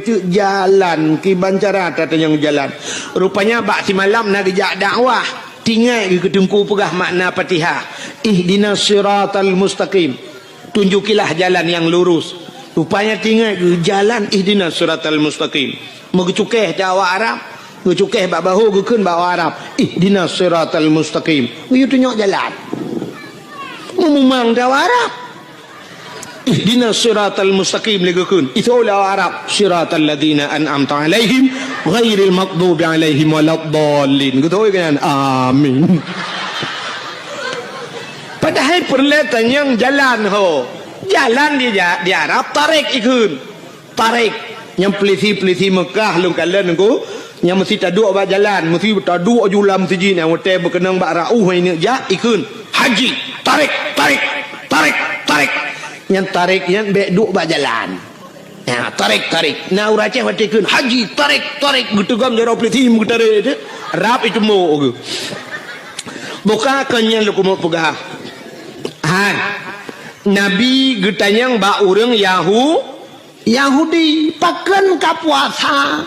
tu jalan ki bancara tata yang jalan. Rupanya bak si malam nak gejak dakwah. Tinggal ke tengku pegah makna Fatihah. Ihdinas siratal mustaqim. Tunjukilah jalan yang lurus. Rupanya tinggal ke jalan ihdinas siratal mustaqim. Megecukeh Jawa Arab. Ngecukeh bak bahu gekeun bak Arab. Ihdinas siratal mustaqim. Yu tunjuk jalan. Memang Jawa Arab. Ihdinas siratal mustaqim legekeun. Itu ulah Arab. Siratal ladzina an'amta alaihim ghairil maghdubi alaihim waladdallin. Gitu kan? Amin. Padahal perlatan yang jalan ho. Jalan di Arab tarik ikun. Tarik yang pelisi-pelisi Mekah lu kalian ku yang mesti taduk ba jalan, mesti taduk julam masjid yang hotel berkenang ba rauh ini ja ikun. Haji, tarik. Yang tarik yang bek duk ba jalan. Ya, tarik. Nah uraceh watikun haji, tarik. Gutugam jero pelisi mutare itu. Arab itu mo. Buka kenyang lu kumuk pegah. Nabi getanyang ba urang Yahudi pakan kapuasa.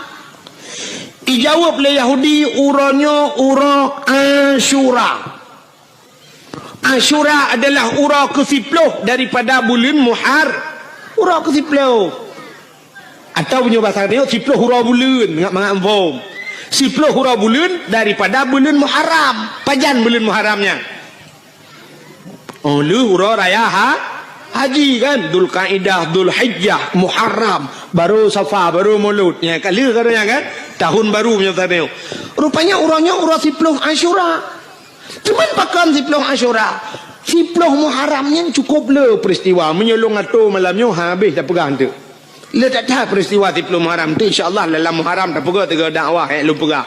Dijawab oleh Yahudi uronyo uro Asyura. Asyura adalah uro ke-10 daripada bulan Muhar. Uro ke-10. Atau punya bahasa dia 10 uro bulan ngak mengamvom. 10 uro bulan daripada bulan Muharram. Pajan bulan Muharramnya. Oh lu uro raya haji kan, Dzulqa'dah, Dzulhijjah, Muharram, baru Safar, baru Maulud. Ya kali katanya kan, tahun baru punya tadi. Rupanya uranya ura 10 Asyura. Cuman pakan 10 Asyura. 10 Muharramnya cukup le peristiwa menyolong atau malamnya habis dah pegang tu. Le tak tahu peristiwa 10 Muharram tu insya-Allah dalam Muharram dah pegang tiga dakwah lu pegang.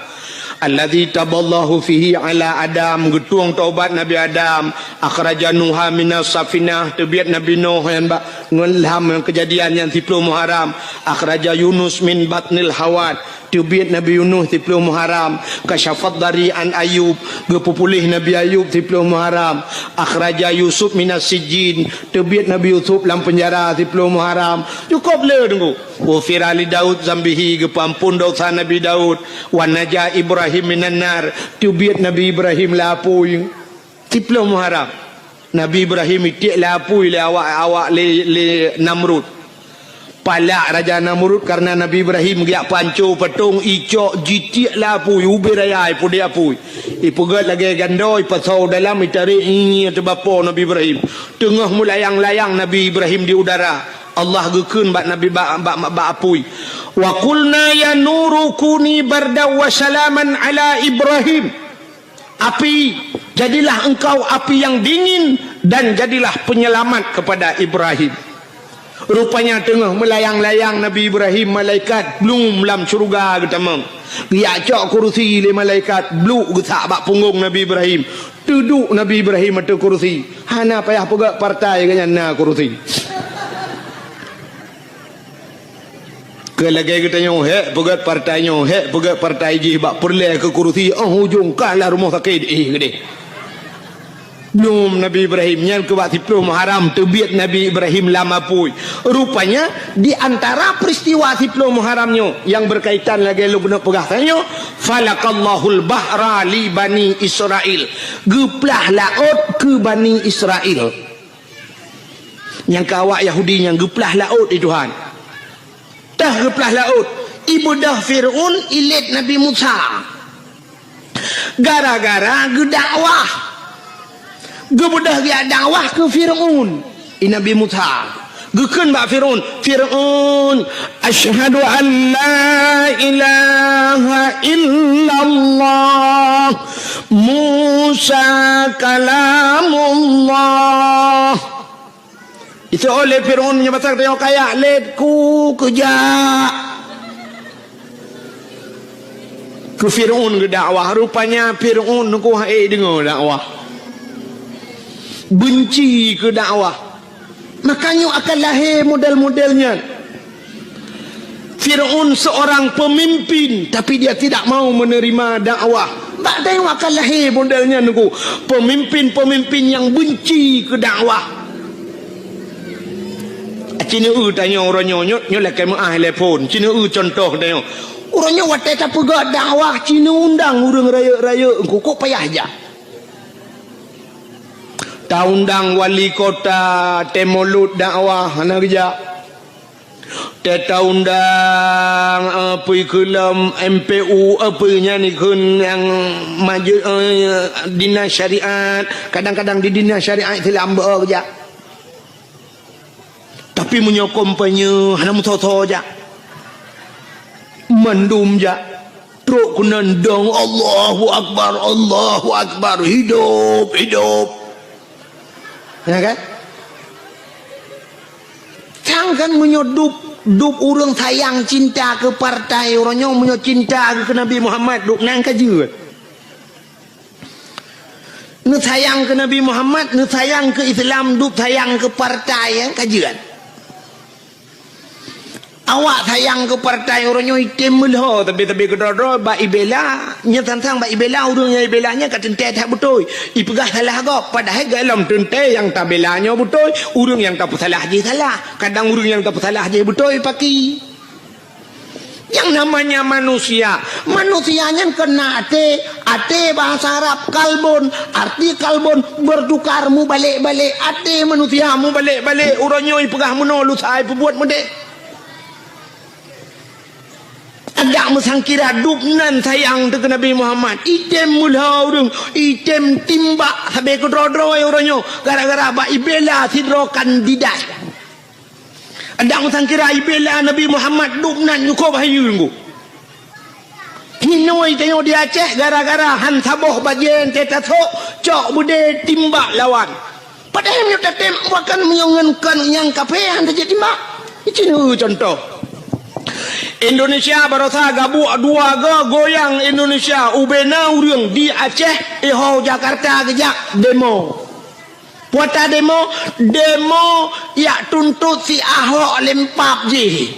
Alladzi taballahu fihi ala Adam, getuang taubat Nabi Adam, akhraja Nuha minas safinah, terbiat Nabi Nuh yang ngelham kejadian yang 10 Muharram, akhraja Yunus min batnil hawad, terbiat Nabi Yunus 10 Muharram, kasyafat dari an Ayub, gepupulih Nabi Ayub 10 Muharram, akhraja Yusuf minas sijin, terbiat Nabi Yusuf dalam penjara 10 Muharram. Cukup le tunggu. Wa firali Daud zambihi, gepampun dosa Nabi Daud, wa naja Ibrahim minan nar, terbiat Nabi Ibrahim lapui 10 Muharram. Nabi Ibrahim itik lapui le awak le Namrud. Palak Raja Namrud karena Nabi Ibrahim giak pancu petung icok jitik lapui ubi raya ipu dia apui. Ipu gat lagi gandoi pasau dalam itari ini atau bapa Nabi Ibrahim. Tengah melayang-layang Nabi Ibrahim di udara. Allah gekeun bak Nabi bak apui. Wa qulna ya nuru kuni barda wa salaman ala Ibrahim. Api, jadilah engkau api yang dingin dan jadilah penyelamat kepada Ibrahim. Rupanya tengah melayang-layang Nabi Ibrahim, malaikat belum dalam syurga getamang. Dia cok kursi le malaikat bluk getak bak punggung Nabi Ibrahim. Duduk Nabi Ibrahim atau kursi. Hana payah pegak partai kanya na kursi. Kelagi kita nyoh pegat partai nyoh pegat partai ji bak perle ke kursi hujung kalah rumah sakit gede. Belum Nabi Ibrahim yang ke 10 Muharram terbiat Nabi Ibrahim lama pui. Rupanya di antara peristiwa 10 Muharramnya yang berkaitan lagi lu benar pegahannya, falaqallahul bahra li bani Israel. Geplah laut ke Bani Israel. Yang ke awak Yahudi yang geplah laut itu Tuhan. Dah geplah laut. Ibu dah Fir'aun ilit Nabi Musa. Gara-gara gedakwah. Gebudah dia dakwah ke Fir'aun. Nabi Musa. Gekeun bak Fir'aun. Asyhadu an la ilaha illallah. Musa kalamullah. Itu oleh Fir'aun menyebabkan tengok kayak letku kejak ke Fir'aun ke dakwah. Rupanya Fir'aun ku dengar dakwah, benci ke dakwah, makanya akan lahir model-modelnya. Fir'aun seorang pemimpin tapi dia tidak mau menerima dakwah. Tak tengok akan lahir modelnya nunggu pemimpin-pemimpin yang benci ke dakwah. Cina tanya orangnya nyo lekai mu telepon. Cina contoh dia. Orangnya watai tak pegak dakwah Cina undang urang raya-raya engko kok payah aja. Ta undang wali kota temolut dakwah ana kerja. Ta undang apa kelam MPU apa nya ni kun yang maju dinas syariat. Kadang-kadang di dinas syariat itu lambat kerja. Tapi menyokong penye hana mutoto aja. Mandum ja truk kunandang Allahu Akbar hidup ya kan jangan menyodup orang sayang cinta ke partai orangnya menyo cinta ke Nabi Muhammad duk nang kaje nu sayang ke Nabi Muhammad nu sayang ke Islam duk sayang ke partai yang kajian. Awak sayang ke partai orangnya item mulho tapi kedor ba ibela nya tantang ba ibela urangnya ibelanya kat tente tak betul ipegah salah gak padahal dalam tente yang tabelanya betul urang yang tak salah je salah kadang urang yang tak salah je betul paki yang namanya manusianya kena ate bahasa Arab kalbon arti kalbon bertukar mu balik ate manusia mu balik urangnya ipegah muno lu sai buat mede ada musangkira duknan sayang ke Nabi Muhammad item mulha urang item timbak sampai ke dro orangnya gara-gara ba ibela sidro kandidat ada musangkira ibela Nabi Muhammad duknan nyuko bahayu nggu hinoi tengok di Aceh gara-gara han saboh bajen tetaso cok bude timbak lawan padahal nyata tembak bahkan menyongenkan yang kafe han saja timbak itu contoh Indonesia barosa gabu dua goyang Indonesia ubena urang di Aceh Jakarta kejak demo puata demo ya tuntut si Ahok lempap je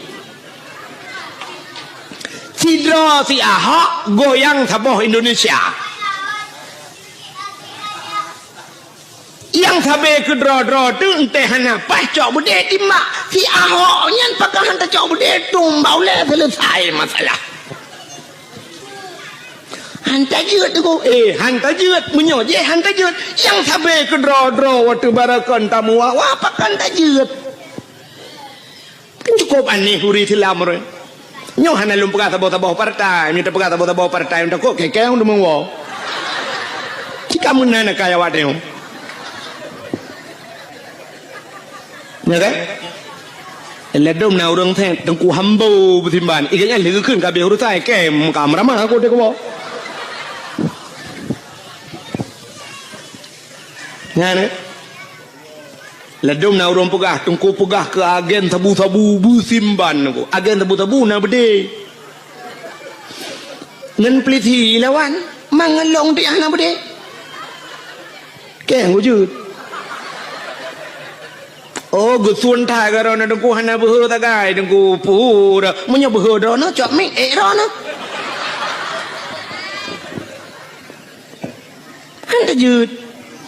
sidro si Ahok goyang saboh Indonesia yang sabe ke dro tu entah hana pacok bude timak si Ahok nyan pakai hantar cok bude tumbau le selesai masalah hantar jeut tu hantar jeut munyo je hantar jeut yang sabe ke dro waktu barakan tamu wa pakai hantar jeut cukup aneh huri silam re nyo hana lum pakai tabo partai minta pakai tabo partai untuk kok keke undu mengwo jika menana kaya wadeo ya kan ledom na urang the tengku hambo butimban ikanya legu keun ka beuru tai kem kamera mah aku de ko ngane ledom na urang pegah tengku pegah ke agen tabu-tabu butimban ko agen tabu-tabu na bede ngan pliti lawan mangalong di ana bede keng wujud oh gusun thai ga ron dengku hana beuh ta gai dengku pu da munyo beuh do no cok mik ron no handa jut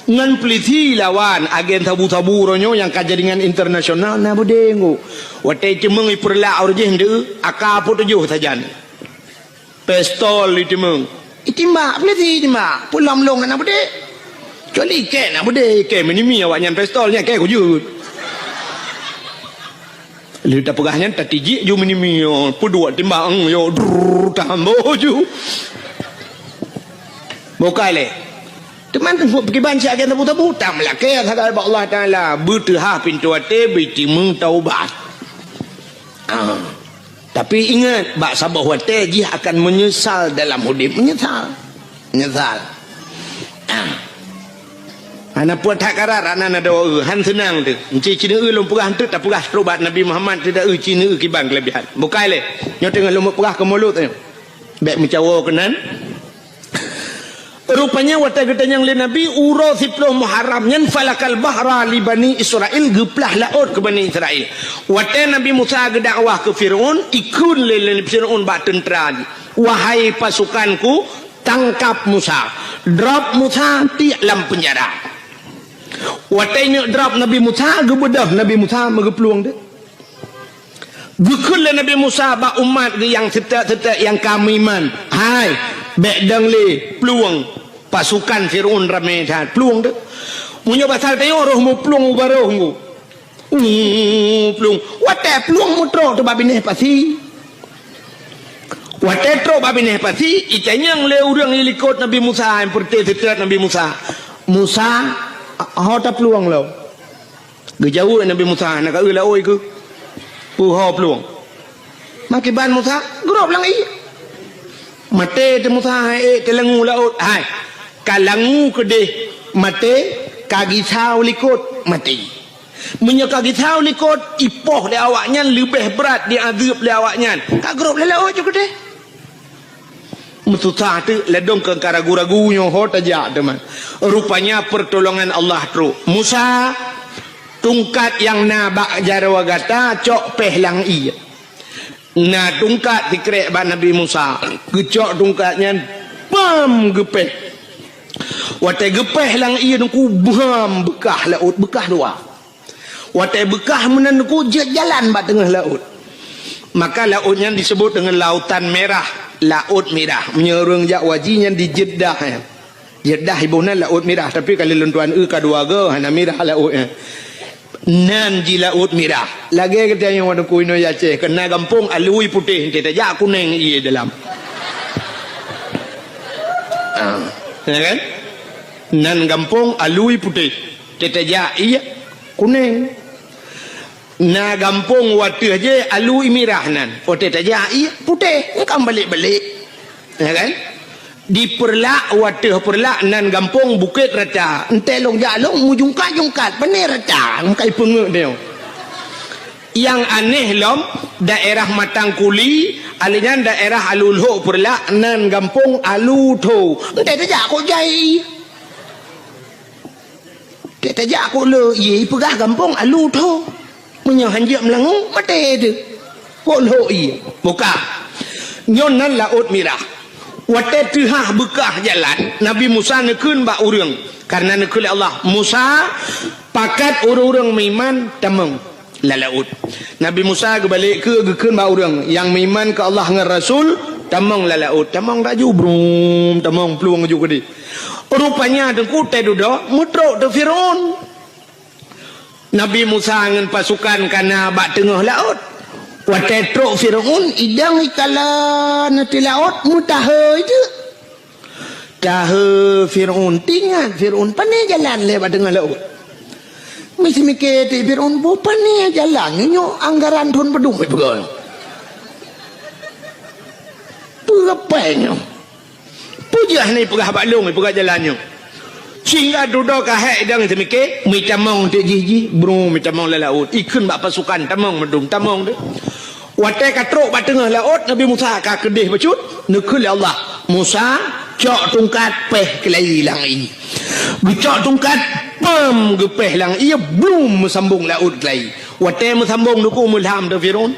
ngan pliti lawan agen tabu-tabu ronyo yang kajaringan internasional na bodengo wate cemeng iperla urje hende aka pu tujuh sajan pistol itimeng itimba pliti itimba pulam long na bode coli ke na bode ke menimi awak nyan pistolnya ke ko jut lita pegahnya tatiji ju menimi pudua timbang yo tambo ju bokale teman tengok pergi banci agen tabu-tabu tamlah ke kata Allah Taala bertah pintu ate bitimung taubat tapi ingat bak sabah wate dia akan menyesal dalam hidup menyesal ana puat hak karar ana ada han senang tu enci cina lom pegah tu tak pegah terubat Nabi Muhammad tidak cina kibang kelebihan bukai le nyo tengok lom pegah ke mulut tu baik mencawa kenan rupanya wata getanyang le Nabi uro 10 Muharram nyan falakal bahra li bani Israel geplah laut ke bani Israel wata Nabi Musa gedakwah ke Firaun ikun le Firaun bak tentera wahai pasukanku tangkap Musa drop Musa di dalam penjara watainya drop Nabi Musa gebedah Nabi Musa megepeluang dia Gekullah Nabi Musa ba umat yang tetap yang kami man. Hai, bek dang le peluang pasukan Firaun ramai dah peluang tu. Punya pasal tengok roh mu peluang baroh mu. Peluang. Watai peluang mu tro tu babineh pasti. Watai tro babineh pasti. Itanya yang le urang ikut Nabi Musa yang perti tetap Nabi Musa. Musa, hau tak peluang lau. Gejauh Nabi Musa nak ui lau ke. Hau peluang. Makin ban Musa, gerop lang iya. Mate te Musa te langu lau. Hai, kalangu ke deh mate kagi sao likut mati. Punya kagi sao likut ipoh le awaknya lebih berat diazab le awaknya. Kak gerop le lau je ke deh. Susah tu ledong ke ragu-ragunya hot aja teman. Rupanya pertolongan Allah tu. Musa tungkat yang nabak jarawagata cok pehlang iya. Na tungkat dikrek ba Nabi Musa. Gecok tungkatnya bam gepeh. Watai gepeh lang iya nungku bam bekah laut bekah dua. Watai bekah menanku jalan ba tengah laut. Maka lautnya disebut dengan lautan merah. Laut merah menyerang jakwajinya di Jeddah. Jeddah ibuna laut merah, tapi kalau lentuan kedua ke hana merah lautnya. Nan di laut merah. Lagi kita yang wadu kuino Aceh kena kampung alui putih kita jak kuning iya dalam. Ya kan? Nan kampung alui putih kita jak iya kuning. Na gampung waktu aja alu imirah nan. Ote taja iya putih engkau balik-balik. Ya kan? Di perlak waktu perlak nan gampung bukit raca. Ente long jalong mujungkat-jungkat bener raca. Engkai pengek dia. Yang aneh lom daerah Matangkuli, alinya daerah Alulho perlak nan gampung Aluto. Ente taja kok jai. Ente taja kok le ye pegah gampung Aluto. Punya hanjak melangu mati tu kok iya buka nyonan laut merah watai tuhah bekah jalan Nabi Musa nekun ba urang karena nekul Allah Musa pakat urang miman tamang la laut Nabi Musa kebalik ke gekun ba urang yang miman ke Allah dengan Rasul tamang la laut tamang raju brum tamang peluang juga di rupanya dengku teh duduk mutrok tu Firaun. Nabi Musa dengan pasukan kana bak tengah laut. Watai truk Firaun idang ikala nanti laut mutaha itu. Taha Firaun tinggal Firaun pandai jalan lewat tengah laut. Mesti mikir ti Firaun bu pandai jalan nyo anggaran tun pedung pegang. Pegapainya. Pujah ni pegah balung pegah jalannya. Sehingga duduk kahek dang semike mi tamong te jiji bro mi tamong la laut ikun bak pasukan tamong medung tamong de watai katrok bak tengah laut Nabi Musa ka kedih bacut nekul Allah Musa cok tungkat peh kelai lang i bicok tungkat pam gepeh lang ia belum sambung laut kelai watai sambung duku mulham de Firaun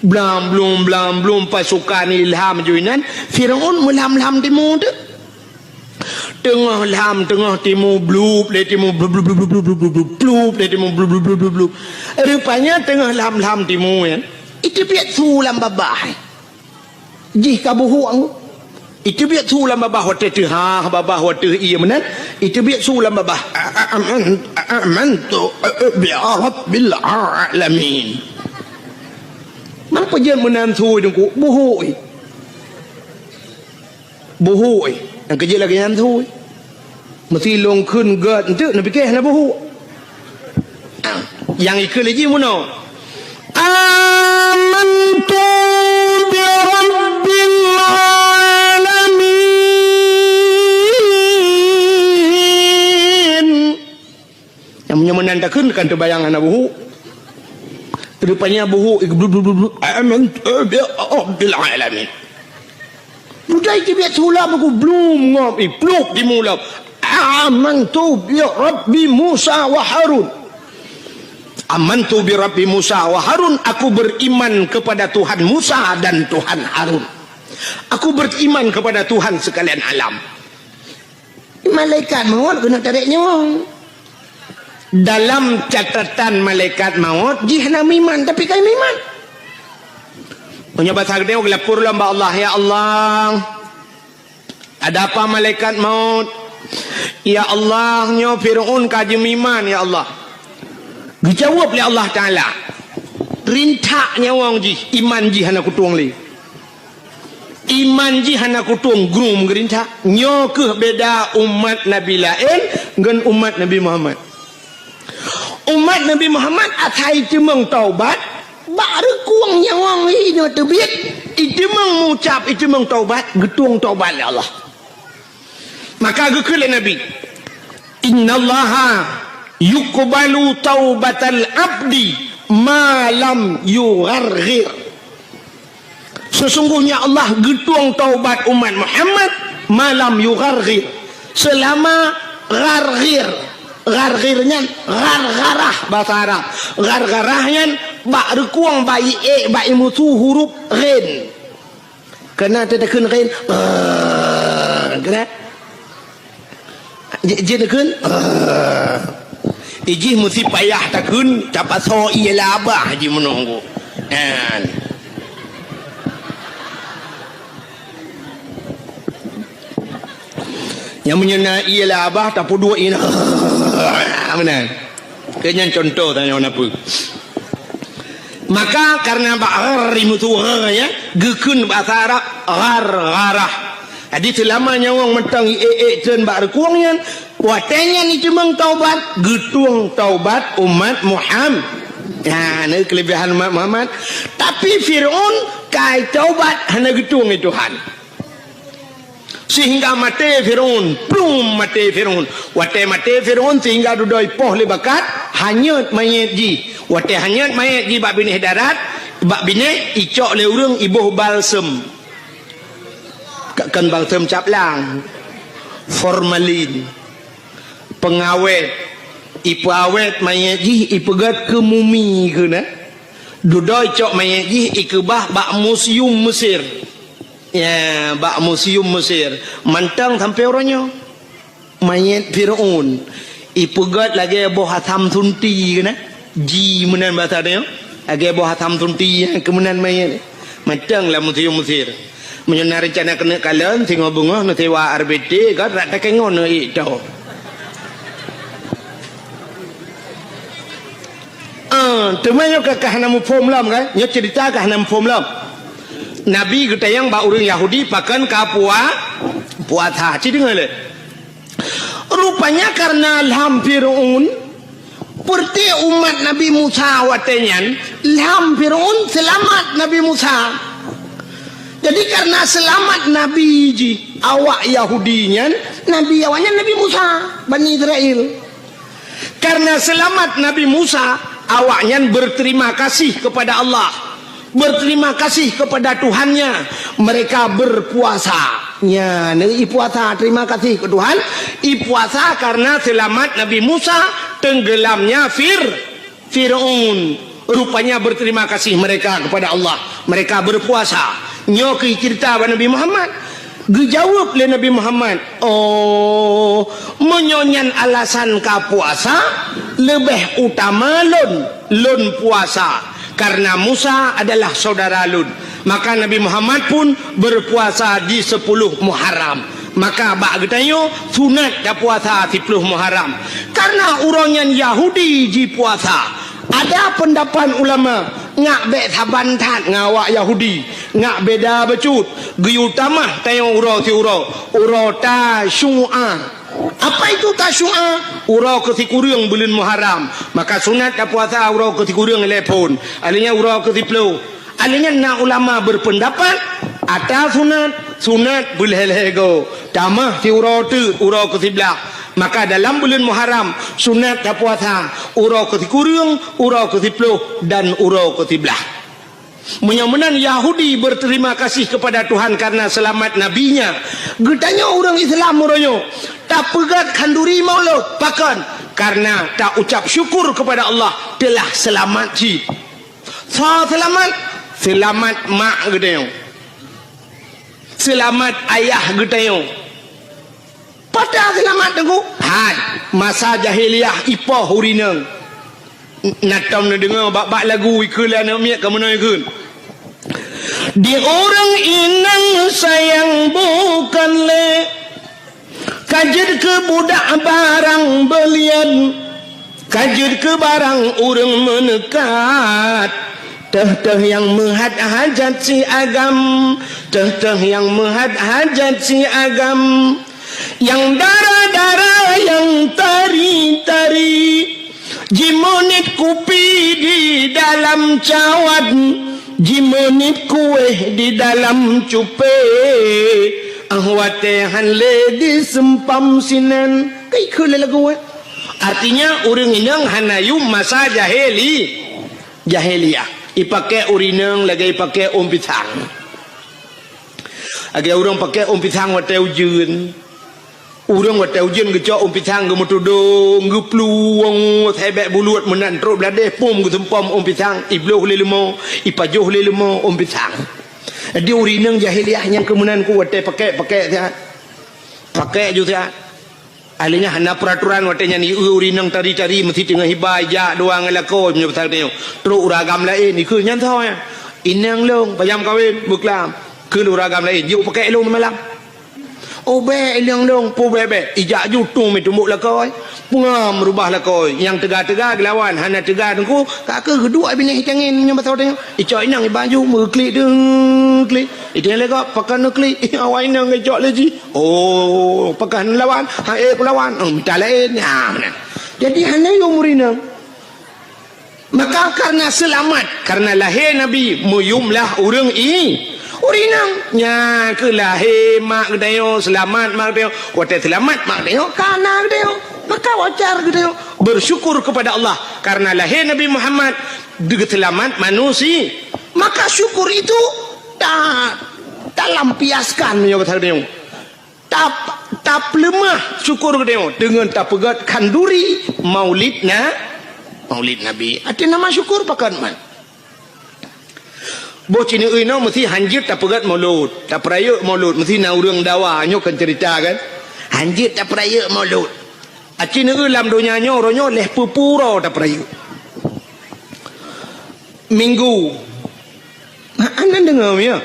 belum pasukan ilham juinan Firaun mulham timu de tengah lam tengah timur blub le timur blub le timur blub rupanya tengah lam timur ya itu biat sulam babah jih kabuhu itu biat sulam babah hote tu ha babah hote iya menan itu biat sulam babah amantu bi rabbil alamin mampu je menan su dengku buhu yang kerja lagi yang tu mesti long kun gad itu nak fikir nak buhu yang ikut lagi mana amantu bi rabbil alamin yang punya menandakan kan terbayangan nak buhu rupanya buhu amantu bi rabbil alamin. Budai ke biat sulam aku belum ngop pluk di mulam. Amantu bi Rabbi Musa wa Harun. Amantu bi Rabbi Musa wa Harun, aku beriman kepada Tuhan Musa dan Tuhan Harun. Aku beriman kepada Tuhan sekalian alam. Malaikat maut kena tarik nyawa. Dalam catatan malaikat maut jihna miman tapi kai miman. Punya bahasa gede lapor lamba Allah, ya Allah, ada apa malaikat maut? Ya Allah, nyo Fir'aun kajem iman, ya Allah. Dijawab oleh Allah Ta'ala. Rintak nyawang ji, iman ji hana kutuang li. Iman ji hana kutuang grum gerintak. Nyo ke beda umat Nabi lain dengan umat Nabi Muhammad. Umat Nabi Muhammad atai cemeng taubat, baru kuang nyawang li nyo terbit. Itu mengucap, itu taubat, getuang taubat oleh Allah. Maka gekele Nabi, innallaha yuqbalu taubatal abdi malam yugharghir. Sesungguhnya Allah getuang taubat umat Muhammad malam yugharghir, selama gharghir. Gharghirnya ghargharah bahasa Arab. Ghargharahnya bak rekuang bayi bayi mutu huruf ghin. Kena tekan ghin. Kena je tekan. Iji mesti payah takun dapat so ialah abah haji menunggu. Yang menyenai ialah abah tak dua ini. Benar. Kenyan contoh tanya apa. Maka karena ba'ar rimutu ya, gekun bahasa Arab ghargharah. Jadi selama nyawang mentang jen ba'ar kuangnya, watenya ni cuma taubat, getuang taubat umat Muhammad. Ya, ini kelebihan umat Muhammad. Tapi Fir'aun kai taubat hanya getuang itu Tuhan. Sehingga mati Fir'aun, plum mati Fir'aun. Wate mati Fir'aun sehingga dudoi poh lebakat, hanyut mayat ji. Wate hanyut mayat ji bak binih darat, bak binih icok le urang ibuh balsem. Kan balsem caplang, formalin, pengawet, ipu awet mayat ji, ipegat ke mumi ke na. Dudoi cok mayat ji, ikebah bak museum Mesir. Ya, bak museum Mesir mantang sampai orangnya mayat Fir'aun ipegat lagi boh hatam tunti kena ji menan bahasa dia lagi boh hatam tunti kemudian mayat mantang lah museum Mesir menyana rencana kena kalian singo bunga nanti wa RBT kan rata kengon itu temannya kakak nama form lam kan nyo cerita kakak nama form lam Nabi kita yang ba orang Yahudi pakan kapua puasa ci dengar le rupanya karena lam Fir'aun seperti umat Nabi Musa watenyan lam Fir'aun selamat Nabi Musa. Jadi karena selamat Nabi ji awak Yahudinya Nabi awaknya Nabi Musa Bani Israel. Karena selamat Nabi Musa awaknya berterima kasih kepada Allah, berterima kasih kepada Tuhannya, mereka berpuasa. Ya, i puasa terima kasih ke Tuhan. I puasa karena selamat Nabi Musa tenggelamnya Fir'aun. Rupanya berterima kasih mereka kepada Allah. Mereka berpuasa. Nyoki cerita Nabi Muhammad. Dijawab oleh Nabi Muhammad. Oh, menyonyan alasan ka puasa lebih utama lun puasa. Karena Musa adalah saudara Lut, maka Nabi Muhammad pun berpuasa di 10 Muharram. Maka bak getanyo sunat dah puasa 10 Muharram. Karena urangnya Yahudi ji puasa. Ada pendapat ulama ngak be sabantat ngawak Yahudi, ngak beda becut. Guyutama tayo uro si uro ta syu'a. Apa itu tasyu'a? Urau ke kurang bulan Muharram. Maka sunat dah puasa urau ke kurang telepon. Alanya urau ke 10. Alanya nak ulama berpendapat ada sunat boleh lego. Tamah si urau tu urau ke 11. Maka dalam bulan Muharram sunat dah puasa urau ke kurang, urau ke 10 dan urau ke 11. Menyamanan Yahudi berterima kasih kepada Tuhan karena selamat nabinya. Getanya orang Islam meroyo tak pegat kanduri maulud pakan karena tak ucap syukur kepada Allah telah selamat ji. Selamat mak getanya, selamat ayah getanya. Pada selamat tengku had masa jahiliyah ipoh hurineng natam na dengar bak lagu ikulan nak miak ke mana ikun. Di orang inang sayang bukan le kajir ke budak barang belian, kajir ke barang orang menekat. Teh yang menghad hajat si agam, teh yang menghad hajat si agam, yang darah-darah yang tari-tari, jimonit kupi di dalam cawan, jimonit kue di dalam cupe, ahwate hanle di sempam sinan. Kai khule lagu. Artinya orang inang hanayu masa jahiliyah. Ipakai urinang lagi ipakai pisang. Agak orang pakai pisang wate ujun. Orang wate ujun gecok pisang gemutudung gepluang sebek bulut menan teruk belade pom gesempom pisang ibloh lelemo ipajoh lelemo pisang. Di urinang jahiliah yang kemudian ku wate pakai juga. Ahlinya hana peraturan watenya ni urinang tari-tari mesti tengah hibai ja doang elako punya pasal teo. Teruk uragam lain ni ke nyantau ya. Inang long payam kawin buklam. Ke uragam lain juk pakai long malam. Obe inang long pu bebe ijak jutung mi tumbuk lakoi. Pengam rubah lakoi yang tegak-tegak lawan hana tegak tengku kak ke kedua bini hitangin nya pasal teo. Icok inang baju meklik deng klik. Itu lega pakan klik awai nang icok lagi. Oh, pakan lawan, lawan. Minta lain. Jadi hana yo murinang. Maka karena selamat, karena lahir Nabi muyumlah urang urinang nya ke lahir mak gedayo selamat mak gedayo wate selamat mak gedayo kana gedayo maka wajar gedayo bersyukur kepada Allah karena lahir Nabi Muhammad dengan selamat manusia maka syukur itu tak lampiaskan yo kata dia tak lemah syukur dia dengan tak pegat kanduri maulid Nabi ada nama syukur pakan man bo cini euy no mesti hanjit tak pegat maulud tak peraya maulud mesti na urang dawa nyo kan cerita kan hanjit tak peraya maulud acini euy lam donya nyo ronyo leh pupuro tak peraya minggu anda dengar ya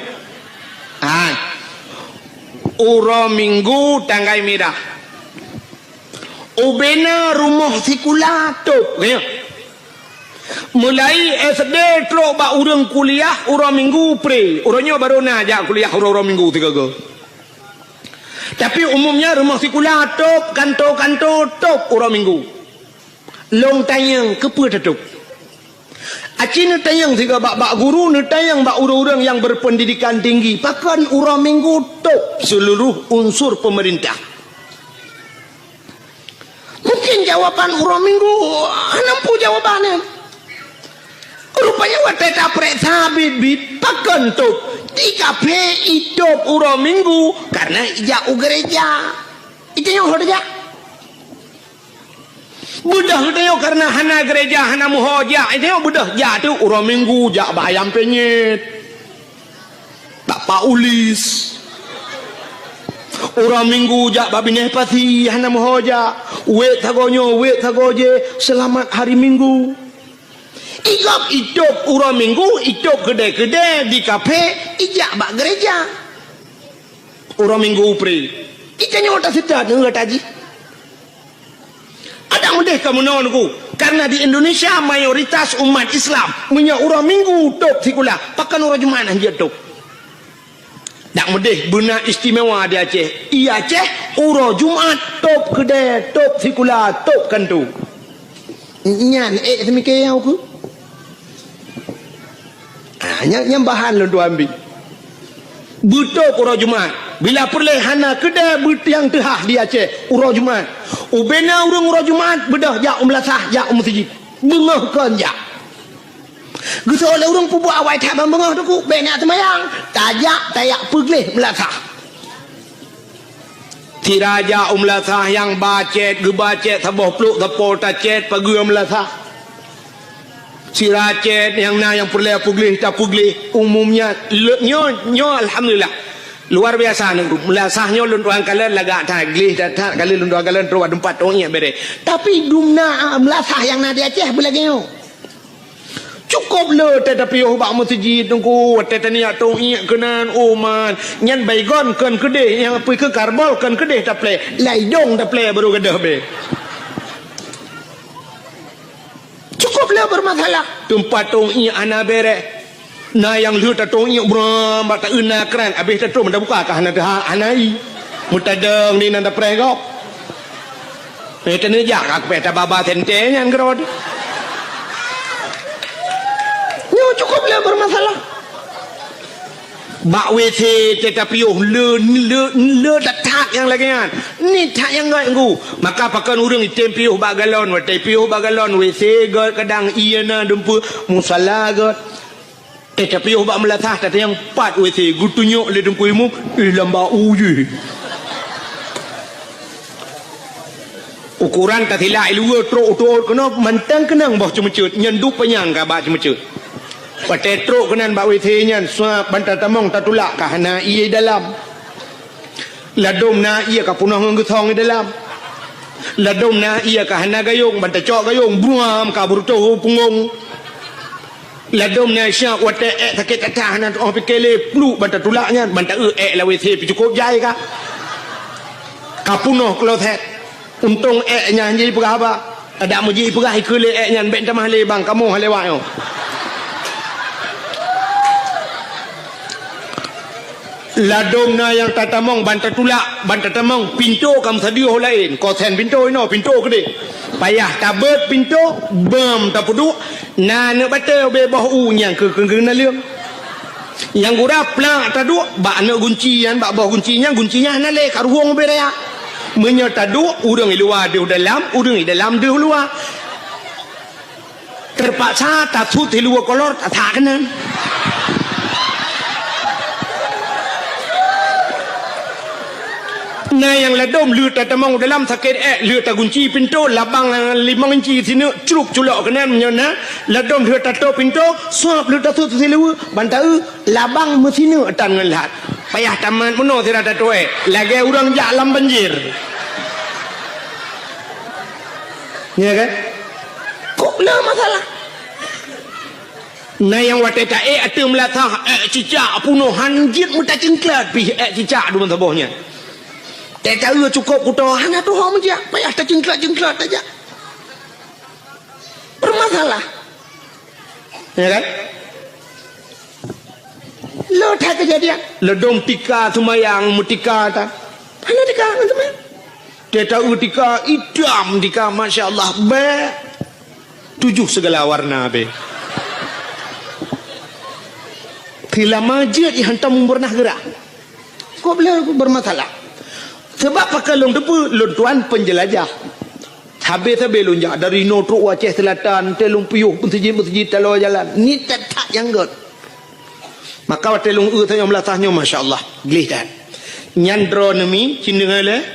uro minggu tanggai merah ubena rumah sikulatuk ya mulai SD teruk bak urang kuliah uro minggu pre uronyo baru najak kuliah uro minggu tiga go tapi umumnya rumah sikulatuk kanto top uro minggu long tayang kepa tutup acina tayang tiga bak guru ni tayang bak urang-urang yang berpendidikan tinggi pakan uro minggu top seluruh unsur pemerintah. Mungkin jawaban uro minggu nampu jawabannya. Rupanya wate taprek sabit bit pakan top 3P hidup uro minggu karena ija gereja. Itu yang horja. Budah itu karena hana gereja hana muhoja itu budah ja tu uro minggu ja bayam penyet Bapak Ulis uro minggu ja babineh pati hana muhoja we tagoje selamat hari Minggu igap hidup uro minggu hidup gede-gede di kafe ijak bak gereja uro minggu pre itanya otak sedar nggak taji ada mudah kamu nonku karena di Indonesia mayoritas umat Islam punya urang minggu tok sikula pakan urang Jumat anjir tok tak mudah benar istimewa di Aceh iya Aceh urang Jumat tok gede tok sikula tok kantu nyan semikir aku yang bahan lo tu ambil butuh urang Jumat bila perleh hana kedai yang tehah di Aceh urang Jumat ubena urang Jumat bedah ja umlasah ja masjid bengah kan ja gusa oleh urang pubu awai tak bengah tu ku bena semayang tajak tayak pegleh melasah tiraja umlasah yang bacet gebacet saboh pluk tapol tacet pagi melasah si racet yang perleh pegleh tak pegleh umumnya nyo alhamdulillah luar biasa nengku melasahnya lunduan kalian laga taglih dan kali lunduan kalian terus tempat orangnya bere tapi dumna melasah yang nadi Aceh belagio cukup le tetapi bak masjid tunggu tetania tong iak kenan oman nyan baygon kan kedeh yang pergi ke karbol kan kedeh tak play laidong tak play baru kedah be cukup le bermasalah tempat tong iak ana bere na yang lu ta tong iak bram tak una kran habis ta tong dah buka kah ana anai mutadeng ni nanda pregop petene jak ak peta baba tente nyan gerod cukup lah bermasalah bak WC tetapi le tak yang lagi kan ni tak yang gak aku maka pakan urang item piuh bak galon watai piuh bak galon WC got kadang iana dempu musala got tetapi piuh bak melatah tak yang 4 WC gutunyuk le dempu imu lamba uji ukuran tak hilai luar trok kena mantang kenang bah cuma cut nyendu penyang ka bak cuma cut pakai truk kenan bak withenya suap bantal tamong tatulak kah na ia dalam ladom na ia ka punah ngethong dalam ladom na ia ka na gayung bantal cok gayung buam ka burto pungong ladom na syak wate sakit tatah na oh pikele plu bantal tulaknya bantal la withe cukup jai ka punah klothet untung nya jadi peraba ada muji perah ikule nya ben tamah le bang kamu halewak yo ladom na yang tatamong bantat tulak bantat tamong pintu kam sadio lain ko sen pintu ino pintu gede payah tabet pintu bem tapudu na ne bate be boh u nyang ke na leung yang gura plak tadu ba ne guncian ba boh guncinya na le karuong berea menyo tadu urang i luar di dalam urang i dalam di luar terpaksa tatut di luar kolor tak kanan na yang ladom lu tatamong dalam sakit lu tagunci pintu labang 5 inci sini curuk culok kenan menyona ladom lu tato pintu suap lu tato silu bantau labang mesinu atan ngelat payah taman puno sira tato lagi urang jalan banjir ya kan kok lah masalah na yang wateta atum latah cicak puno hanjit muta cingklat pi cicak du sabohnya tak tahu cukup kuto hanya tu hom je payah tak cingklat aja bermasalah ya kan lo tak kejadian ledom tika sumayang mutika ta mana tika teman tak tahu tika idam tika masya-Allah be 7 segala warna be kila majid hantam pernah gerak kok boleh bermasalah sebab pakai long depu lontuan penjelajah habis lonjak dari Notruk Aceh Selatan telung puyuh masjid talo jalan ni tak yang god maka telung saya melatahnya masya-Allah gelih dan nyandro nemi cindengale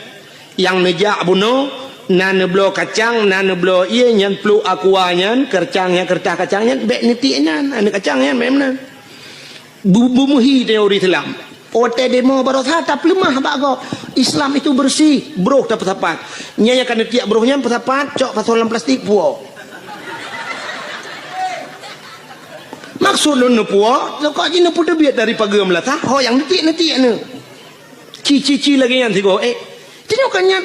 yang nejak buno nan blo kacang nan blo iya nyan plu akuanyan kercangnya kertah kacangnya bek nitiknya ane kacangnya memang bumuhi teori Islam ote demo barotha tak lemah bago Islam itu bersih bro tak pesapat nyaya kan tiak brohnya pesapat cok pasolan plastik puo maksud lu puo kok jina pude biat dari pagi melatah ho yang netik ne cici lagi yang tigo tidak kannya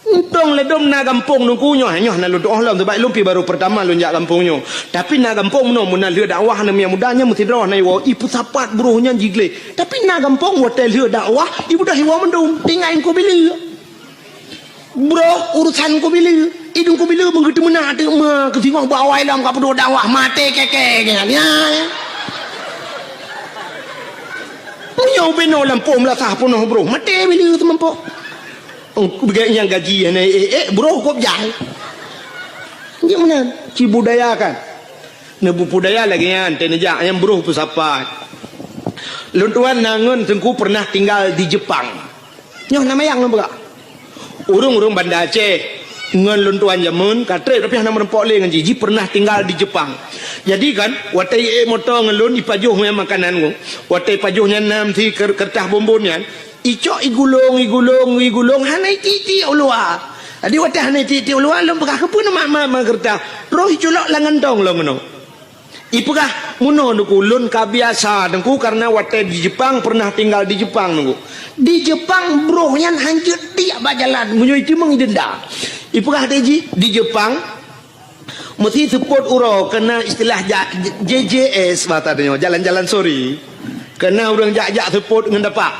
untung ledom na kampung nungku nyoh na lu doh lam sebab lumpi baru pertama lu jak kampungnya tapi na kampung no mun le dakwah na yang mudanya mesti droh na wo ipu sapat brohnya jigle tapi na kampung hotel le dakwah ibu dah hiwa mendung tingain ko bili bro urusan ko bili idung ko bili mengerti mena ada ma ke tengok bawah lam ka pedo dakwah mate keke kan ya punya beno lampung lah sah puno bro mate bili tempo begini yang gaji bro kok jahil gimana budaya kan nebu budaya lagi kan tenejak yang bro pesapat luntuan nangun tengku pernah tinggal di Jepang nyoh nama yang nombor urung Banda Aceh ngan luntuan jamun katre tapi nama rempok le ngan jiji pernah tinggal di Jepang jadi kan watai motor ngelun ipajuh makanan ku watai pajuhnya nam si kertah bombonnya icok igulung hanai titi ulua adi watah hanai titi ulua lom pakah pun mak kerta roh iculok langan dong long no Ipukah muno nuku lun kabiasa nungku karena wate di Jepang pernah tinggal di Jepang nungku. Di Jepang bro yang hancur dia bajalan menyoi timang denda. Ipukah teji di Jepang mesti support uro kena istilah JJS batanya jalan-jalan sorry. Kena orang jak-jak support dengan dapat.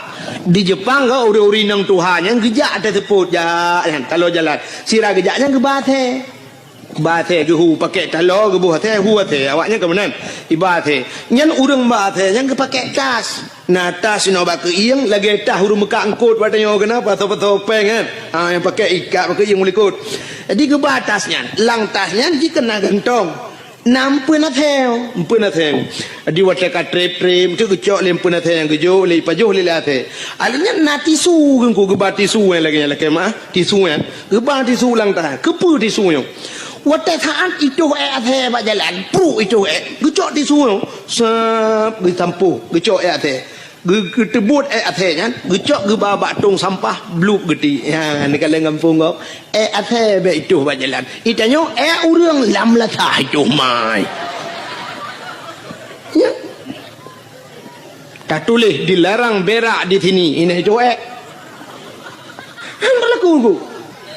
Di Jepang kau uri-uri nang Tuhan yang gejak ada support jalan kalau jalan. Sira gejaknya ke bathe. Bathe ke hu pakai talo ke buah teh hu teh awaknya ke mana ibathe nyan urang bathe yang ke pakai tas nah tas no ba ke ieng lagi tah urang meka angkut batanya kenapa topeng kan yang pakai ikat pakai ieng mulikut jadi ke batasnya lang tasnya dikena gentong nampu na theo di wate ka trep tu gecok lempu na theo yang gejo le pajuh le late alinya na tisu ku ke batisu lagi mah tisu kan ke batisu lang tah ke pu tisu yo wate thaan itu the ba jalan pru itu gecok tisu sep ditampu gecok the getebut the kan gecok ge babak tong sampah bluk geti ya ni kalau kampung kau the be itu ba jalan itanyo urang lam la tah itu mai ya tak tulis dilarang berak di sini ini itu berlaku ku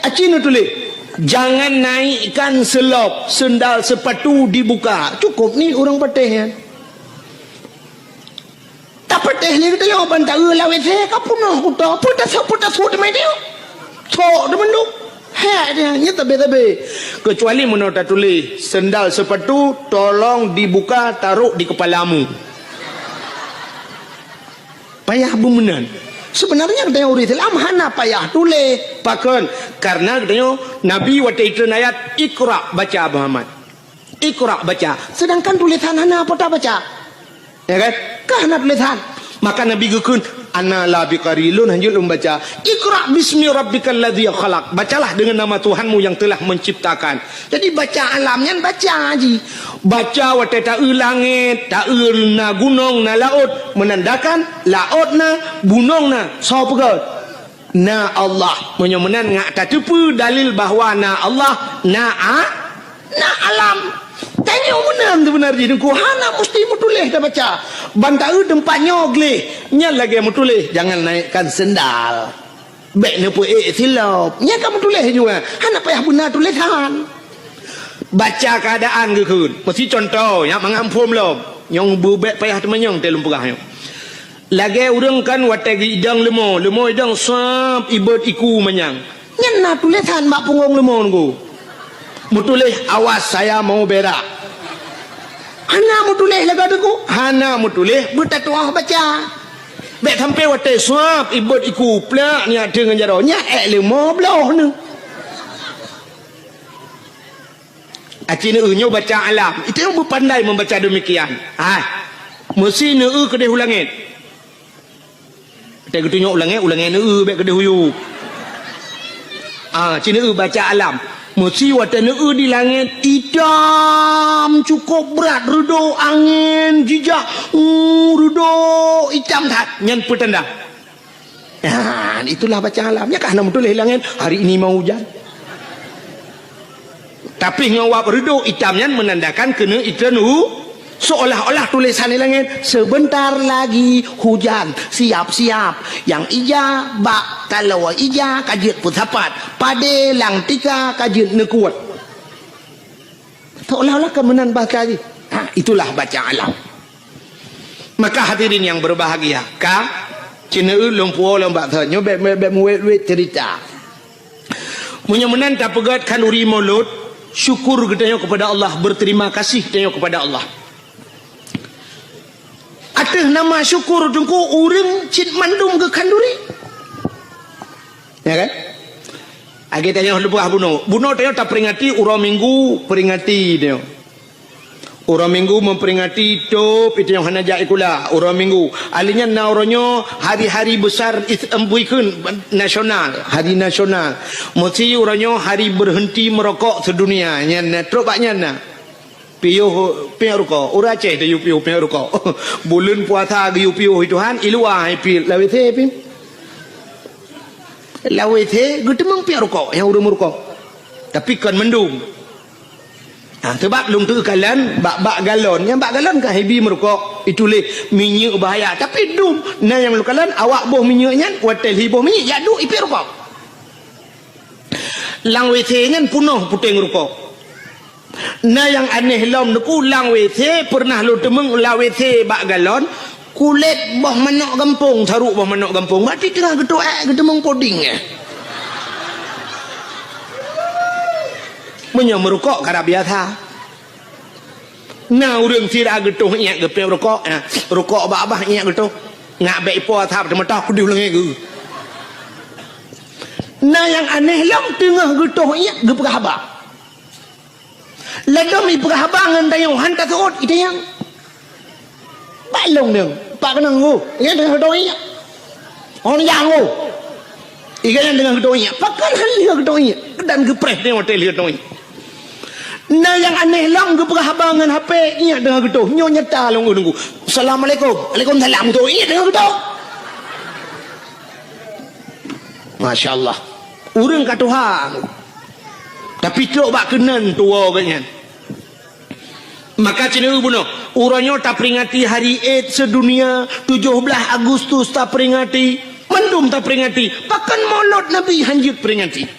acino tulis jangan naikkan selop sendal sepatu dibuka cukup ni orang pateh kan tak pateh ni kita yang bantah lawe saya kapunah kuta putas mai dia sok de menduk dia nya tabe kecuali menurut tulis sendal sepatu tolong dibuka taruh di kepalamu payah bumenan. Sebenarnya katanya uri Islam hana payah tulis pakon karena katanya Nabi waktu itu ayat Iqra baca Muhammad Iqra baca sedangkan tulisan hana apa tak baca ya kan kahana tulisan maka Nabi gekun ana la biqarilun hanjul membaca Iqra bismi rabbikal ladzi khalaq bacalah dengan nama Tuhanmu yang telah menciptakan jadi baca alamnya baca haji baca wate ta langit ta na gunung na laut menandakan laut na gunung na sapa ke na Allah menyemenan ngak ta tepu dalil bahawa na Allah na alam tanya menang sebenarnya dengku hana mesti mutulih dah baca bantau tempatnya gleh nya lagi mutulih jangan naikkan sendal baik ne pu silap nya kamu tulis juga hana payah benar tulisan baca keadaan ke kun mesti contoh ya mengampun lom yang bubek payah temenyong telum pegah lagi urang kan wategi idang lemo idang sap ibet iku menyang nya na tulisan mak punggung lemo ngku mutulih awas saya mau berak hana mutulih laga deku hana mutulih bertatuah baca bek sampai wate suap ibut iku plak ni ada dengan jaronya lemo belah ni acina nyo baca alam itu yang berpandai membaca demikian mesti ne kedeh ulangit kita ketunyok ulangit ne bek kedeh huyu cina baca alam mesti watana di langit hitam cukup berat redo angin jijak redo hitam tak nyan petanda itulah baca alamnya karena betul langit hari ini mau hujan tapi ngawap redo hitamnya menandakan kena itanu seolah-olah tulisan di langit sebentar lagi hujan siap-siap yang ija bak kalau ija kajit putapat pada lang tika kajit nekuat seolah-olah kemenan bahasa itulah baca alam maka hadirin yang berbahagia cina lumpuh lombak tanya beb muwet cerita menyemenan tak pegat kan uri mulut syukur katanya kepada Allah berterima kasih katanya kepada Allah ada nama syukur dengku uring cit mandum ke kanduri ya kan agi tanya lebuah buno tanya tak peringati ura minggu peringati dia ura minggu memperingati hidup itu yang hana jai kula ura minggu alinya nauronyo hari-hari besar embuikun nasional hari nasional mesti uranyo hari berhenti merokok sedunia nya trobaknya na piuh rokok ura Aceh dia piuh rokok bulan puasa giu piuh Tuhan ilua pi lawe the pi lawe the getemang piuh rokok yang urung rokok tapi kan mendung Sebab lung tu kalan bak galon. Yang bak galon kan hebi merokok. Itu leh minyak bahaya. Tapi dum na yang lu kalan awak boh minyaknya, hotel hiboh minyak, ya du ipi rokok. Lang WC nya punuh puting rokok. Na yang aneh lom nuku lang WC pernah lu temeng lang WC bak galon kulit boh manok gampung, saruk boh manok gampung. Berarti tengah gedemung poding ya. Punya merokok kada biasa. Nah urang tidak getuh nyak gepe rokok. Rokok abah nyak getuh. Ngak baik po thap tematah ku diulang ge. Nah yang aneh lam tengah getuh nyak gepegah abah. Ladom ipegah abah ngan tayong hantar tuot itu yang balong deng. Pak kena ngo. Ingat dengan getuh nyak. Orang yang ngo. Ikan dengan getuh nyak. Pakan hal dia getuh nyak. Dan gepres dia hotel getuh nyak. Nah yang aneh lang gepegah abangan HP ingat dengan getuh nyo nyata long nunggu assalamualaikum waalaikumsalam tu ingat dengan getuh masyaallah urang ka Tuhan tapi tok bak kenan tua katnya maka cina bunuh uranyo tak peringati hari AIDS sedunia 17 Agustus tak peringati mendum tak peringati pakan maulud Nabi hanjut peringati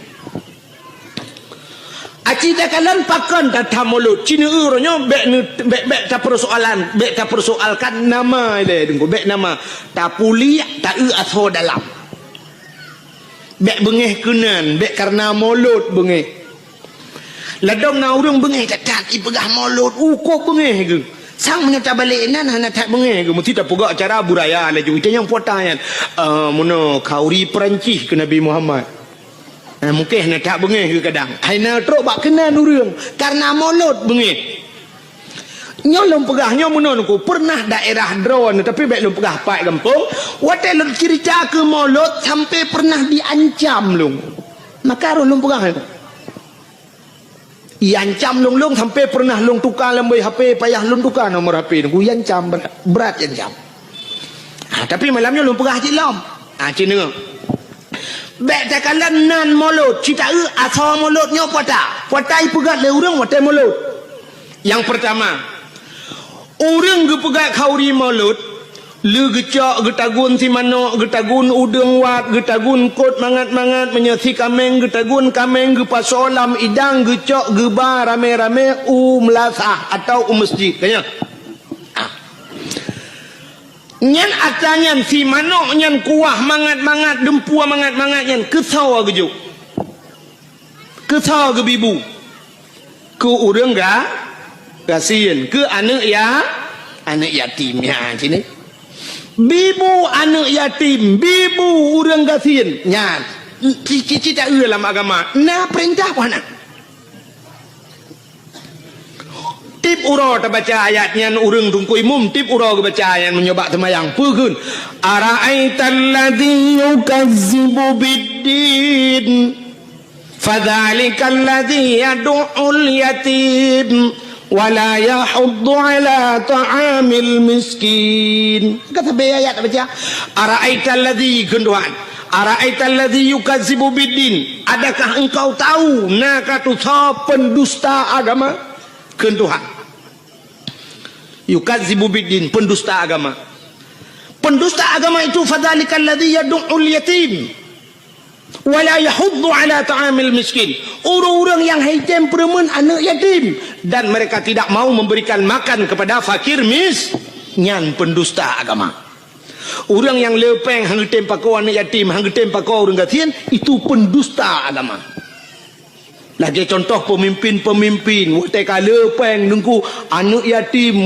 acita kalan pakan datang mulut cina uronyo bek tak persoalkan nama dia dengko bek nama tak puli tak aso dalam bek bengeh kenan bek karena mulut bengeh ladong na urang bengeh tak ipegah mulut uko bengeh ke sang menyata balik nan hana tak bengeh ke mesti tak pugak acara buraya laju itu yang potayan mono kauri Perancis ke Nabi Muhammad. Mungkin nak tak bengih ke kadang. Aina truk bak kena urang karena mulut bengih. Nyolong pegahnya menonku pernah daerah drone tapi baik lu pegah pai kampung. Wate lu cerita ke mulut sampai pernah diancam lung. Maka lu pegah itu. Iancam lung sampai pernah lung tukar lembai HP payah lung tukar nomor HP ku iancam berat iancam. Tapi malamnya lung pegah cilom. Cina bek takalan nan mulut cita asal mulutnya potai pegat le urang watai mulut yang pertama urang gepegat kauri mulut le gecak getagun si manok getagun udeng wat getagun kot mangat-mangat menyasi kameng getagun kameng gepasolam idang gecak geba rame-rame melasah atau masjid kayaknya nyan atanyan si manok nyan kuah mangat-mangat dempua mangat-mangat nyan kesau gejuk kesau ke bibu ke urang ga kasihan ke anak yatim ya sini bibu anak yatim bibu urang kasihan nyan cici tak dalam agama nah perintah mana tip uro ta baca ayatnya urang tungku imum tip uro ke baca ayat menyoba semayang pegun ara'aital ladzi yukazzibu biddin fadzalikal ladzi yad'ul yatim wala yahuddu ala ta'amil miskin kata ayat baca ara'aital ladzi genduan ara'aital ladzi yukazzibu biddin adakah engkau tahu nakatu pendusta agama Tuhan yukadzibu biddin pendusta agama itu fadzalikal ladzi yad'ul yatim wala yahuddu ala ta'amil miskin orang-orang yang haitem peremen anak yatim dan mereka tidak mau memberikan makan kepada fakir nyan pendusta agama orang yang lepeng hang tempako anak yatim hang tempako orang gatian itu pendusta agama. Lagi contoh pemimpin-pemimpin waktu kala peng nungku anak yatim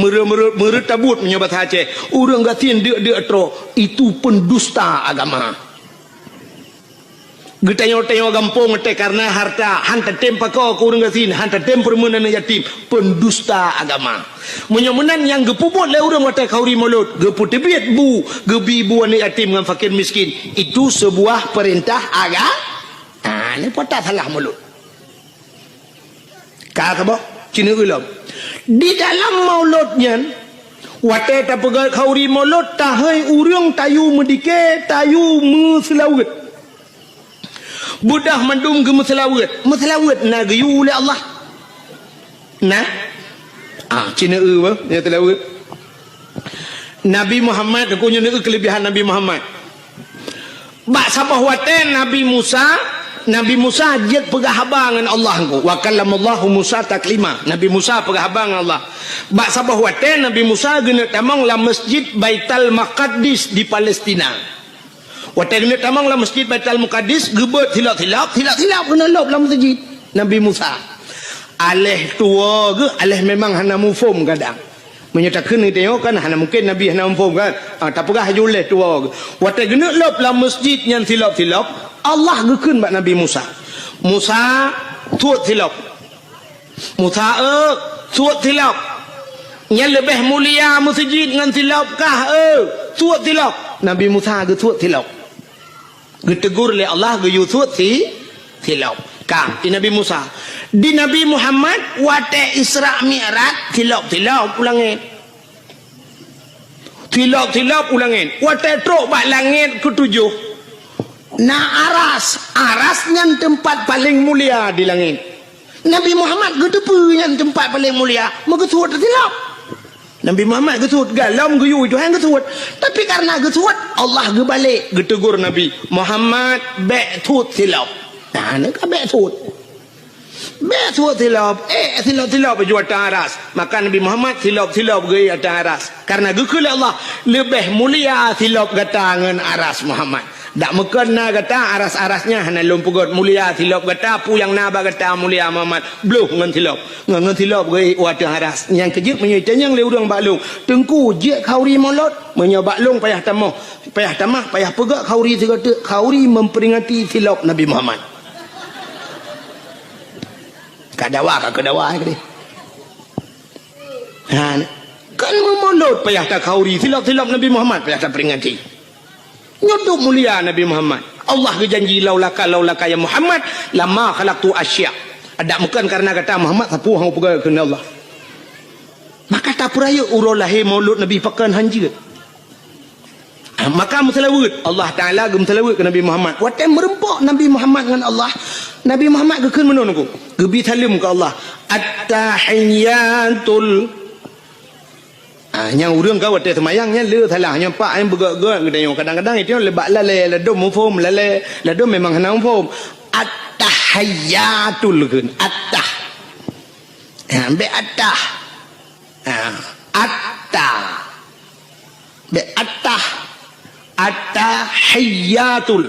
meretabut menyobat Aceh urang gatin dia tro itu pendusta agama getanya-tanya gampung te karena harta hantar tempako ke urang gatin hantar tem permen anak yatim pendusta agama menyomenan yang gepubut le urang waktu kauri mulut geput tebiat bu gebibu anak yatim dengan fakir miskin itu sebuah perintah agama ini patah salah mulut kata boh cina ulam di dalam mauludnya wate ta pegat kauri maulud tahai urang tayu medike tayu meselawat budah mandum ke meselawat na gayu oleh Allah Nah, Cina apa? Yang telah Nabi Muhammad aku punya kelebihan Nabi Muhammad. Bak sabah waten Nabi Musa dia pegah habang dengan Allah ku. Wa kallamallahu Musa taklima. Nabi Musa pegah habang dengan Allah. Bak sabah waten Nabi Musa gena tamang la masjid Baitul Maqdis di Palestina. Waten gena tamang la masjid Baitul Maqdis gebet hilap gena lop la masjid Nabi Musa. Aleh tua ke aleh memang hana mufum kadang. Menyatakan ni tengok kan hana mungkin Nabi hana mufum kan. Tak pegah juleh tua ke. Waten gena lop la masjid yang hilap Allah gekeun bak Nabi Musa. Musa tuat hilap. Musa tuat hilap. Yang lebih mulia masjid dengan hilap kah tuat hilap. Nabi Musa ge tuat hilap. Getegur le Allah ge yu tuat hilap. Kang di Nabi Musa. Di Nabi Muhammad wate Isra Mi'raj hilap ulangin. Hilap ulangin. Wate truk bak langit ketujuh. Nah aras yang tempat paling mulia di langit. Nabi Muhammad gedepu yang tempat paling mulia. Megetut tilap. Nabi Muhammad getut galam geyu itu hang getut. Tapi karena getut Allah gebalik getegur Nabi Muhammad betut tilap. Nah nak betut. Betut tilap. Tilap baju atas aras. Maka Nabi Muhammad tilap gei atas aras. Karena gekul Allah lebih mulia tilap gatangan aras Muhammad. Tak mekena kata aras-arasnya hana lumpugot mulia tilap kata pu yang naba kata mulia Muhammad bluh ngan tilap gei wadah aras yang kejut menyita yang le urang baklung tengku je khauri molot menyo baklung payah tamah payah pegak khauri segata khauri memperingati tilap Nabi Muhammad kadawa ke kan memolot payah tak khauri tilap Nabi Muhammad payah tak peringati nyodok mulia Nabi Muhammad. Allah berjanji laulaka ya Muhammad lama khalaqtu asya. Ada bukan karena kata Muhammad sapu hang pegang ke Allah. Maka tak peraya urang lahir maulud Nabi pakan hanji. Maka mutalawud Allah Taala gemtalawud ke Nabi Muhammad. Watai merempok Nabi Muhammad dengan Allah. Nabi Muhammad gekeun menon ku. Gebi talim ke Allah. At-tahiyyatul yang urang kau wadah semayangnya le thalah nya pak yang begak-gak kadang-kadang itu lebak lale ladum mufum lale ladum memang hana mufum at-tahiyyatul kun at-tah be at-tah at-tah be at-tah at-tahiyyatul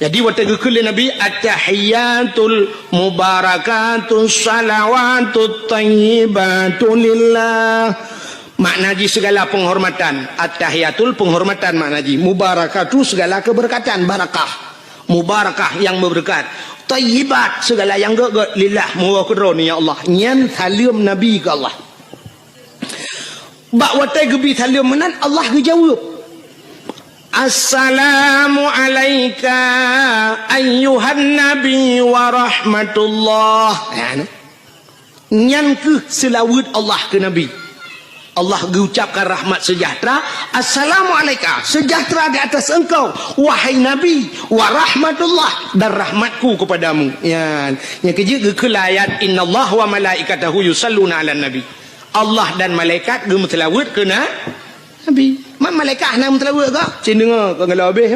jadi wadah gekul Nabi at-tahiyyatul mubarakatus salawatut thayyibatun lillah. Maknaji segala penghormatan. At-tahiyatul penghormatan maknaji. Mubarakatu segala keberkatan. Barakah. Mubarakah yang berberkat. Tayyibat segala yang gak lillah. Muwakudron ya Allah. Nyan salim Nabi ke Allah. Bak watai gebi salim menan Allah kejawab. Assalamu alaika ayyuhan nabi wa rahmatullah. Nyan ke selawat Allah ke Nabi. Allah mengucapkan rahmat sejahtera. Assalamualaikum, sejahtera di atas engkau wahai Nabi, wa rahmatullah, dan rahmatku kepadamu. Yang kejut ke ayat innallaha wa malaikatahu yusalluna 'alan nabi. Allah dan malaikat gemetelawat ke Nabi. Mak malaikat nak metelawat ke? Cin dengar kau ngalau habis.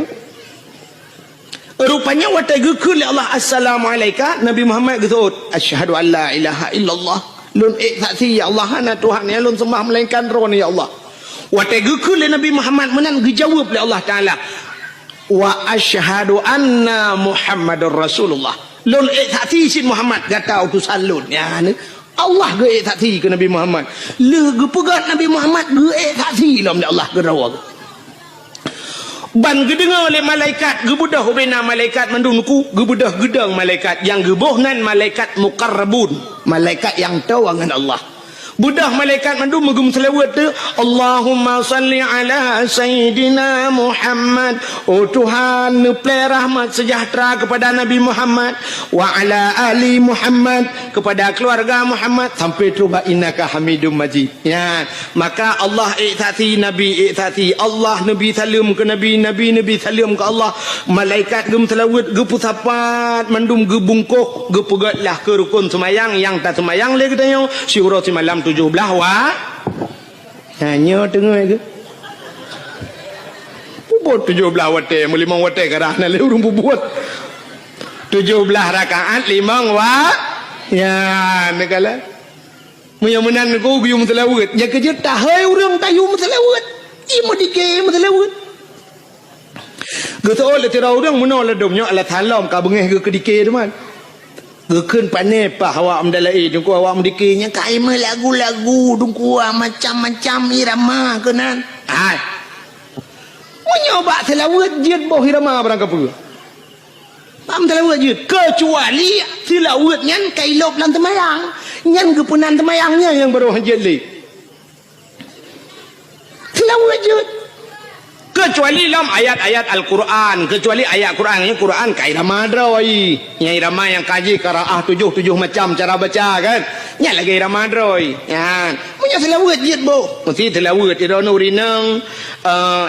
Rupanya watai ke Allah assalamualaikum Nabi Muhammad getut asyhadu an la ilaha illallah. Lun saksi ya Allah hana Tuhan ya lun sembah melainkan roh ni ya Allah. Wa tegekul Nabi Muhammad menan dijawab oleh Allah Taala. Wa asyhadu anna Muhammadur Rasulullah. Lun saksi sin Muhammad kata utusan lun ya. Allah ge saksi ke Nabi Muhammad. Le ge pegat Nabi Muhammad ge saksi lam Allah ge rawa. Ban gedengar oleh malaikat gebudah bena malaikat mandungku gebudah gedang malaikat yang gebohnan malaikat muqarrabun malaikat yang tahu dengan Allah Budah malaikat mandu megum selawat tu, Allahumma salli ala Sayyidina Muhammad. Oh Tuhan, nuplai rahmat sejahtera kepada Nabi Muhammad, wa ala ali Muhammad, kepada keluarga Muhammad, sampai tu ba innaka Hamidum Majid. Ya, maka Allah iktati Nabi iktati, Allah Nabi salam ke Nabi, Nabi salam ke Allah. Malaikat gum selawat ge pusapat mandum ge bungkuk ge pegatlah ke rukun semayang, yang tak semayang le katanya syurah semalam 17 wa hanya tengah ke buat 17 wate melimang wate kerana le urung buat 17 rakaat limang wa ya negala menyamanan ko bium selawat nya kerja tahai urang tayu selawat imo dike selawat geto le tira urang menol domnya ala thalam ka bengeh ke dike teman gekeun pane pa awak mendalai dungku awak mendikenya kaima lagu-lagu dungku macam-macam irama kenan ai menyoba selawat jid boh irama barang kapur pam selawat jid kecuali selawat nyan kailop lan temayang nyan gepunan temayangnya yang baru jid le selawat jid kecuali dalam ayat-ayat Al-Quran, kecuali ayat Quran, yang Quran kai irama droi, yang irama yang kaji qiraah 7 macam cara baca kan, nya lagi irama droi, ya, punya selawat jid bo, mesti selawat irama urinang,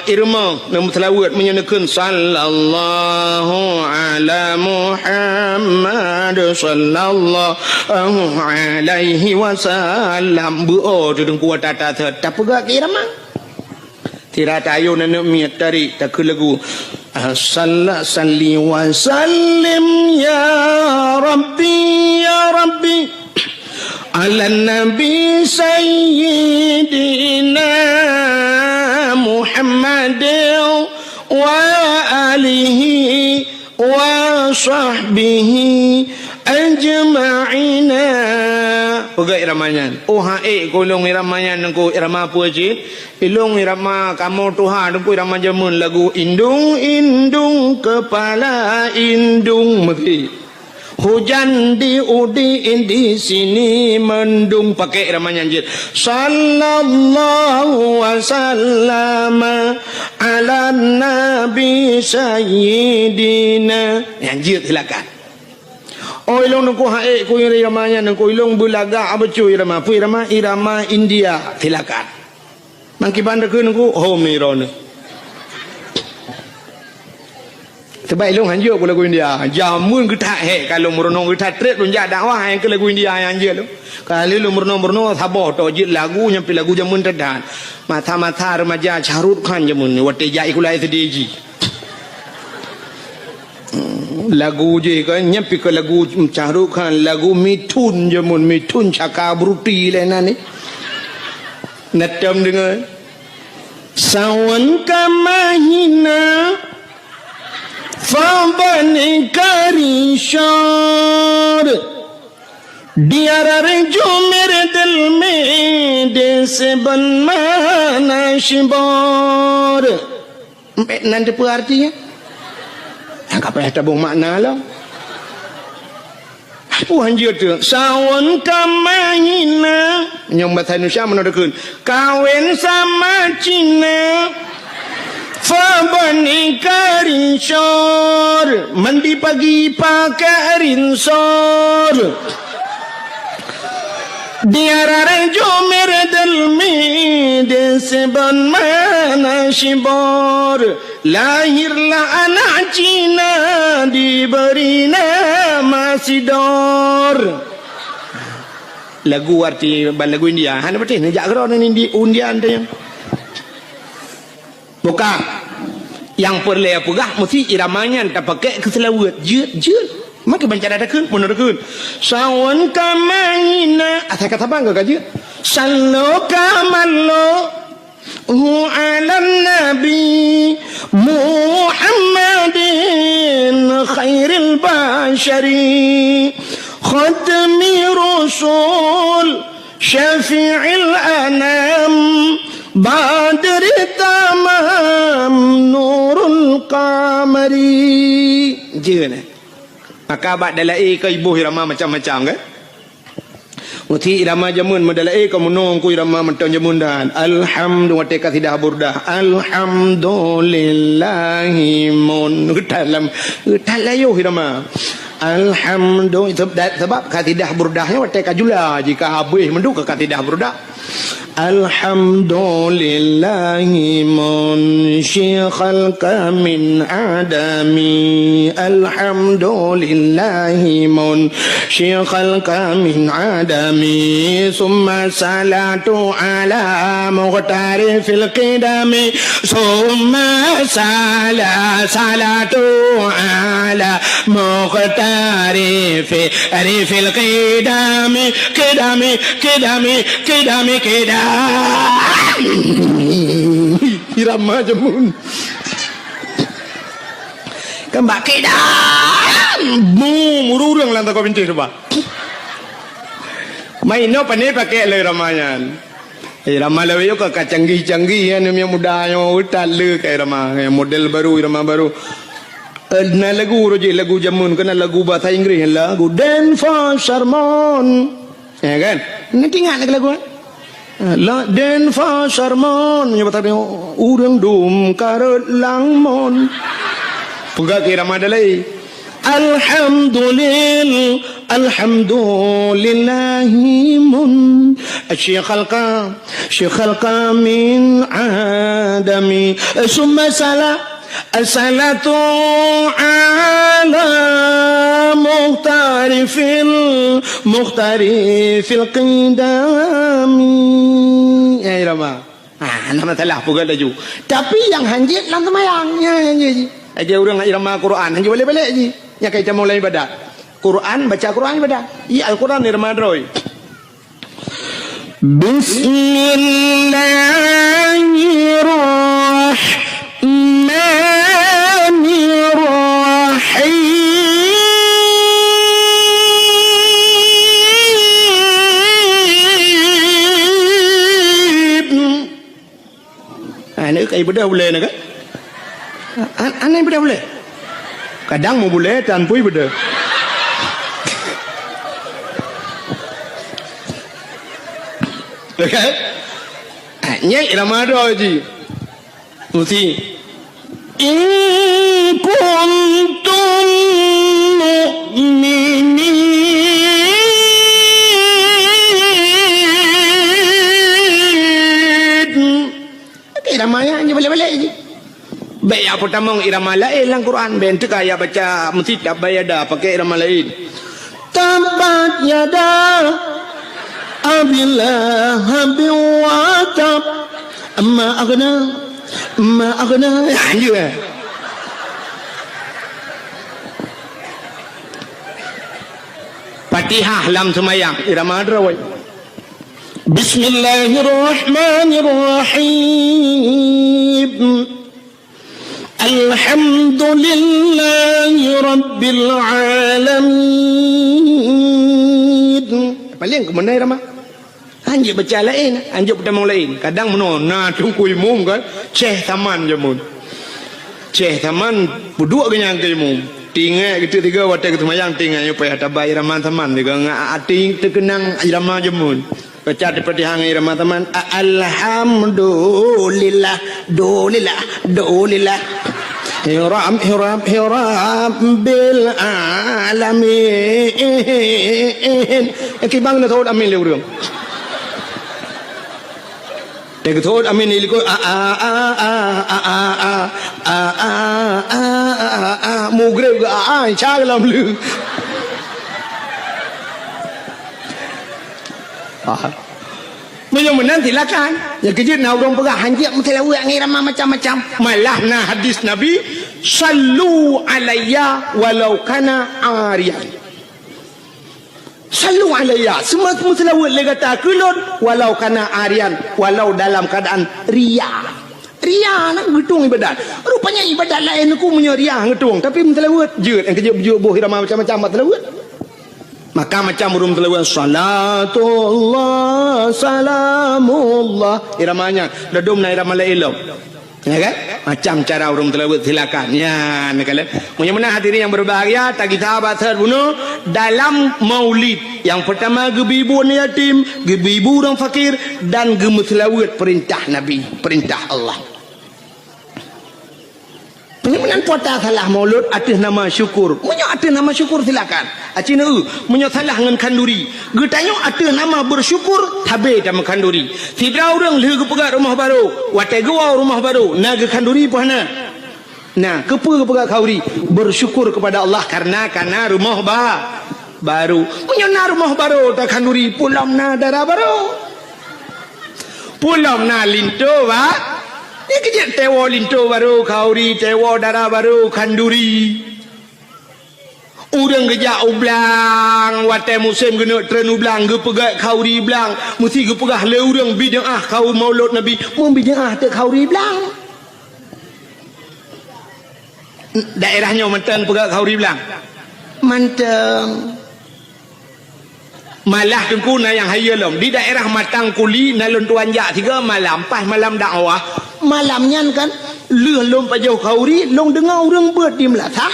irama, nama selawat menyenekan sallallahu ala Muhammad sallallahu alaihi wasallam, bu tu dengku tata tak pegak irama. Tira tayo na numiyat tari takul lagu salli wa sallim ya rabbi ala nabi sayyidina Muhammad wa alihi wa sahbihi ajma'ina. Pegang iramanya. Oh hae golong iramanya nengku irama apa je? Ilung irama kamu Tuhan nengku irama jamun lagu indung indung kepala indung mesti. Hujan di di sini mendung pakai iramanya je. Sallallahu wasallam ala nabi sayyidina. Yang silakan. Oh ilong nengku hae ku iramanya nengku ilong bulaga apa cuy irama pu irama India silakan mangki bandar ke nengku home iron sebab ilong hanjur ku lagu India jamun kita he kalau merenung kita trek lunja dakwah yang ke lagu India yang hanjur lu kali lu merenung sabah to jit lagu nyampe lagu jamun tedan mata-mata remaja Shahrukh Khan jamun wate jai kulai sedeji lagu je kan nyampi ke lagu Shahrukh Khan lagu Mithun jamun Mithun Chakraborty lena ni natam dengan sawan ka mahina fabani karishar diara renjo mere dil mein dese banmana shibar nanti apa artinya tak payah tabung makna lah. Apa hanjir tu? Sawan kamahina. Yang bahasa Indonesia mana dekun? Kawin sama Cina. Fabani karinsor. Mandi pagi pakai rinsor. Diara jomer dalmi deseban mana shibor lahirlah anak Cina diberi nama Sidor. Lagu arti lagu India hanya berarti nejak keron ini undian dia bukan yang perlu apa mesti iramanya tak pakai keselawat jut maka baca dah kun mundur kun sawan kamaina asal kata bangga kaji sallu kamallo hu ala nabi Muhammadin khairil bashari khatmi rasul syafi'il anam badri tamam nurul qamari je ni maka abad dalai ke ibu irama macam-macam kan Muti irama jamun madalai ko munong ku irama menton jamun dan alhamdulillah te kasidah burdah alhamdulillahi mun dalam talayo irama alhamdulillah sebab kasidah burdahnya wate kajula jika habis mendu ke kasidah burdah alhamdulillahi munsyikhal min adami alhamdulillahi munsyikhal min adami summa salatu ala muqtari fil qidami summa salatu ala muqtari fil qidami irama jamun kembak kedam mururang lantak kau pintu coba maino pane pakai le ramayan irama lewe yo ka canggih-canggih yang muda yang utal le ke irama model baru irama baru na lagu roje lagu jamun kena lagu bahasa Inggris lagu Dan for Sermon ya kan nanti ingat lagu la den fa sarmon menyebut tadi urang dum karut langmon puga kira madalai alhamdulillahi mun syekh khalqa min adami summa salatu ala muhtari fil qidami ya irama nama salah pugal laju tapi yang hanjit lang semayangnya hanjit aja orang irama Quran hanjit balik-balik je nya kai mulai ibadat Quran baca Quran ibadat ya Al-Quran irama droy Bismillahirrahmanirrahim ibadah boleh nak? Aneh ibadah boleh. Kadang mau boleh tanpa ibadah. Okay? Nya irama doa ji. Mesti in kuntum mu'minin iramanya hanya balik-balik je. Baik apa pertama irama lain dalam Quran bentuk kaya baca mesti tak bayada pakai irama lain. Tabat yada abillah wa tab amma aghna ya. Fatihah lam semayang irama drawai. Bismillahirrahmanirrahim. Alhamdulillahi rabbil alamin. Paling ke mana irama? Anjir baca lain, anjir pertama lain. Kadang menona tungku imum kan, Syekh Taman je mun. Syekh Taman berdua kenyang ke imum. Tinggal kita tiga watak ketumayang tinggal supaya tabai irama Taman juga ating terkenang irama je mun. Baca seperti hang irama Taman. Alhamdulillah, dolillah. Hiram bil alamin. Kibang na thod amin lewrung. Teg thod amin iliko mugre chaglam lu. Menang silakan. Ya kejut nak orang pegang hanjit mesti lawa ngirama macam-macam. Malah na hadis Nabi sallu alayya walau kana ariyan. Sallu alayya semua mesti lawa le kata kulun walau kana ariyan walau dalam keadaan ria. Ria nak ngetung ibadat. Rupanya ibadat lain aku punya ria ngetung tapi mesti lawa jeut yang kejut boh irama macam-macam mesti lawa. Maka macam burung telawat salatullah salamullah iramanya dadum na irama lain Ya kan? Macam cara orang telah silakan. Ya, nakala. Mudah-mudahan hadirin yang berbahagia, tak kita bahas bunuh dalam Maulid. Yang pertama gebibu anak yatim, gebibu orang fakir dan gemeselawat perintah Nabi, perintah Allah. Penyembuhan puasa salah maulud atas nama syukur. Menyo atas nama syukur silakan. Acina menyo salah dengan kanduri. Getanyo atas nama bersyukur tabe sama kanduri. Sidra orang leh ke pegat rumah baru. Watai gua rumah baru. Naga kanduri pahana. Nah, kepa ke pegat kauri bersyukur kepada Allah karena rumah baru. Menyo na rumah baru tak kanduri pulam na darah baru. Pulam na linto ba. Ini kejap tewa linto baru, kauri, tewa darah baru, kanduri. Orang kejap ublang, watai musim kena tren ublang, gepegat kauri belang. Mesti gepegah le orang bid'ah kau maulud Nabi. Mun bid'ah tak kauri belang. Daerahnya mentang pegat kauri belang. Mentang. Malah tengku na yang hayalom di daerah Matang Kuli nalun tuan jak 3 malam pas malam dakwah malamnya kan leh lom pajau kauri long dengar orang beut di Melaka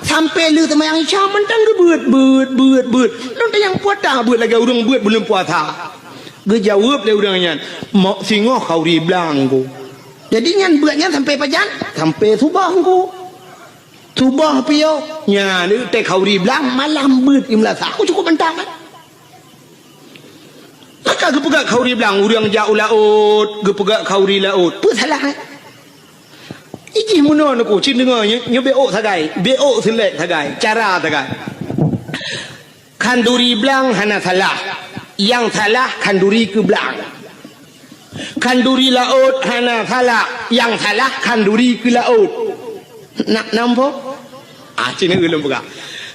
sampai leh temayang Isya mentang ke beut long tayang puasa beut lagi orang beut belum puasa ge jawab le urangnya mak singoh kauri belang ku jadi nyan beutnya sampai pajan sampai subah ku subah piau nya ni teh kauri belang malam beut di Melaka aku cukup mentang kan. Maka gepegak kauri belang urang jauh laut gepegak kauri laut apa salah iji muno aku cin dengarnya nyo beok sagai beok selek sagai cara sagai kanduri belang hana salah yang salah kanduri ke belang kanduri laut hana salah yang salah kanduri ke laut nak nampak cina ulun pegak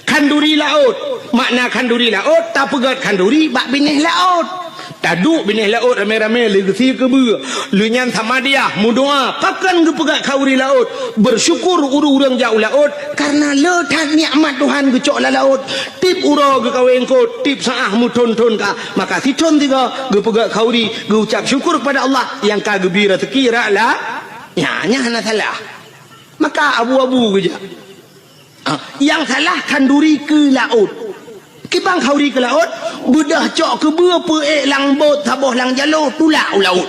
kanduri laut makna kanduri laut tak pegat kanduri bak binih laut taduk binih laut rame-rame legasi ke ber lu nyan sama dia mudoa pakan gepegat kauri laut bersyukur urang jauh laut karena letak nikmat Tuhan gecok la laut tip uro ge kaweng ko tip saah mu ton ka maka si ton tiga gepegat kauri ge ucap syukur kepada Allah yang ka gebira tekira la nya hana salah maka abu-abu geja yang salah kanduri ke laut kibang kauri ke laut budah cok ke berapa lang bot taboh lang jalo tulak laut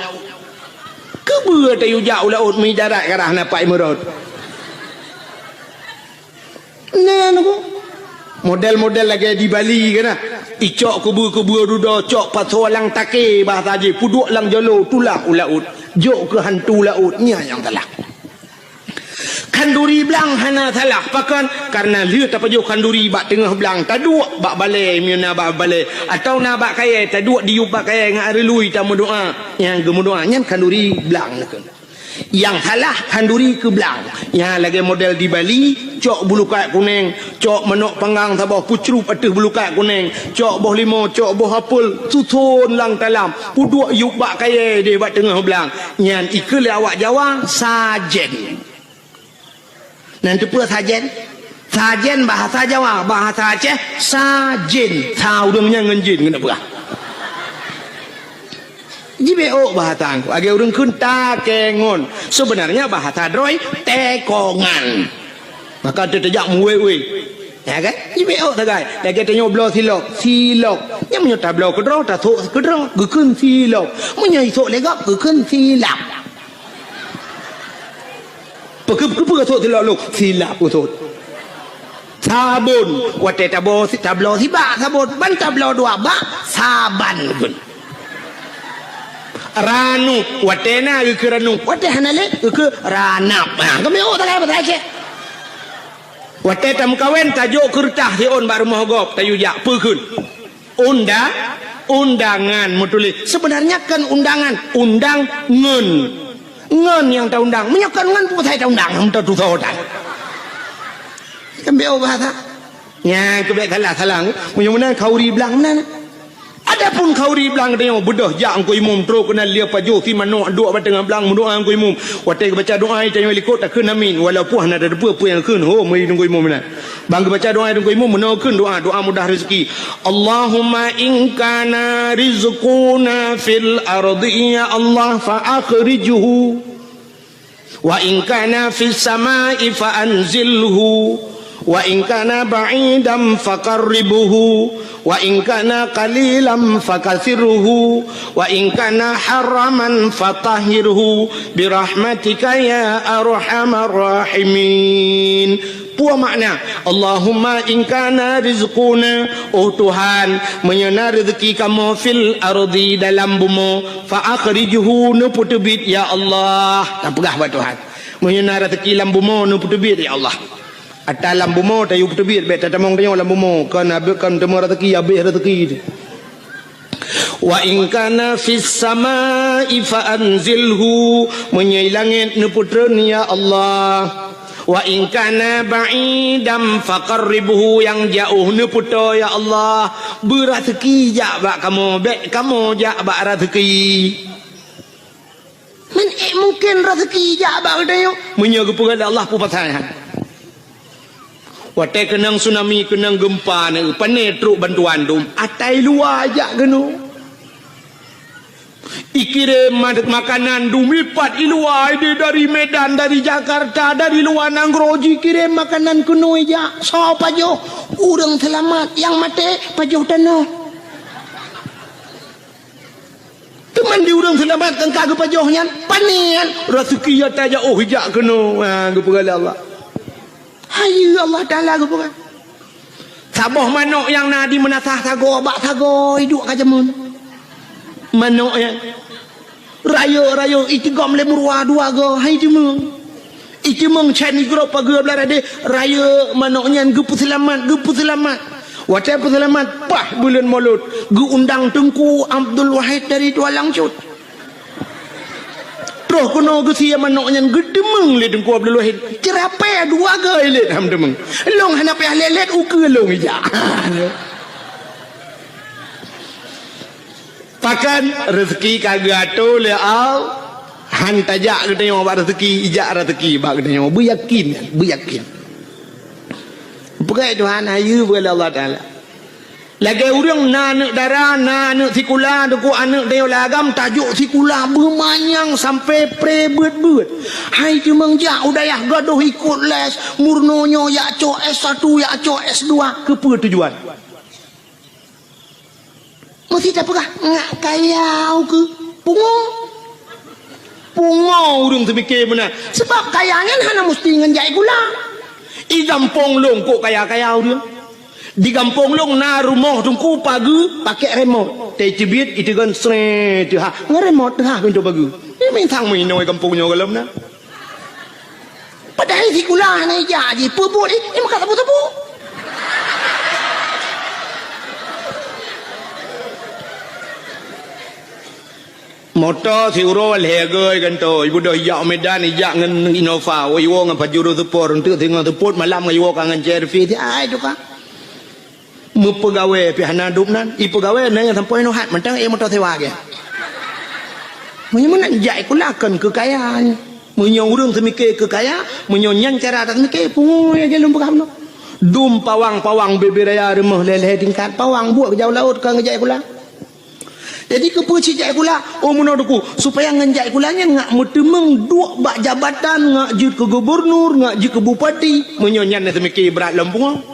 ke ber tayu jauh laut mi darat karah napai merot nah aku model-model lagi di Bali kan icok ke ber duda cok pasal lang take bahasa je puduk lang jalo tulak laut jok ke hantu laut nya yang salah kanduri belang hana salah pakan karena lihat apa jauh kanduri bak tengah belang taduk bak balai miuna bak balai atau na bak kaya taduk diup bak kaya ngak relui tamu doa yang gemu doa nyan kanduri belang yang salah kanduri ke belang yang lagi model di Bali cok bulu kat kuning cok menok panggang tabah pucru patih bulu kat kuning cok boh limo cok boh apel susun lang talam puduk yup bak kaya dia bak tengah belang nyan ikul awak Jawa sajen. Nanti pula sajen bahasa Jawa bahasa Aceh sajen tahu dengan ngenjin kena pula jibeo bahasa angku agak orang kunta kengon sebenarnya bahasa droi tekongan maka terjak muwe ya kan jibeo tagai lagi tanya blo silok yang menyota blo kedro tak sok kedro gekun silok menyai sok legap gekun silap Pekep kasut silap kasut sabun wate tablo si bak sabun ban tablo dua bak saban pun ranu wate na ke ranu wate hanale ke ranap kami tak apa tak wate tam kawen tajuk kertas si on baru mohgop tayu jak pekun undangan mutuli sebenarnya kan undangan undang ngen yang tak undang menyokan ngen putai tak undang ham tak tutotan kembeo bahasa nya kebek salah mudah-mudahan kauri belang mana adapun kauri belang dia bedah jak angko imum tro kena lia pajo si mano duk bateng belang doa angko imum watai baca doa tanya likot tak kena amin walaupun ada depa yang keun ho mai angko imum mana bang baca doa angko imum menokeun doa mudah rezeki Allahumma in kana rizquna fil ardi ya Allah fa akhrijhu wa in kana fis samai fa anzilhu wa in kana ba'idan faqarribhu wa in kana qalilan fakathirhu wa in kana haraman fatahhirhu birahmatika ya arhamar rahimin. Puas makna Allahumma in kana rizquna, oh Tuhan menyana rezeki kamu fil ardi dalam bumi, fa akhrijhu nu putubit ya Allah. Tak pegah buat Tuhan menyana rezeki dalam bumi nu putubit ya Allah. Atas lambu mo tayu putubit bet tamong tayo lambu mo kan temu rezeki habis rezeki. Wa in kana fis samai fa anzilhu, menyai langit nu putreun ya Allah. Wa in kana ba'idan faqarribhu, yang jauh nu puto ya Allah. Berazeki jak bak kamu, bet kamu jak bak rezeki. Men mungkin rezeki jak bak tayo menyaga kepada Allah pu pasal. Watai kenang tsunami, kenang gempa ni, panai truk bantuan tu, atai luar ajak kena. Ikirim makanan tu, lipat di luar, dari Medan, dari Jakarta, dari luar Nangroji, kirim makanan kena ajak. So, pajuh, orang selamat, yang mati, pajuh tanah. Teman di orang selamat, kan kagak pajuhnya, panian, rezeki atai jauh ajak kena. Kepada Allah. Hayu Allah Ta'ala ke bukan sabah manuk yang nadi menasah sago bak sago hidup kajamun manuk yang raya itigam lemurwa dua go hai cemung itimung cani grup pagi belar ada raya manuknya gepu selamat wacai selamat pah bulan Maulud gu undang Tengku Abdul Wahid dari Tualang Cut. Roh kuno gesia manoknya gedemeng le Tengku Abdul Wahid. Cerape dua gai le ham demeng. Long hanap ya lelet uke long ija. Pakan rezeki kagak tu le au han tajak kita yang buat rezeki ijak rezeki bak kita yang beryakin. Bukan Tuhan ayu kepada Allah Taala. Lagi orang nak darah, nak sikula, deku anak dia lagam tajuk sikula bermanyang sampai pre-bet. Hai cemang jak udayah gaduh ikut les, murnonyo ya co S1 ya co S2 kepa tujuan. Mesti tak pegah ngak kayau ke pungo orang terfikir benar. Sebab kayangan hana mesti ngenjai gula. I gampong long kok kaya-kayau dia. Di kampung long na rumah tungku pagi pakai remote tecibit itu kan sre tu ha ngeremote ha pintu pagi ini mintang minoi kampungnya kalau na padahal si kula na jadi puput ini makan tabu motor si uro legai kan to ibu dah yak Medan yak ngan Innova wo ngan pajuru support untuk tengok support malam ngan wo kangen cerfi ti ai tu kan pegawai pihana dupnan i pegawai na yang sampai no hat mentang motor sewa ke mana jai kulakan kekayaan menyong urang semikir kekaya menyonyan cara tak semikir pungu ya gelum pegam no dum pawang beberaya rumah leleh tingkat pawang buat ke jauh laut ke ngejai kula jadi kepuci jai kula menaduku supaya ngejai kulanya ngak mutemeng dua bak jabatan ngak jut ke gubernur ngak jut ke bupati menyonyan na semikir berat lempung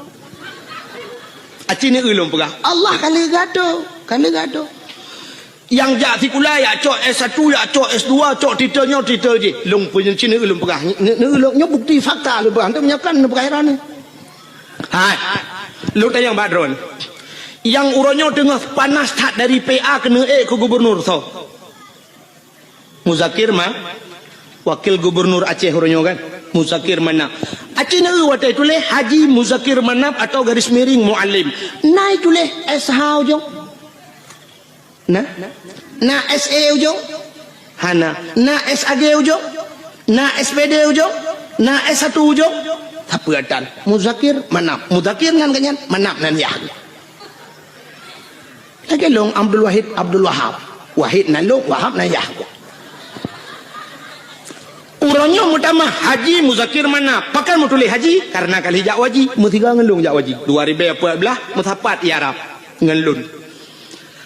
acini ulung pegah Allah kali gaduh yang jak sikula ya cok S1 ya cok S2 cok titel je long punya cini ulung pegah ni ulungnya bukti fakta lu pegah tu menyakan pegah ni hai lu tayang badron yang uronyo tengah panas tak dari PA kena ke gubernur so Muzakir mah wakil gubernur Aceh uronyo kan Muzakir Manap. Aceh na watai tulis Haji Muzakir Manap atau garis miring Muallim. Nai tulis SH ujung. Na SE ujung. Hana. Na SAG ujung. Na SPD ujung. Na S1 ujung. Apa atan? Muzakir Manap. Muzakir nan kanyan Manap nan ya. Lagi long Abdul Wahab. Wahid nan long Wahab nan ya. Urangnya mutama Haji Muzakir Manap. Pakai mau tulis Haji karena kali jak waji mutiga ngelung jak waji 2014 mutapat Arab ngelun.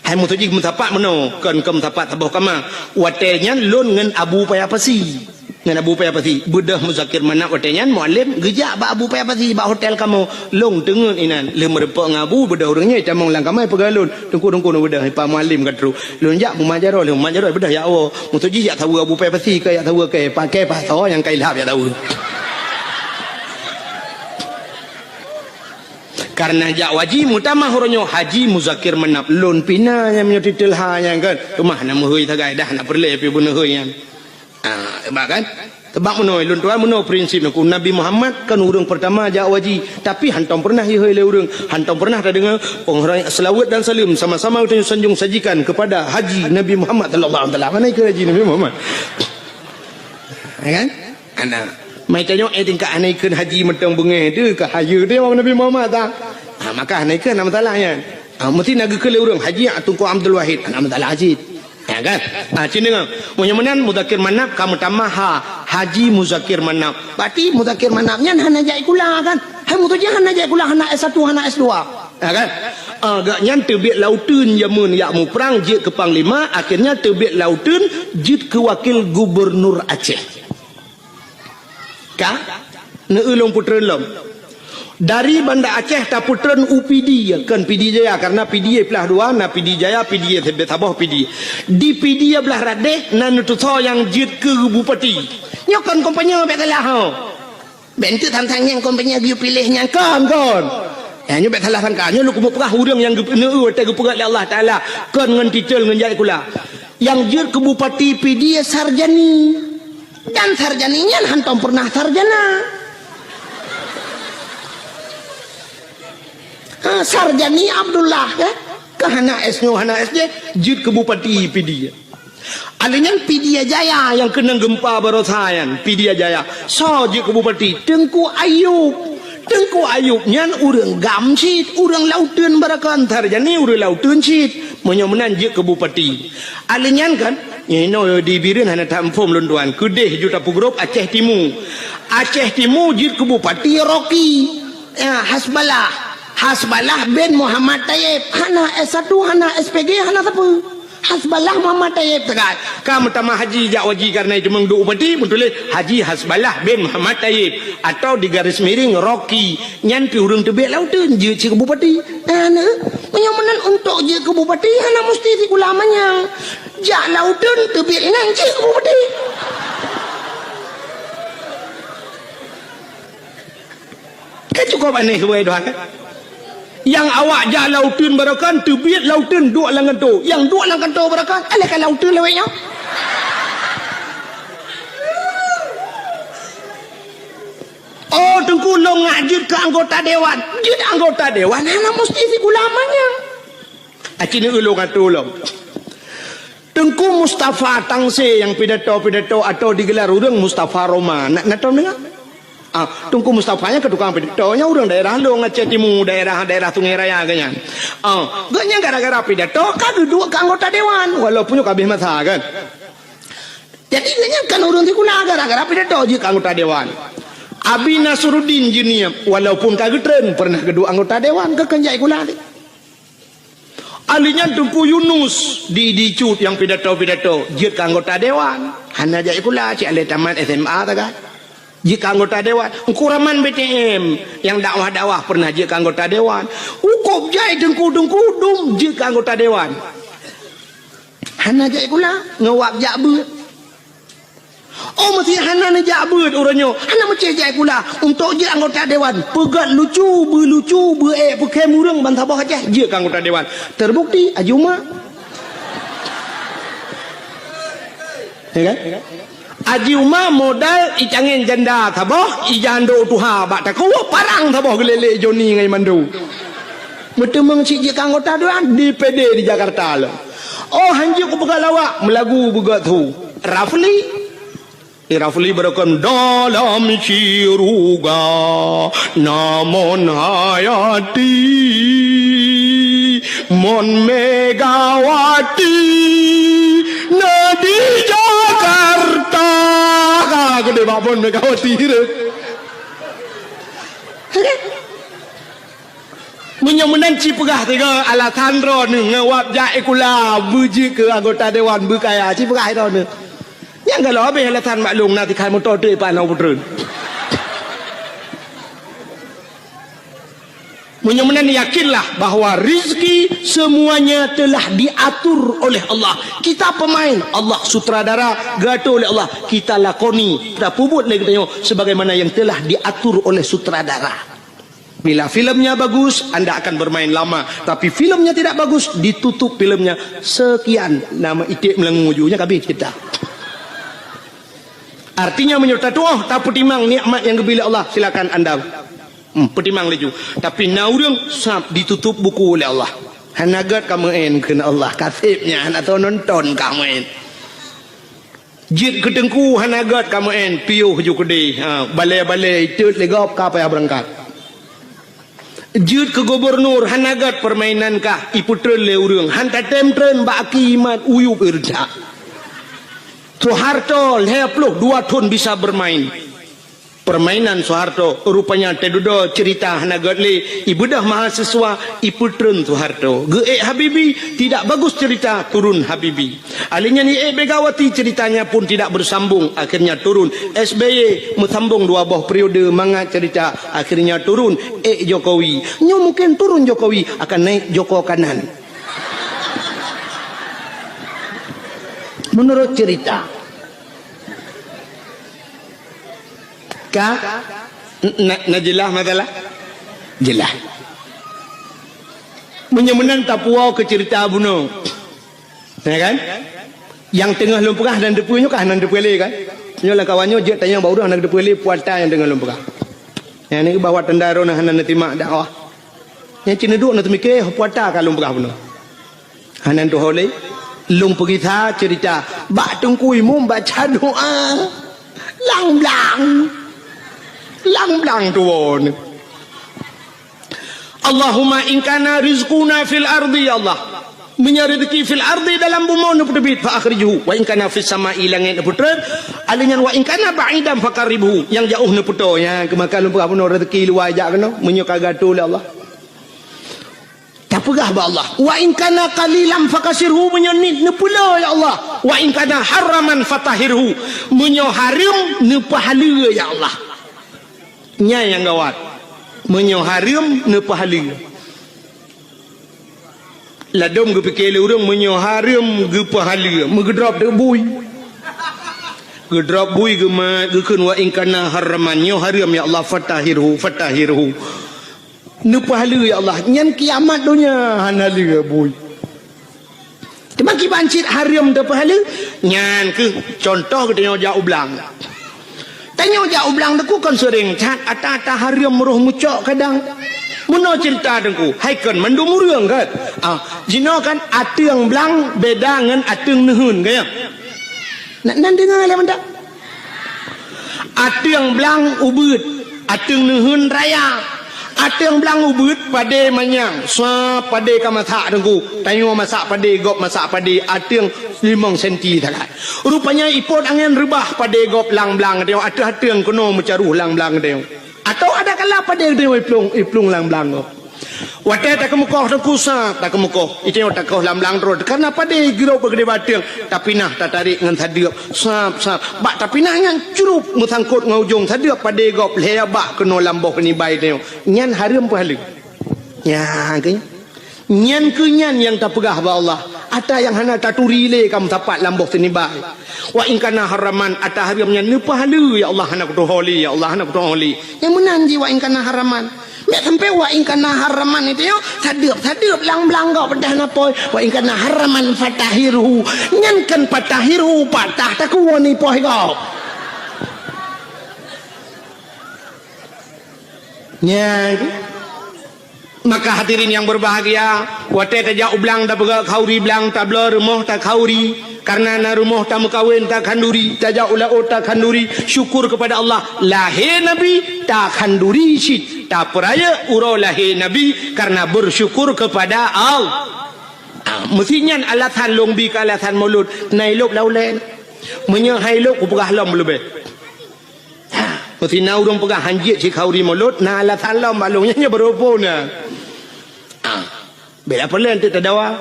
Hai mutaji mutapat meno kan ke mutapat tabuh kama watenya lun ngen Abu Payapasi. Ngan Abu Pay Pasi bedah Muzakir Manap watenyan muallim gejak ba Abu Pay Pasi ba hotel kamu long tengen inan le merepak ngabu bedah orangnya camang lang kamai pegalun tengku bedah pa muallim katru lun jak mumajaro le mumajaro bedah ya Allah mutuji ya tahu Abu Pay Pasi ke ya tahu ke pakai bahasa yang kai lap ya tahu karena jak waji mutamah oranyo Haji Muzakir Manap lun pina yang titel ha yang kan rumah nama heuy tagai dah nak perle pi beuna heuy yang sebab kan sebab menoi lun tuan menoi prinsip aku Nabi Muhammad kan urang pertama jak waji tapi hantam pernah ye le urang hantam pernah tak dengar orang selawat dan salim sama-sama kita sanjung sajikan kepada Haji Nabi Muhammad sallallahu alaihi wasallam mana ke Haji Nabi Muhammad kan ana mai tanya tingkat anaikeun haji metong bengeh tu ke hayu dia Nabi Muhammad tak maka anaikeun nama salahnya mesti naga ke le urang Haji Tunku Abdul Wahid nama salah Haji ya kan cina ngam munyamunan Muzakir Manap kamu tamah Haji Muzakir Manap berarti Muzakir Manapnya hana jai kula kan hai mutuji hana jai kula hana S1 hana S2 ya kan agaknya terbit lautun jamun yak mu perang jit ke panglima akhirnya terbit lautun jit ke wakil gubernur Aceh kan neulung putrelom dari Banda Aceh ta putren UPD kan PD Jaya karena PD belah dua na PD Jaya PD Tebet Sabah PD di PD belah radeh nan tuto yang jit ke bupati nyokan kompanya betalah ha bentuk tantang yang kompanya dia pilihnya kan ya nyo betalah sangka nyo lu kumu perah urang yang neu te gepegat Allah Taala kan ngan titel ngan jai kula yang jit ke bupati PD sarjani dan sarjaninya hantam pernah sarjana Sarjani Abdullah ya ke hana S hana SD jid ke bupati PD alinyan PD Jaya yang kena gempa barosayan PD Jaya so jid ke bupati Tengku Ayub nyan urang gamsit urang lauteun barakan sarjani urang lauteun sit menyomenan jid ke bupati alinyan kan ino di birin hana tampom lunduan kedeh juta pugrop Aceh Timur jid ke bupati Rocky ya Hasbalah bin Muhammad Tayyib hana S1 hana SPG hana apa Hasbalah Muhammad Tayyib tegat kamu tamah haji jak waji karena itu mengdu upati betulis Haji Hasbalah bin Muhammad Tayyib atau di garis miring Rocky nyan pi urang tebek lautun je ci ke bupati ana menyomenan untuk je ke bupati hana mesti si ulamanya jak lautun tebek nang ci ke bupati kan cukup aneh buai doang kan yang awak jah lautun barakan terbit lautun dua langan tu yang dua langan tu barakan alakan lautun leweknya oh tengku long ngajut ke anggota dewan jut anggota dewan hana mesti si ulamanya acini ulung atu ulung Tengku Mustafa Tangse yang pidato atau digelar urang Mustafa Roma nak tahu dengar Tungku Mustafanya ke tukang pidatonya orang daerah lo Aceh Timur daerah Sungai Raya ganyan ganyan gara-gara pidato kan duduk ke anggota dewan walaupun kabeh masa kan jadi ganyan kan orang tikuna gara-gara pidato je ke anggota dewan Abi Nasruddin Junior walaupun kagak tren pernah kedua anggota dewan ke kenjai kula alinya Tungku Yunus di cut yang pidato je ke anggota dewan hana jai kula cik ale tamat SMA taga jika anggota dewan Kuraman BTM yang dakwah pernah jika anggota dewan Ukop jai Tengku dum jika anggota dewan hana jai kula ngawap jakbeut oh mesti hana ne jakbeut uranyo hana mesti jai kula untuk je anggota dewan pegat lucu pakai murang bantabah aja jika anggota dewan terbukti Ajuma ya kan Aji Umar modal icangin janda taboh ijando tuha bak takuwa parang taboh gelele Joni ngai mandu betemeng si je anggota dewan di PD di Jakarta lo oh hanji ku pegal lawak melagu begat tu Rafli berakan dalam ciruga namun hayati mon Megawati nadi Jakarta gede babon Megawati menyamunan cipegah tiga alasan ro neng ngawap jae kula buji ke anggota dewan bekaya cipegah ro neng Yang kalau habis alatan maklum nanti kan motor tu panau putren. Mudah-mudahan yakinlah bahawa rizki semuanya telah diatur oleh Allah. Kita pemain, Allah sutradara, gato oleh Allah. Kita lakoni, kita puput lagi tengok sebagaimana yang telah diatur oleh sutradara. Bila filmnya bagus, anda akan bermain lama. Tapi filmnya tidak bagus, ditutup filmnya. Sekian nama itik melengujunya kabih kita. Artinya menyerta tuah tak pertimang nikmat yang bila Allah, silakan anda pertimang laju. Tapi naurang sab ditutup buku oleh Allah. Hanagat kamu en kena Allah kasibnya atau nonton kamu en. Jid ketengku hanagat kamu en piuh ju kedi. Balai-balai itu legap ka payah berangkat. Jid ke gubernur hanagat permainan kah iputren le urang. Han tatem-tren baki imat uyup irja. Soeharto leploh 2 tahun bisa bermain. Permainan Soeharto rupanya tedudo cerita hanagat le ibudah mahasiswa iputren Soeharto. Ge Habibi tidak bagus cerita turun Habibi. Alinya ni Begawati ceritanya pun tidak bersambung akhirnya turun. SBY mesambung 2 buah periode manga cerita akhirnya turun. Jokowi nyo mungkin turun Jokowi akan naik Joko kanan. Menurut cerita jelah masalah jelah menyemenan tapuau ke cerita bunuh ya kan yang tengah lumpurah dan depunya kah nan depule kan nyolah kawannya je tanya baru dah nak depule puata yang tengah lumpurah yang ni bawa tendaro nah nan timak dakwah yang cina duk nak mikir puata ka lumpurah bunuh hanan tu hole lumpur kita cerita bak tungkui mum baca doa lang-lang tuan. Allahumma in kana rizquna fil ardi ya Allah. Menyarezeki fil ardi dalam bumi nu putebit fa akhrijuhu wa in kana fis sama'i langit putret alingan wa in kana ba'idan faqarribhu yang jauh nu puto yang kemakan lumpur puno rezeki luar ajak kena menyuka gato oleh Allah. Tak pegah ba Allah. Wa in kana qalilan fakasirhu menyonit nu pula ya Allah. Wa in kana haraman fatahirhu menyo haram nu pahala ya Allah. Nya yang gawat menyo haram ne pahala ladom ge pikir urang menyo haram ge pahala megedrop de bui gedrop bui ge ma ge keun wa in kana haraman nyo haram ya Allah fatahirhu ne pahala ya Allah nyan kiamat dunia hanali bui temaki bancit haram de pahala nyan ke contoh ke tengok jauh belang. Tanya jauh belang aku kan sering cat ata haram roh mucok kadang muno cerita dengku haikan mandum urang kan jino kan ateung belang beda dengan ateung nehun kaya nak dengar le mendak ateung belang ubud ateung nehun raya ateung belang ubud pade manyang sa pade kamatha dengku tanyo masak pade gop masak pade ateung 5 cm takat rupanya ipot angin rebah pade gop lang-lang dia ateung kono mecaruh lang-lang dia atau ada kala pade dia iplung lang-lang wate tak kemukoh dengku sa tak kemukoh itu tak kau lang-lang terus karena pade giro begede bateung tapi nah tak tarik ngan sadeup sap bak tapi nah ngan curup musangkut ngaujung sadeup pade gop leabak kono lamboh ni bai dia nyan haram pahala ya ke nyan ke nyan yang tak pegah ba Allah ata yang hana taturi le kamu tapat lamboh sini bai wa in kana haraman ata haramnya ne pahala ya Allah hana kutu holi ya Allah hana kutu holi yang menanji wa in kana haraman mek sampai wa in kana haraman itu yo sadeup lang-lang gau pedah napoi wa in kana haraman fatahiru nyan kan fatahiru patah tak kuoni poh gau nya maka hadirin yang berbahagia wate tajak ublang tak begak khauri belang tak blur rumah tak khauri karena na rumah tak mekawin tak khanduri tajak ulau tak khanduri syukur kepada Allah lahir Nabi tak khanduri syit tak peraya uro lahir Nabi karena bersyukur kepada Allah mestinya alatan longbi ke alatan mulut nailuk laulen menyahailuk pegah lom lebih mesti na urang pegah hanjit si khauri mulut na alatan lom balungnya berupuna bela perlen tu tadawa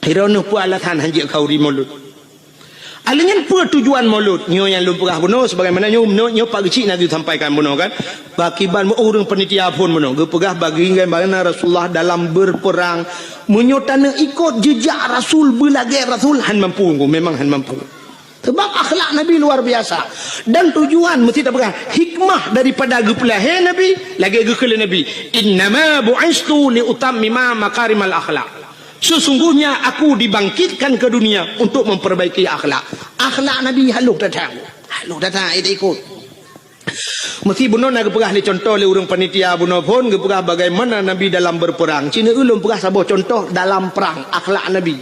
hironuh pu alatan hanjit khauri mulut Alingan apa tujuan maulud? Nyo yang lumpurah bunuh sebagaimana nyo pak kecil nanti sampaikan bunuh kan. Bakiban orang penitia pun bunuh. Gepegah bagi bagaimana Rasulullah dalam berperang menyotana ikut jejak Rasul belagi Rasul han mampu, memang han mampu. Sebab akhlak Nabi luar biasa. Dan tujuan mesti tak pegang hikmah daripada gepelahe Nabi lagi gekele Nabi. Innama bu'istu li utammima makarimal akhlak. Sesungguhnya aku dibangkitkan ke dunia untuk memperbaiki akhlak. Akhlak Nabi haluk datang. Haluk datang ikut. Mesti bunuh nak perah li contoh le urang panitia bunuh pun geperah bagaimana Nabi dalam berperang. Cina ulun perah sabah contoh dalam perang akhlak Nabi.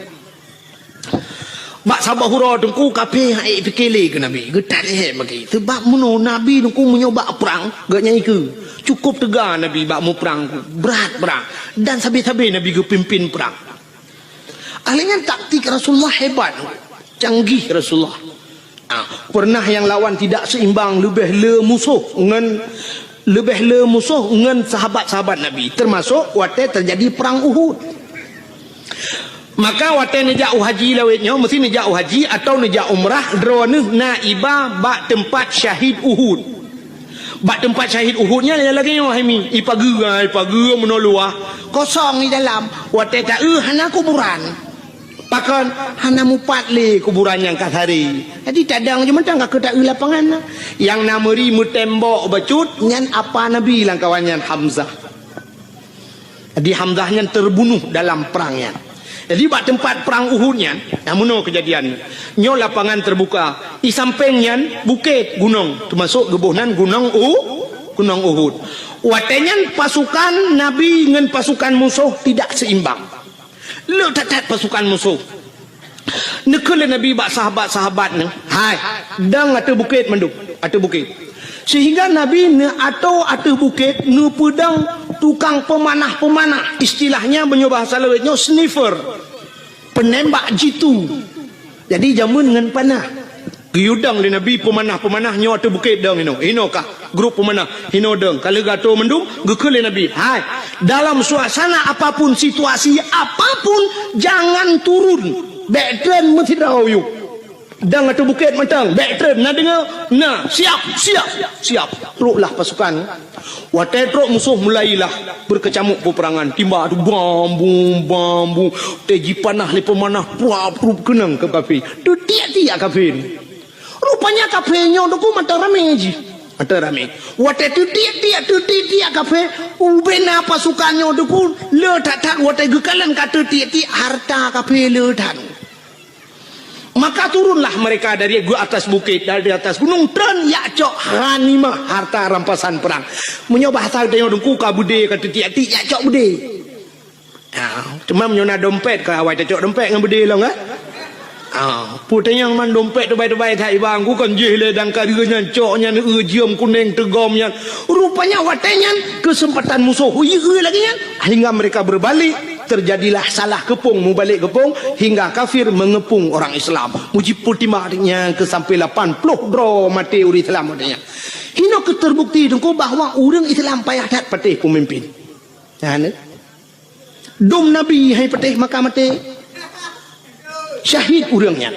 Bak sabah hura tengku kape hai fikele ke Nabi. Getat he bagi. Sebab bunuh Nabi tengku menyoba perang gak nyai ke. Cukup tegar Nabi bak mu perang berat perang dan sabi-sabi Nabi ge pimpin perang. Akhirnya taktik Rasulullah hebat, canggih Rasulullah. Pernah yang lawan tidak seimbang, lebih le musuh dengan sahabat-sahabat Nabi, termasuk waktu terjadi perang Uhud. Maka waktu nejak haji lawetnya mesti nejak haji atau nejak umrah drone naibah bak tempat syahid Uhud. Bak tempat syahid Uhudnya lagi wahimi ipagu menoluah kosong di dalam waktu tak hana kuburan. Pakan hana mupat le kuburan yang kat hari. Jadi tadang je mentang ke tak lapangan. Yang nameri mutembok becut nyan apa Nabi lang kawannya Hamzah. Jadi Hamzahnya terbunuh dalam perangnya. Jadi bak tempat perang Uhudnya, namun kejadian. Nyo lapangan terbuka. Di sampingnya bukit gunung, termasuk gebuhnan gunung Uhud. Watenya pasukan Nabi dengan pasukan musuh tidak seimbang. Lu tak pasukan musuh. Nekele Nabi bak sahabat-sahabat ni. Hai, dang atau bukit menduk, atau bukit. Sehingga Nabi ne atau bukit ne pedang tukang pemanah. Istilahnya bahasa lawetnya sniffer. Penembak jitu. Jadi jamun dengan panah. Giudang li Nabi pemanah-pemanahnya atau bukit dang ino kah grup pemanah hino dang kalau gato mendung gekele Nabi hai dalam suasana apapun situasi apapun jangan turun backtrain mesti tahu yuk dang atau bukit matang backtrain nak dengar siap teruklah pasukan waktu teruk musuh mulailah berkecamuk peperangan timba tu bambu teji panah li pemanah pruap kenang ke kafir tu tiak kafir. Rupanya kafenya tu mata rame je. Mata rame. Waktu tu tiak kafe ubena pasukannya tu le tak waktu gekalan kata tiak harta kafe le tak. Maka turunlah mereka dari atas bukit, dari atas gunung tren ya cok ghanimah harta rampasan perang. Menyoba bahasa dia tu kabude kata tiak ya cok bude. Cuma menyona dompet ke awak cok dompet dengan bude lah enggak? Putih yang man dompet tu baik-baik tak ibang ku kan jeh dan karanya coknya jiam kuning tegomnya rupanya watenya kesempatan musuh lagi nya hingga mereka berbalik terjadilah salah kepung mubalik kepung hingga kafir mengepung orang Islam muji putimahnya ke sampai 80 bro mati uri Islam adanya hino keterbukti dengku bahwa orang Islam payah dat patih pemimpin dom Nabi hai patih maka mati syahid urangnya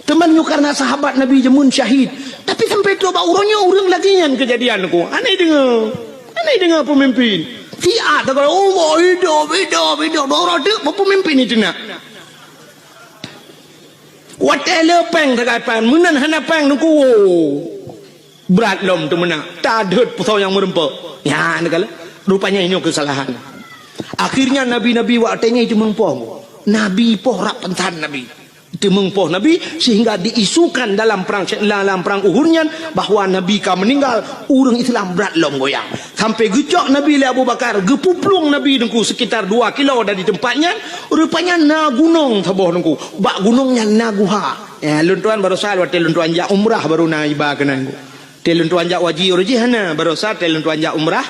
temannya karena sahabat Nabi jemun syahid tapi sampai tu urangnya urang lagi yang kejadian ku aneh dengar pemimpin fiat kalau hidup dorong tu pemimpin itu nak whatever peng terkapan menan hana peng tu berat lom tu menang tak ada pusau yang merempuk ya negala rupanya ini kesalahan akhirnya nabi-nabi waktunya itu mengpong Nabi poh rak pentan Nabi itu mengpoh Nabi sehingga diisukan dalam perang Uhudnya bahwa Nabi kan meninggal orang Islam berat lom goyang sampai gejok Nabi li Abu Bakar gepuplung Nabi dengku sekitar 2 kilo dari tempatnya rupanya na gunung taboh dengku bak gunungnya na guha ya luntuan baru sal waktu luntuan jak umrah baru na iba kenan telun tuan jak waji urjihana baru sal telun tuan jak umrah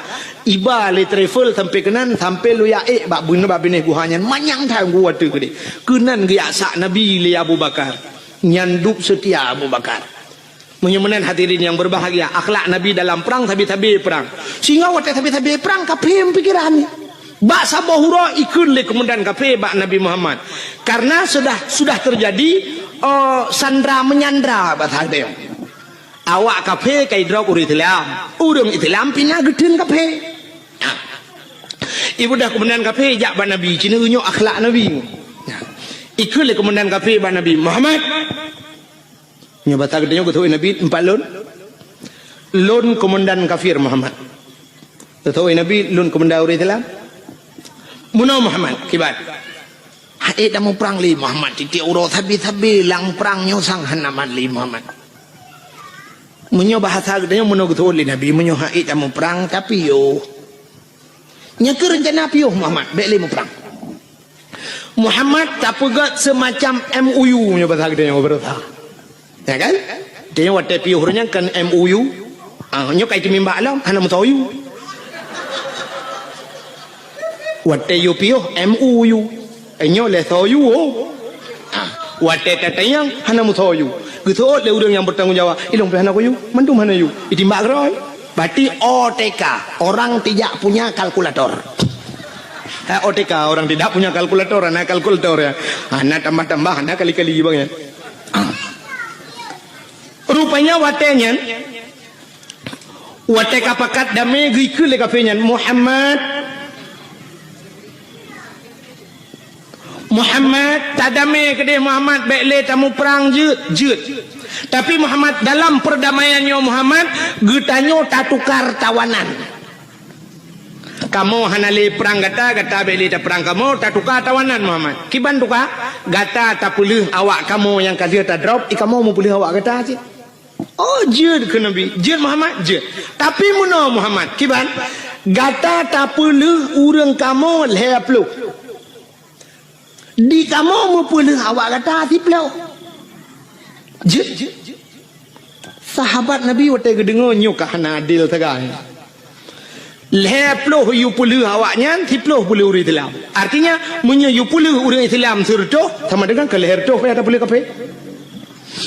iba le travel sampai kenan sampai lu ya bak bune bak bine guhanya manyang thang gua tu gede kenan ge sak Nabi li Abu Bakar nyanduk setia Abu Bakar menyemanan hadirin yang berbahagia akhlak Nabi dalam perang tabi-tabi perang sehingga waktu tabi-tabi perang kapem pikiran bak sabahura ikun le kemudian kafe bak Nabi Muhammad karena sudah terjadi sandra menyandra bahasa dia. Awak kafe kai drop urang Islam pina gedun kafe. Ibu dah kemudian kafe jak ban Nabi cina unyo akhlak Nabi. Ikut le kemudian kafe ban Nabi Muhammad. Nyo bahasa dia gotoi Nabi 4 lon komandan kafir Muhammad. Gotoi Nabi lon komandan urang Islam. Muno Muhammad kibat. Hai dah mau perang li Muhammad titik uro tabi lang perang nyo sang hanaman li Muhammad. Munyo bahasa gedenya muno gitu li Nabi munyo hai dah mau perang tapi yo nya ke rencana piyo Muhammad beli mau perang. Muhammad tak pegat semacam MOU nya bahasa gedenya berita. Ya kan? Dia wate piyo hurnya kan MOU. Nyo kai timimba alam hana mu tahu. Wate yo piyo MOU. Enyo le tahu. Wate tatayang hana mu tahu. Gitu le urang yang bertanggungjawab. Ilong pe hana ko yu, mandum hana yu. Itimbak roy. Berarti OTK, orang tidak punya kalkulator. OTK, orang tidak punya kalkulator, anak kalkulator ya. Anak tambah-tambah, anak kali-kali bang ya. Rupanya watenya, wateka pakat damai gikul le kafenya Muhammad tadame kedai Muhammad bekle tamu perang jut. Tapi Muhammad dalam perdamaiannya Muhammad getanyo tak tukar tawanan. Kamu hanale perang gata bekle tak perang kamu tak tukar tawanan Muhammad. Kiban tukar gata tak pulih awak kamu yang kadir tak drop kamu mau pulih awak gata aja. Oh jut ke Nabi jut Muhammad jut. Tapi muno Muhammad kiban gata tak pulih urang kamu leplu. Di kamu mau pulih awak kata tiplau. Sahabat Nabi waktu kedengar nyuk kahana adil tegai. Leploh yu pulih awaknya tiploh pulih uri Islam. Artinya munyo yu pulih uri Islam sertoh sama dengan ke leher toh ada pulih kape.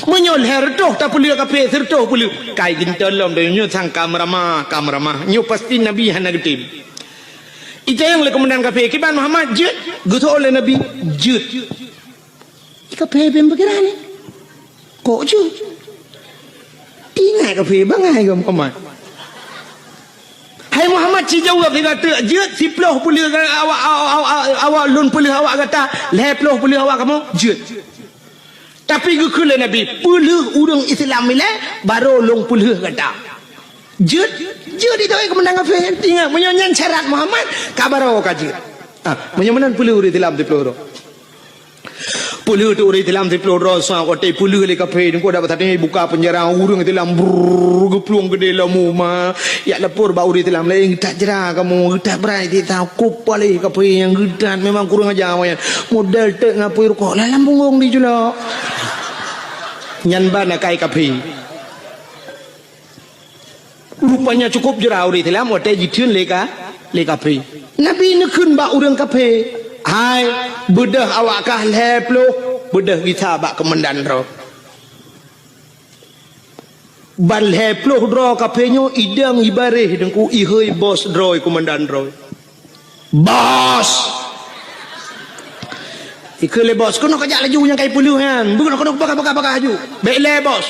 Munyo leher toh tak pulih kape sertoh pulih. Kai gintalom dan nyu sang kamrama nyu pasti Nabi hana getim. Itu yang oleh komandan kafe kiban Muhammad jut gitu oleh Nabi jut kafe bem berkira ni kok jut tinggal kafe bangai gam Muhammad hai Muhammad ci jauh dia kata jut siploh pulih awak lun pulih awak kata leploh pulih awak kamu jut tapi gukul Nabi pulih urang Islam ile baru long pulih kata jut itu kemenangan kafir tinggal menyanyian syarat Muhammad kabaro kajir menyanyian puluh uri dalam dipeloro puluh tu uri dalam dipeloro so kote puluh le kafir ko dapat tadi buka penjara urang dalam geplung gede lamu ma ya lapor ba uri dalam lain tak jera kamu tak berai kita kupali kafir yang gedan memang kurang aja awak modal tek ngapui kok dalam punggung di jula nyan bana kai kafir. Rupanya cukup jera uri Islam wate jitun le kafe. Nabi nekun ba urang kafe. Hai bedah awak kah leplo bedah kita bak kemendan ro. Ban leplo dro kafenyo idang ibareh dengku ihoi bos droi komandan ro. Bos. Ikele bos kono kajak laju yang kai puluh kan. Bukan kono bakar haju. Baik le bos.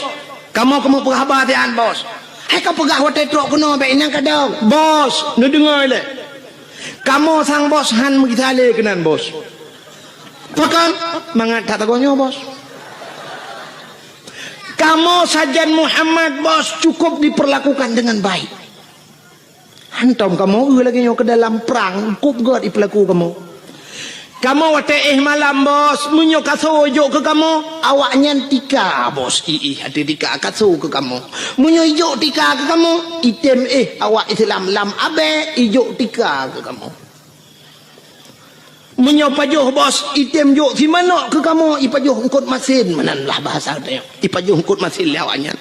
Kamu penghabar tian bos. Hai kau pegah hotel truk kuno baik nang kadang bos nu dengar le kamu sang bos han kita le kenan bos pakan mangat tak tagonyo bos kamu sajan Muhammad bos cukup diperlakukan dengan baik hantam kamu lagi nyo ke dalam perang kup god diperlaku kamu wate malam bos munyo kasojo ke kamu awaknya tika bos ada tika kaso ke kamu munyo ijo tika ke kamu item awak Islam lam abe ijo tika ke kamu munyo pajuh bos item jo si mana ke kamu ipajuh engkut masin mananlah bahasa dia ipajuh engkut masin awaknya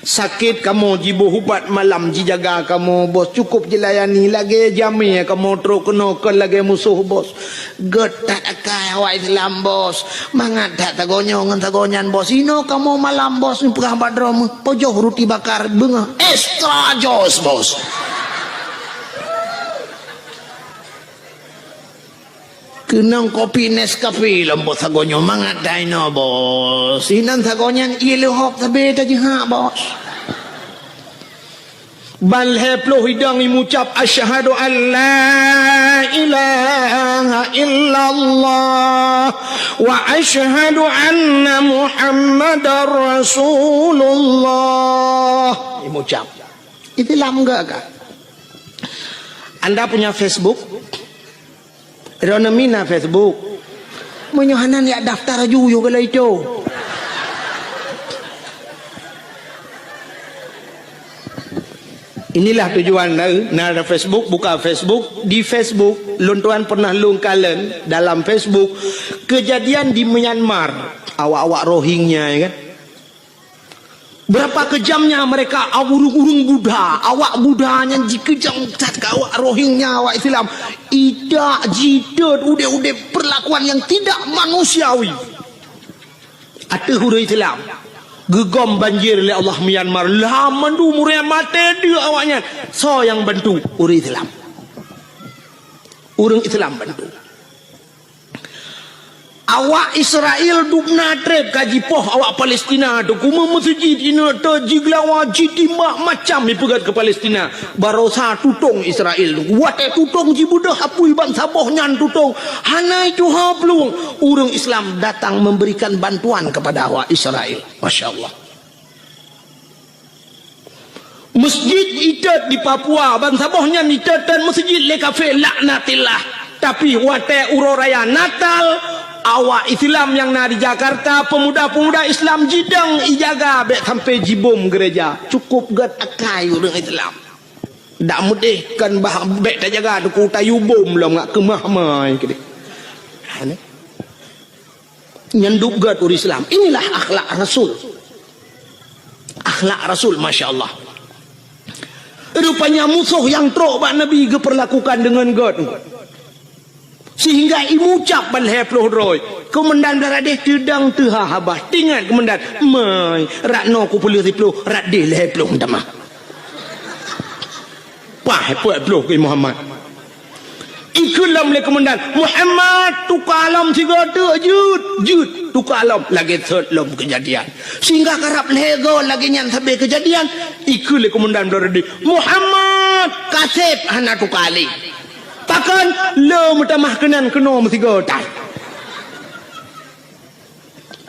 sakit kamu jibu hubat malam jijaga kamu bos cukup jelayani lagi jami kamu truk kena ke lagi musuh bos getak akai awak Islam bos mangat tak tagonyo ngan tagonyan bos ino kamu malam bos perah badrom pojoh roti bakar bunga extra jos bos Kenang kopi Nescafe lembut sagonyo mangat daino bos. Sinan sagonyan ilu hop tabe ta jiha bos. Bal heplo hidang mengucap asyhadu an la ilaha illallah wa asyhadu anna Muhammadar Rasulullah. Mengucap. Itu lam enggak kah? Anda punya Facebook? Rona mina Facebook. Menyohanan ya daftar ajuyo kalau itu. Inilah tujuan nada Facebook, buka Facebook. Di Facebook, luntuan pernah lungkalen dalam Facebook kejadian di Myanmar, awak-awak Rohingya, ya kan? Berapa kejamnya mereka urung-urung Buddha, awak Buddhanya dikejam ke awak Rohingya, awak Islam. Idak, jidat, udah perlakuan yang tidak manusiawi. Ada huruf Islam. Gegom banjir oleh Allah Myanmar. Lah mandu muria mati dia awaknya. So yang bantu orang Islam. Orang Islam bantu. Awak Israel dukna trep kaji poh awak Palestina tu kuma masjid ina ta jiglawa jitimah macam dipegat ke Palestina. Barosa tutong Israel tu. Wate tutong jibudah apui ban saboh nyan tutong. Hanai tu haplung. Orang Islam datang memberikan bantuan kepada awak Israel. Masya Allah. Masjid itat di Papua ban saboh nyan itat dan masjid le kafe laknatillah. Tapi wate uroraya Natal awak Islam yang na di Jakarta, pemuda-pemuda Islam jidang ijaga bek sampai jibom gereja. Cukup gat akai orang Islam. Dak mudih kan bah bek tak jaga tu tayu bom lah ngak kemah mai kede. Ane. Nyanduk gat orang Islam. Inilah akhlak Rasul. Akhlak Rasul, masya-Allah. Rupanya musuh yang teruk bak Nabi geperlakukan dengan gat. Sehingga imucap ban heploh roy. Komandan beradeh tedang teha habah. Tingat komandan. Mai. Ratno ku pulih heploh. Radeh le heploh damah. Pah heploh ke Muhammad. Ikulam le komandan. Muhammad tukalam siga jut. Tukalam. Lagi third lom kejadian. Sehingga karap lego lagi nyan sampai kejadian. Ikul le komandan beradeh. Muhammad kasep hana tukali. Pakan lo mutamah kenan keno mesti gotai.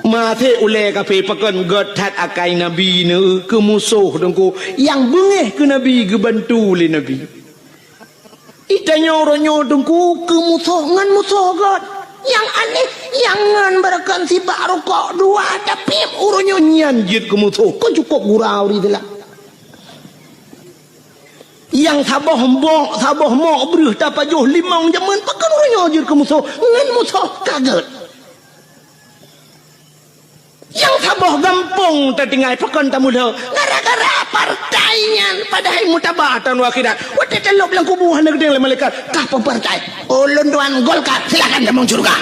Mate ule kafe pakan gotat akai Nabi ne ke musuh dengku yang bengeh ke Nabi ke bantu le Nabi. Itanya orangnya dengku ke musuh ngan musuh god. Yang aneh yang ngan berakan si baru kok dua tapi orangnya nyanjit ke musuh. Kau cukup gurau di dalam. Yang saboh mbok saboh mok beruh tapajuh limang jaman pakan orangnya ajur ke musuh ngan musuh kaget. Yang saboh gampung tertinggal pakan tamudah gara-gara partainya padahal mutabatan wakidat wate telok lang kubuhan negeri malaikat kah partai ulun tuan Golkar silakan demong surga.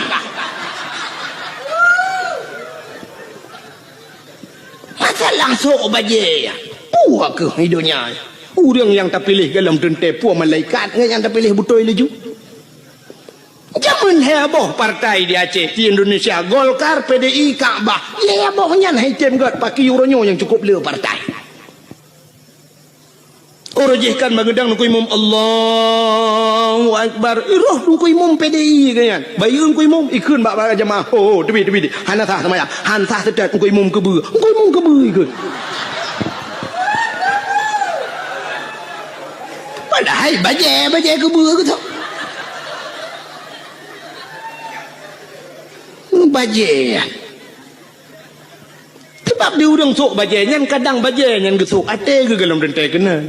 Masalah sok baje ya puak ke hidupnya. Orang yang terpilih dalam tentepu malaikat yang terpilih betul laju. Zaman heboh partai di Aceh di Indonesia Golkar, PDI, Kaabah. Ya hebohnya nah item god pakai uronyo yang cukup le partai. Orojihkan bagedang nuku imam Allahu Akbar. Iroh nuku imam PDI kan. Bayun nuku imam ikun bak jamaah. Oh tebi. Hanasah sama ya. Hansah sedat nuku imam kebe. Nuku imam kebe ikun. Padahal baje kebur ke tu. Baje. Sebab dia orang sok baje nyan kadang baje nyan gesok ate ke dalam dentai kena.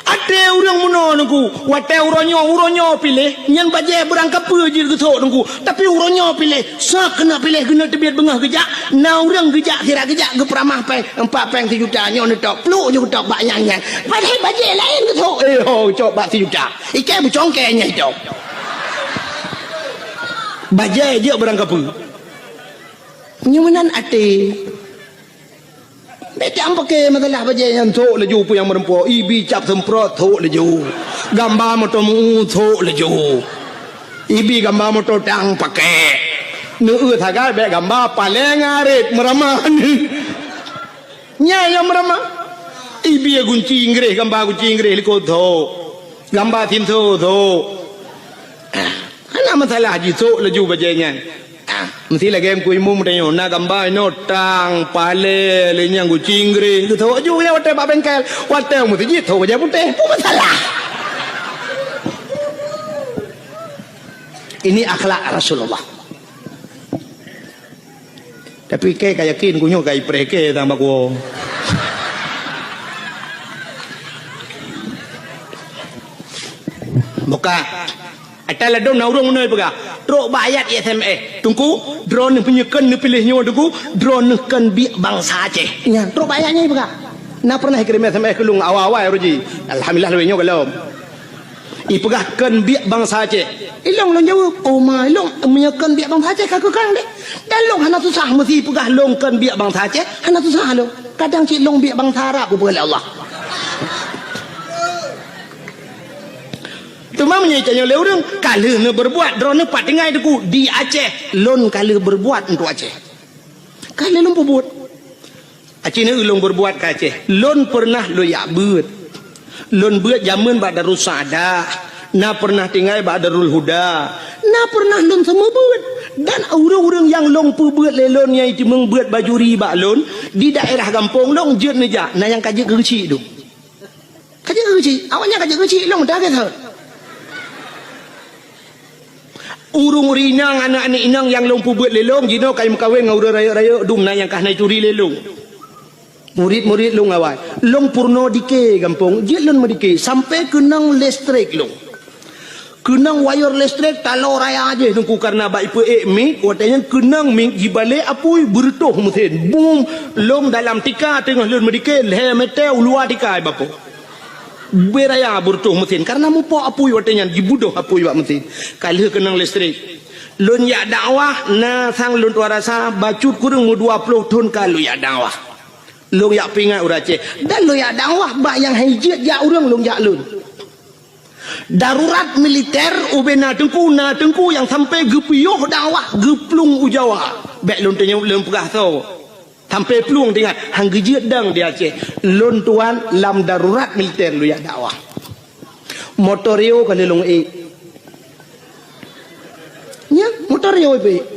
Ate orang muno nunggu, wate uronyo pilih nyan baje berangkap je gesok nunggu. Tapi uronyo pilih, sak kena pilih kena tebiat bengah kejak. Na orang kejak kira kejak ke peramah peng 4 peng 1 juta nyo netok pluk je tok bak yang. Padahal baje lain gesok. Cok bak 1 juta. Ikai bercongkenya itu. Baje je berangkap. Nyumanan ate. Beda pakai masalah baje yang tok laju pu yang merempuan ibi cap semprot tok laju. Gambar motomu tok laju. Ibi gambar motor tang pakai. Nu thagai be gambar paling arit meramah. Nya yang meramah. Ibi gunci Inggris gambar gunci Inggris liko tho. Gambar tin tho tho. Ana masalah jitu laju bajanya. Mesti lagi em kui mum tanya na gambar no tang pale le nyang gunci Inggris tu tho ju ya wate ba bengkel. Wate mesti jitu baja putih. Apa masalah? Ini akhlak Rasulullah. Tapi kayak yakin kunyo kayak preke tambah ko. Buka. Atala dom na urang noi pega. Trok bayat SMS. Tungku drone penyekan ni pilihnya tungku drone kan bi bangsa Aceh. Nya trok bayatnya pega. Na pernah kirim SMS ke lung awal-awal ruji. Alhamdulillah lewenya galom. Ipegahkan biak bangsa Aceh. Ilong long jawab, oh my long menyekan biak bangsa Aceh kaku kang deh. Dan long hana susah mesti pegah longkan biak bangsa Aceh, hana susah long. Kadang cik long biak bangsa Arab ku boleh Allah. Tu mamanya cakap le orang kalau ne berbuat drone pat dengai deku di Aceh, lon kalau berbuat untuk Aceh. Kalau lon berbuat. Aceh ne long berbuat ke Aceh. Lon pernah lo yak beut. Lon buat zaman bak Darul Saadah, na pernah tinggal bak Darul Huda, na pernah lon semua buat. Dan orang-orang yang long pu buat lelon yang itu membuat baju riba lon di daerah kampung long jet neja, na yang kaji kerci tu. Kaji kerci, awaknya kaji kerci long dah kata. Urung rinang anak-anak inang yang long pu buat lelong, jino kai mekawin ngau raya-raya dum na yang kah nai curi lelong. Murid-murid long awal long purno dike kampung je lon medike sampai kenang listrik long kenang wire listrik talo raya aja tungku karena baik pe mi katanya kenang mi jibale apui bertuh muthin boom long dalam tika tengah lon medike le meteu luar tika bapo beraya bertuh muthin karena mupo apui katanya jibudoh apui bak muthin kalau kenang listrik lon ya dakwah na sang lon tuarasa bacut kurang 20 ton kalau ya dakwah long yak pingat urace dan lo yak dakwah bak yang hijit ya urang long yak lun darurat militer ubena tengku yang sampai gepiyuh dakwah geplung ujawa bek lun tanya lun pegah tau sampai peluang tinggal hang gejit dang di Aceh lun tuan lam darurat militer lo yak dakwah motorio kan long nya motorio pe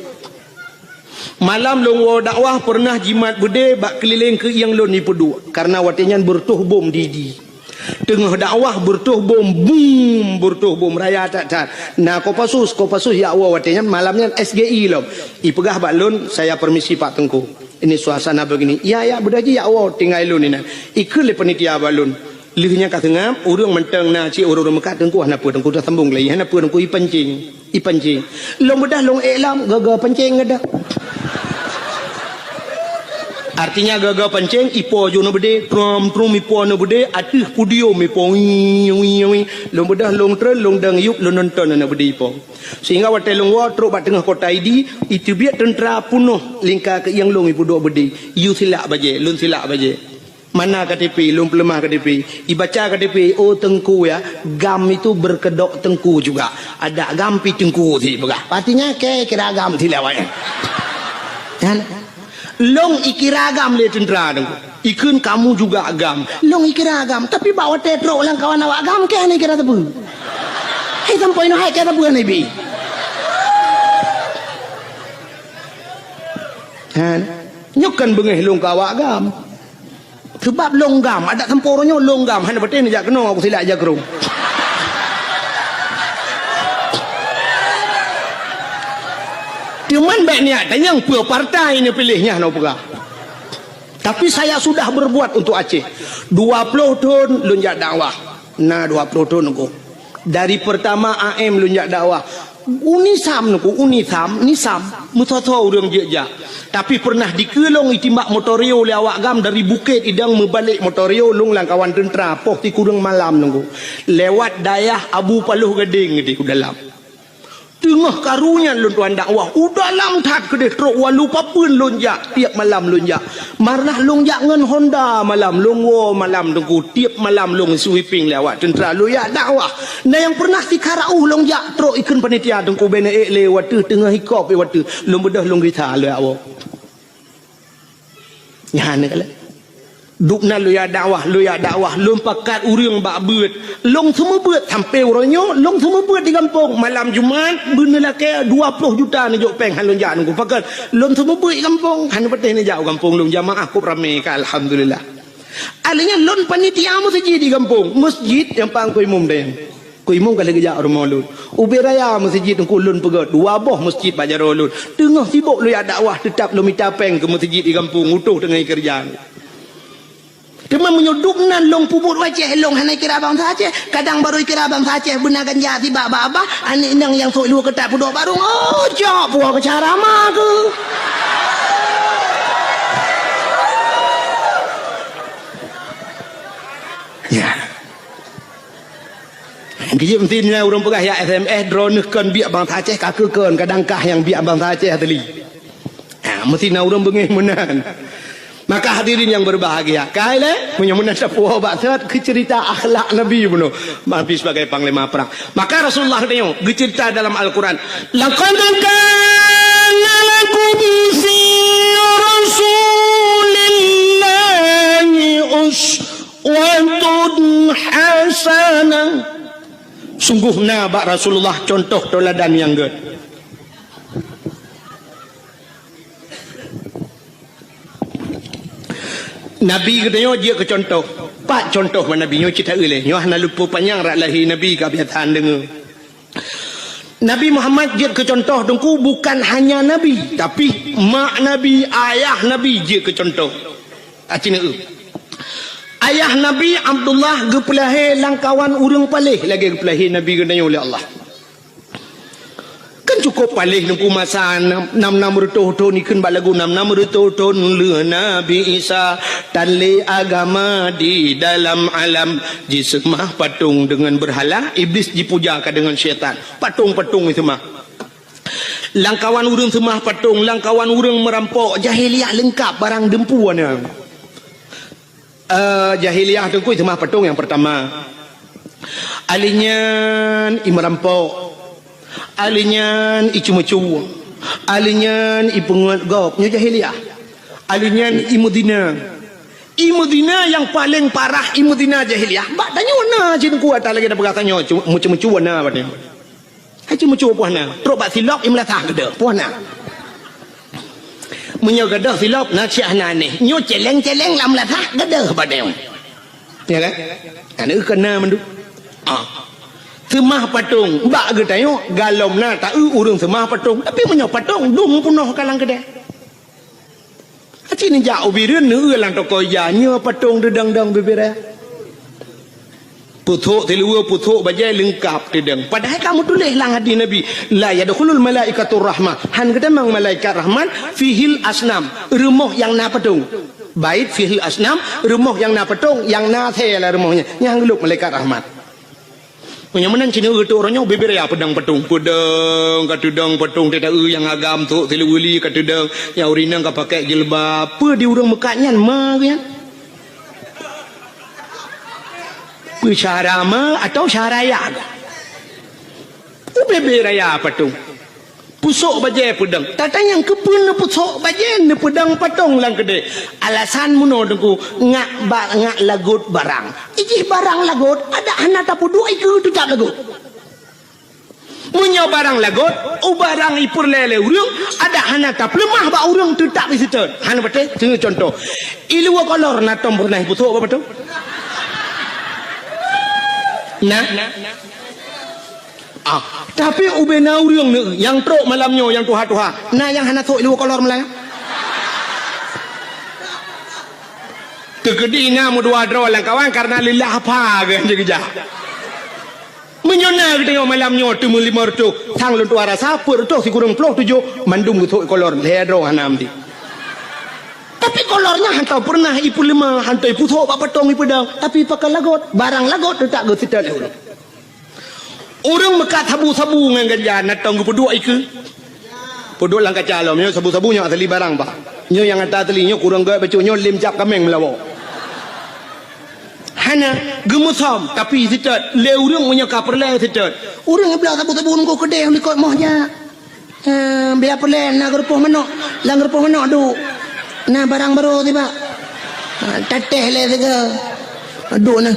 malam long dakwah pernah jimat bude bak keliling ke yang lon ni pedu karena watenyan bertuh bom didi tengah dakwah bertuh bom boom bertuh bom raya tak nah kopasus ya Allah watenyan malamnya SGI lom ipegah bak lon saya permisi Pak Tengku ini suasana begini ya bedaji ya Allah tinggal lon ni ikut le panitia balon lihnya kat tengah urang menteng na ci urang mekat Tengku hana pu Tengku dah sambung lagi hana pu Tengku ipancing long bedah long elam gaga pancing ngada. Artinya gagal pancing ipo jo no bede trum ipo no bede atuh pudio mi po long bedah long tren long dang yup long nonton na bede ipo sehingga wate long wa truk bat tengah kota ID itu biar tentera punuh lingkar ke yang long ipu dok bede yu silak baje lun silak baje mana KTP long pelemah KTP dibaca KTP oh Tengku ya gam itu berkedok Tengku juga ada gam pi Tengku ti begah artinya kira gam tilawanya kan long ikira agam le tentera dong ikun kamu juga agam long ikira agam tapi bawa tetro lang kawan awak agam ke ane kira tebu hai sampai no hai kira tebu ane bi kan nyukan bengeh long kawa agam sebab long gam ada temporonya long gam hanya betul ni jak kena aku silap jak kerung cuman banyak dan yang pua partai ini pilihnya no pegah. Tapi saya sudah berbuat untuk Aceh 20 tahun lunjak dakwah nah 20 tahun aku dari pertama AM lunjak dakwah unisam nisam mutoto urang jeja tapi pernah dikelong itimbak motorio le awak gam dari bukit idang membalik motorio lung langkawan tentera poh ti kurang malam nunggu lewat dayah Abu Paluh Gading di dalam Tengah karunya lun tuan dakwah udah lam tat kedeh truk walu papun lun jak tiap malam lun jak marnah lun jak ngan Honda malam lun wo malam tengku tiap malam lun sweeping lewat tentera lu ya dakwah nah yang pernah dikarau lun jak truk ikan panitia tengku bene lewat tu tengah hikop lewat tu lun bedah lun kita lu ya wo nyane kala dukna lu ya dakwah lum pakat urang bak beut long semua beut sampai uronyo long semua beut di kampung malam Jumaat bener lah ke 20 juta ni jok peng han lun jak nunggu pakat long semua beut di kampung han beteh ni jauh kampung lun jamaah ku ramai ka alhamdulillah alanya lon panitia masjid di kampung masjid yang pang ku imum deh ku imum kala gejak rumah lun ubi raya masjid ku lun pegat dua boh masjid bajaro lun tengah sibuk lu ya dakwah tetap lu minta peng ke masjid di kampung utuh dengan kerjaan. Cuma menyudupna long puput wajah long hanai kira bang saja kadang baru kira bang saja benar ganja tiba apa anik nang yang sok lu ketak pudok barung oh jok puak ke cara mah ke ya Gijim tinnya urang pegah ya SMS drone kan biak bang saja kakekeun kadang kah yang biak bang saja teli mesti na urang bengih menan. Maka hadirin yang berbahagia, kaile punya menanda puah bakat ke cerita akhlak Nabi bunuh, Nabi sebagai panglima perang. Maka Rasulullah tengok cerita dalam Al-Quran. Laqad kana lakum fi Rasulillahi uswatun hasanah. Sungguhnya bak Rasulullah contoh teladan yang gede. Nabi katanya dia ke contoh pak contoh mana Nabi nyo cerita oleh nyo hana lupa panjang rak lahir Nabi kebiasaan dengar Nabi Muhammad dia ke contoh dengku bukan hanya Nabi tapi mak Nabi ayah Nabi dia ke contoh acina ayah Nabi Abdullah gepelahe langkawan urang palih lagi gepelahe Nabi katanya oleh Allah kan cukup palih nunggu masa 6 tahun ni kan balagu 6 tahun le Nabi Isa tali agama di dalam alam jisemah patung dengan berhala iblis dipujakan dengan syaitan patung-patung itu mah langkawan urang semah patung langkawan urang merampok jahiliah lengkap barang dempuan jahiliah tu itu mah patung yang pertama alinyan imerampok alinyan icu-mecu alinyan ipenguat gop nya jahiliah alinyan imudina yang paling parah imudina jahiliah bak tanya warna cin kuat lagi dah berkatanya mecu-mecu warna batnya icu-mecu puana teruk bak silap imlatah gede puana menyo gede silap na ciahna ni nyo celeng-celeng lam latah gede batnya ya kan ana kena mendu semah patung bak ge tengok galom na tak urang semah patung tapi menyo patung dung punoh kalang kedai acin jauh bireun neu lang toko ya nya patung dedang-dang bebera puthuk tilua puthuk bajai lengkap dedang padahal kamu tulis lang hadis Nabi la yadkhulul malaikatur rahmah han kada mang malaikat rahman fihil asnam rumah yang na patung bait fihil asnam rumah yang na patung yang na the lah rumahnya yang geluk malaikat rahmat punya menan cina tu orangnya beber ya pedang patung pedang katudang patung tidak yang agam tu tiluli katudang yang urinang ka pakai jilbab apa di urang mekaknya mah kan syarama atau syaraya beber ya patung pusuk bajai pedang tata yang kepun ne pusuk bajai ne pedang patung lang gede alasan muno dengku ngak lagut barang iji barang lagut ada anak tapu dua iku tu tak lagut munyo barang lagut barang ipur lele urang ada anak tap lemah ba urang tu tak bisa han bete contoh ilu kolor na tom pernah pusuk apa betul nah tapi ubena urang ni yang truk malamnya yang tuha-tuha nah yang hana sok ilu kolor melaya kegedina mu dua dro lang kawan karena lillah apa kan jegeja menyona tengok malamnya tu mu lima tu tang lu tuara sapur tu si kurang ploh tujuh mandum sok kolor le dro hanam di tapi kolornya hantau pernah ipu lima hantau ipu sok apa tong ipu dang tapi pakai lagot barang lagot tu tak go sital urang Orang mekat sabu-sabu dengan ganja natang peduk iku. Peduk lang kaca lo, nyo sabu-sabu nyo asli barang ba. Nyo yang atas teli nyo kurang gaya baca nyo lim cap kameng melawak. Hana gemusam tapi sitat le urang punya kaperle sitat. Urang yang belah sabu-sabu ngko kedai likot mohnya. Biar perle nak gerupuh menok, lang gerupuh menok du. Nah barang baru tiba. Teteh le tiga. Aduh nah.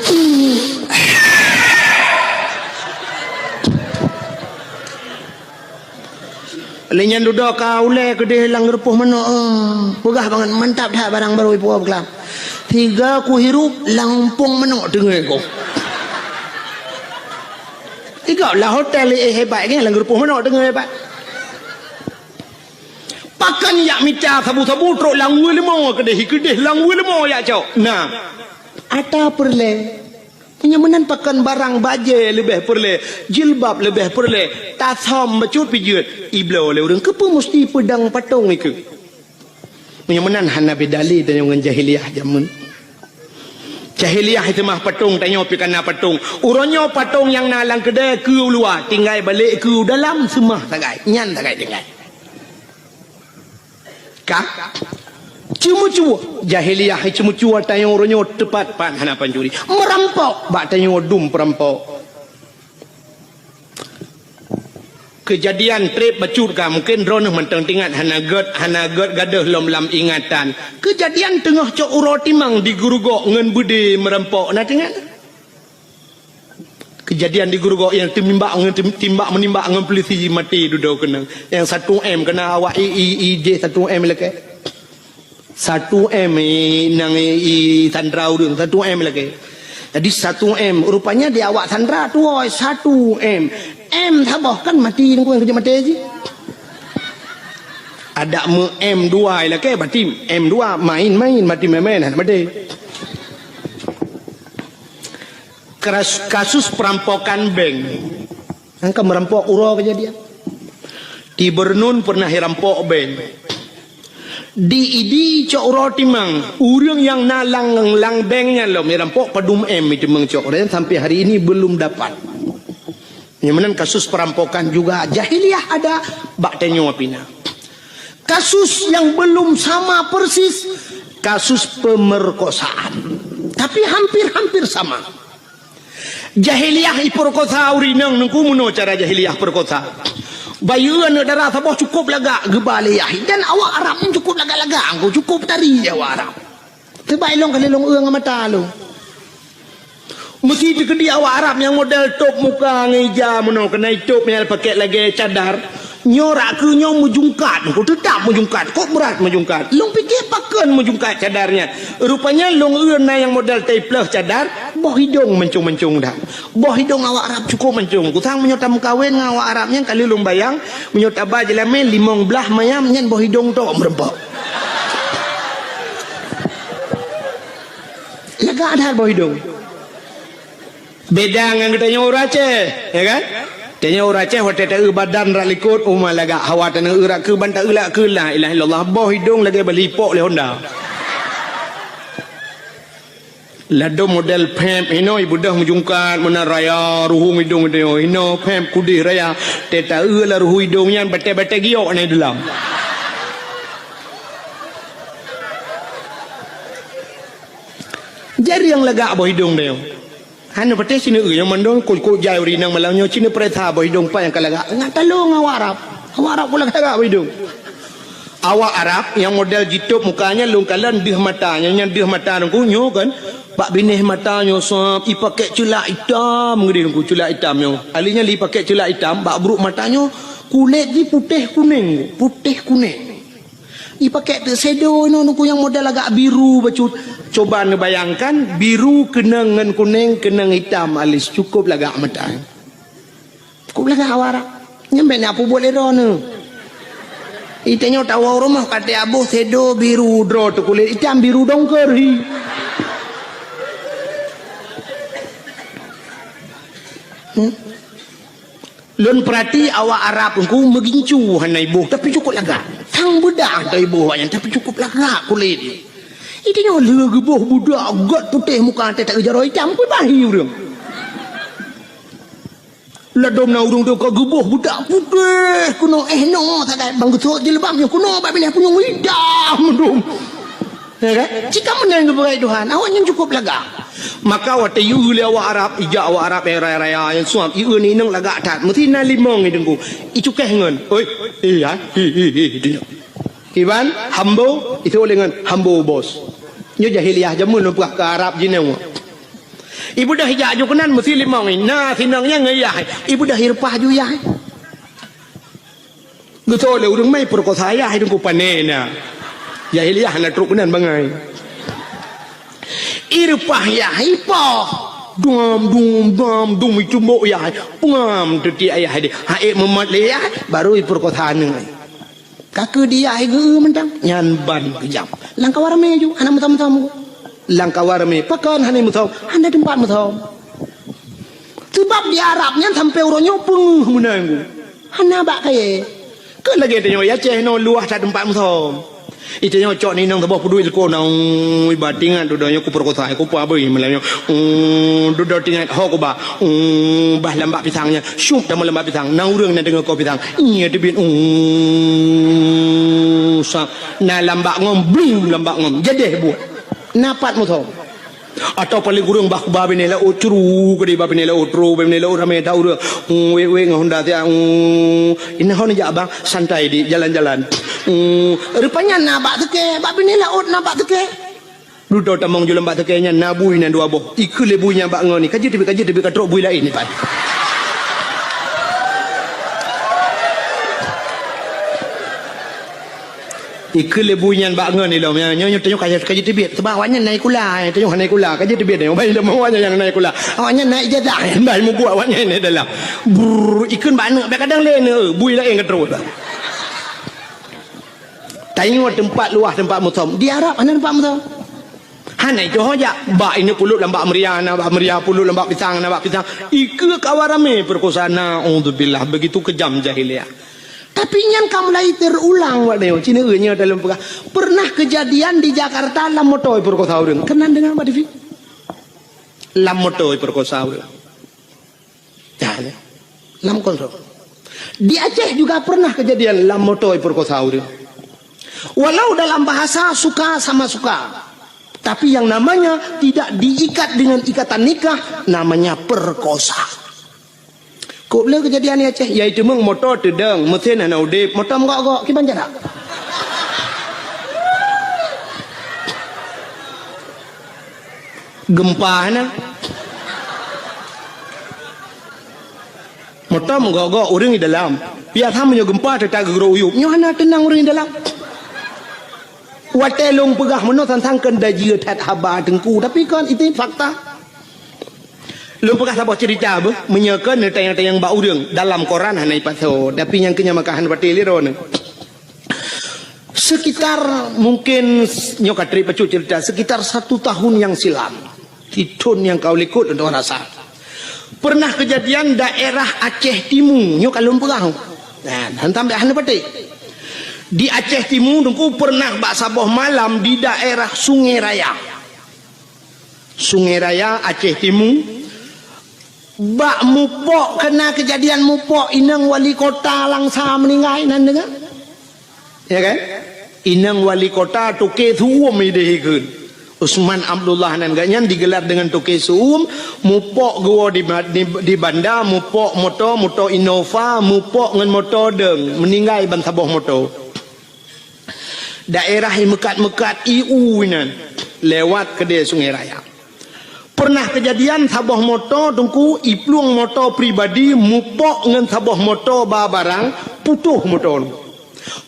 Lenyan duduk kau le kedai lang gerupuh menok. Pegah banget mantap dah barang baru ibu berkelam. Tiga ku hirup lampung menok dengar kau. Tiga lah hotel hebat kan lang gerupuh menok dengar hebat. Pakan yak mita sabu-sabu truk langwe lemo kedeh langwe lemo yak cok. Nah, ada perle. Penyamanan pakan barang baje lebih perle, jilbab lebih perle, tasam bacut pijut. Iblau le urang kepa mesti pedang patung iku. Penyamanan hana bedali dan dengan jahiliyah jamun. Jahiliyah itu mah patung tanya pi kana patung. Uronyo patung yang nalang kedai ke luar, tinggal balik ke dalam semah tagai. Nyan tagai tinggal. Cuma-cuma jahiliyah cuma-cuma tanya orangnya tepat pan hana pancuri merampok bak tanya dum perampok kejadian trip bacut ka mungkin ronah mentang tingat hana ged gadah lam ingatan kejadian tengah cok uro timang di gurugok ngen budi merampok na tingat kejadian di gurugok yang timbak menimbak ngen polisi mati duduk kena yang 1M kena awak IJ 1M leke 1M nang sandrau dun 1M lagi. Jadi 1M rupanya dia awak sandra tu 1M. M thabah kan mati nang kerja mati je. Ada M2 lagi berarti M2 main mati main mati. Kasus perampokan bank. Angka merampok uro kejadian. Di Bernun pernah dirampok bank. Di cok roti mang urang yang nalang lang banknya lo merampok padum M itu mengcok dan sampai hari ini belum dapat. Yang kasus perampokan juga jahiliyah ada bak tenyo apina. Kasus yang belum sama persis kasus pemerkosaan tapi hampir sama. Jahiliyah iperkosa urinang nengku muno cara jahiliyah perkosa. Bayuan darah sabah cukup lagak gebaliyah dan awak Arab pun cukup lagak-lagak angku cukup tari awak Arab terbaik long kali long eung mata lo mesti dikedi awak Arab yang model top muka ngeja mono kena top yang pakai lagi cadar nyorak ke nyong mujungkat kok tetap mujungkat kok berat mujungkat long fikir pakan mujungkat cadarnya rupanya long eung na yang model teplah cadar boh hidung mencung-mencung dah boh hidung awak Arab cukup mencung kusang menyotam kawin dengan awak Arabnya kali long bayang menyot abah jelame limong belah mayam nyen boh hidung tu merempok lega ada boh hidung beda dengan kita nyor Aceh ya kan tanya orang Aceh hotel tak badan rak likut umah laga hawa tanah urak ke bantak ulak ke la ilaha illallah boh hidung lagi belipok le Honda lado model pemp ino ibu dah mujungkat mana raya ruhung hidung dia ino pemp kudih raya teta la ruhu hidungnya bete-bete giok ni dalam jadi yang lega boh hidung dia hanya pete sini yang mandong kul jai urinang malangnya cina pereta boh hidung pa yang kalaga ngat talung awak Arab pula kagak boh hidung awak Arab yang model jitup mukanya lungkalan dih matanya yang dih mata nungkunyo kan pak binih matanya sop i pakai celak hitam ngeri nungku celak hitamnya alinya li pakai celak hitam bak buruk matanya kulit di putih kuning i pakai shadow nungku yang model agak biru bacut coba bayangkan biru kena dengan kuning kena hitam alis cukup lagak mata cukup lagak awak Arab nyampe ni apa boleh rono itanya tahu rumah kata abu shadow biru draw tu kulit hitam biru dongker Lun perhati awak Arab ku megincu hanai ibu tapi cukup lagak. Sang budak tu ibu yang tapi cukup lagak kulit dia. Itu yang lagi boh budak got putih muka tak kejar hitam pun bahi orang. Ladom na urung tu kau gebuh budak putih kuno no tak ada bang getok je lebam kuno bab pilih punya widah mendum. Ya kan? Jika menang kepada Tuhan, awaknya cukup laga. Maka waktu you le awak Arab, ijak awak Arab raya yang suam, you ni nang laga tat, mesti na limong ni dengku. Icu keh ngan. Oi, ya. Iban hambo itu oleh ngan hambo bos. Nyo jahiliah jamun lupa ke Arab jinau. Ibu dah hijak ju kenan mesti limong ni. Nah, sinangnya ngeyah. Ibu dah hirpah ju ya. Betul le urang mai perkosa ya hidung ku panena. Jahiliah na truk kenan bangai. Irpah ya hipah. Dum itu mbok ya. Pengam teti ayah dia. Haik memat le ya baru perkosa nang. Kaku dia ge mentang nyan ban kejam. Langkah warame ju anak mutam-mutam. Langkah warame pakan hanai mutam, handa tempat mutam. Sebab di Arabnya sampai uronyo peng menang. Hana bak kaye. Ke lagi tanya ya ceh no luah tak tempat mutam. Itu nyo cok ni nang tabah pedui ko nang ibatingan dudanya ku perkosa ku apa beuy melanyo. Duduk tingan ho ko ba. Bah lambak pisangnya. Syup dah lambak pisang. Nang urang na dengar ko pisang. Iya debit sa na lambak ngom bling lambak ngom. Jadi buat. Napat mo to atau paling kurang bah babi ni lah utru kedi babi ni lah utru babi ni lah ramai tahu dia we ngahunda dia ini hon je abang santai di jalan-jalan rupanya nabak teke babi ni lah nabak teke duduk tamong jual nabak teke nya nabui nan dua boh ikut lebunya bak ngoni kaji tapi katrok bui lain ni pan ikut lebunya bak ngoni lo nyo tanya kaji tibet sebab awaknya naik kula tanya naik kula kaji tibet ni bayi lemah awaknya yang naik kula awaknya naik jadah bayi mu buat awaknya ni dalam ikut bak kadang lain bui lain katrok tengok tempat luah tempat mutam di Arab mana tempat mutam hanai johor ja bak ini pulut lambak meriah na bak meriah pulut lambak pisang na bak pisang ikut kawarame perkosana auzubillah begitu kejam jahiliah. Tapi yang kamu lagi terulang wadeo Cina nya dalam pernah kejadian di Jakarta lam motoi perkosa urang kenan dengan Mbak Devi lam motoi perkosa urang ya lam kontrol di Aceh juga pernah kejadian lam motoi perkosa urang walau dalam bahasa suka sama suka tapi yang namanya tidak diikat dengan ikatan nikah namanya perkosa. Kau boleh kejadian ni Aceh, iaitu meng motor tedeng, mesin ana udip, motor gok ki banjar tak? Gempa na. Motor gok urang di dalam. Biar hamnya gempa tetap gero uyup. Nyo hana tenang urang di dalam. Watelong pegah meno tantangkan daji tat haba tengku, tapi kan itu fakta. Lu pernah sabah cerita apa? Menyakan tayang-tayang bau urang dalam koran hanai paso. Tapi yang kenya makahan pati liron. Sekitar mungkin nyokatri pacu cerita sekitar 1 tahun yang silam. Titun yang kau likut untuk rasa. Pernah kejadian daerah Aceh Timur. Nyok kalau pernah. Nah, hantam dah hanai pati. Di Aceh Timur dengku pernah bak sabah malam di daerah Sungai Raya. Sungai Raya Aceh Timur. Bak mupok kena kejadian mupok inang wali kota langsa meninggal nan dengar ya kan inang wali kota tuke suum idehekeun Usman Abdullah nan ganyan digelar dengan tuke suum mupok gua di banda mupok moto Innova mupok ngan motor deng meninggal ban saboh motor daerah mekat-mekat IU nan lewat ke dia Sungai Raya. Pernah kejadian sabah motor tungku ipluang motor pribadi mupok ngan sabah motor barang putuh motor.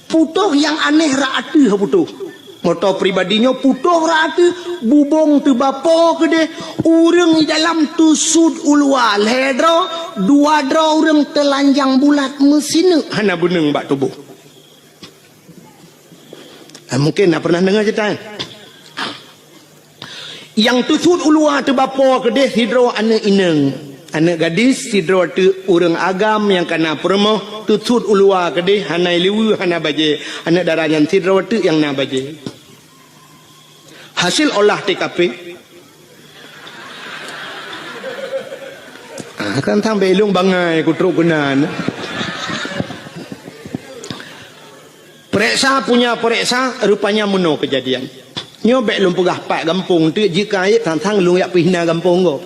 Putuh yang aneh raatu putuh. Motor pribadinya putuh raatu bubong tu bapo gede urang di dalam tu sud ulwal hedro dua dro urang telanjang bulat mesin hana beneng bak tubuh. Mungkin nak pernah dengar cerita yang tusud ulua tu bapa kedeh sidro anak ineng anak gadis sidro tu urang agam yang kena permoh tusud ulua kedeh hanai liwu hana baje anak daranyan sidro tu yang na baje hasil olah TKP Kan tang belung bangai ku teruk kenan. Periksa punya periksa rupanya meno kejadian. Nyobek lum pegah pak kampung tu jika ayat tang lung yak pihna kampung go.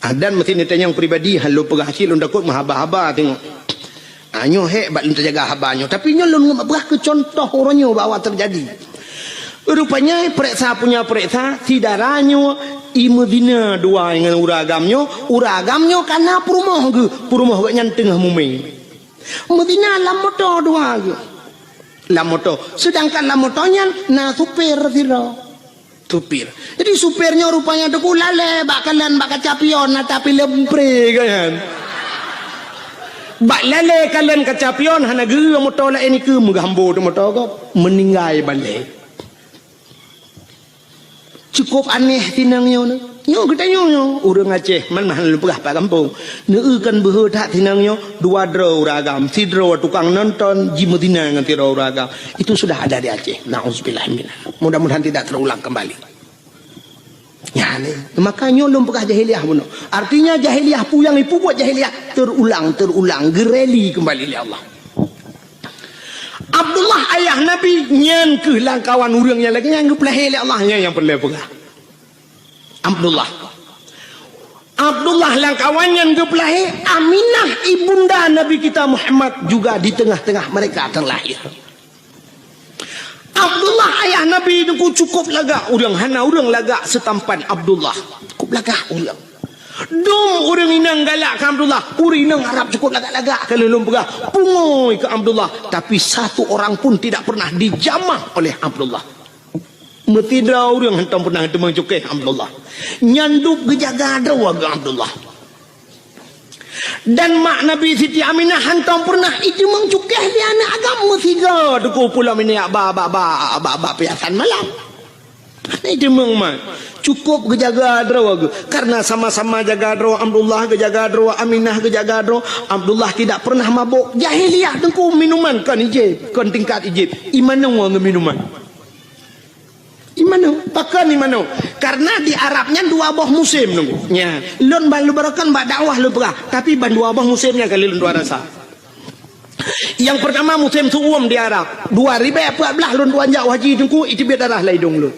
Dan mesti ni tanya yang pribadi halu pegah hasil lun takut mahaba-haba tengok. Nyo hek bat lun terjaga habanyo tapi nyo lun pegah ke contoh orangnya bawa terjadi. Rupanya periksa punya periksa sidaranyo i Medina dua dengan uragamnya karena purumah ke nyan tengah mumi. Medina lamoto dua ke. Lamoto sedangkan lamotonya na supir sira supir jadi supirnya rupanya tu lale bakalan bak kacapion tapi lempre kan bak lale kalian kacapion hana ge motor la ini ke menghambo tu motor ko meninggal balik cukup aneh tinangnya nyo kita nyo urang Aceh man mahal pegah pak kampung neukan beuh tak tinangnya dua draw ragam si draw tukang nonton di Medina dengan draw ragam itu sudah ada di Aceh. Nauzubillah min. Mudah-mudahan tidak terulang kembali. Ya ni makanya lum pegah jahiliyah bunuh. Artinya jahiliyah puyang ipu buat jahiliyah terulang gereli kembali oleh Allah. Abdullah ayah Nabi nyan ke langkawan urang yang lagi yang pelahir oleh Allah yang perlu pegah. Abdullah langkawan yang gepelahi Aminah ibunda Nabi kita Muhammad juga di tengah-tengah mereka terlahir. Abdullah ayah Nabi itu cukup lagak urang hana urang lagak setampan Abdullah cukup lagak urang dong urang inang galak ke Abdullah urang inang harap cukup lagak-lagak kalau lum pegah pungoi ke Abdullah tapi satu orang pun tidak pernah dijamah oleh Abdullah. Metidra orang hentam pernah temang cukai Abdullah nyanduk gejaga dawa ke Abdullah dan mak Nabi Siti Aminah hentam pernah itu mengcukai dia anak agama tiga duku pula ini abah piasan malam itu memang cukup gejaga dawa karena sama-sama jaga dawa Abdullah gejaga dawa Aminah gejaga dawa Abdullah tidak pernah mabuk jahiliyah dengku minuman kan ijib kan tingkat ijib iman nang minuman imano pakan imano karena di Arabnya dua boh musim nunggunya lon balu barakan mbak dakwah lu berah tapi ban dua boh musimnya kali lon dua rasa yang pertama musim suum di Arab 2014 lon dua jak haji tungku itu biar darah laidung lu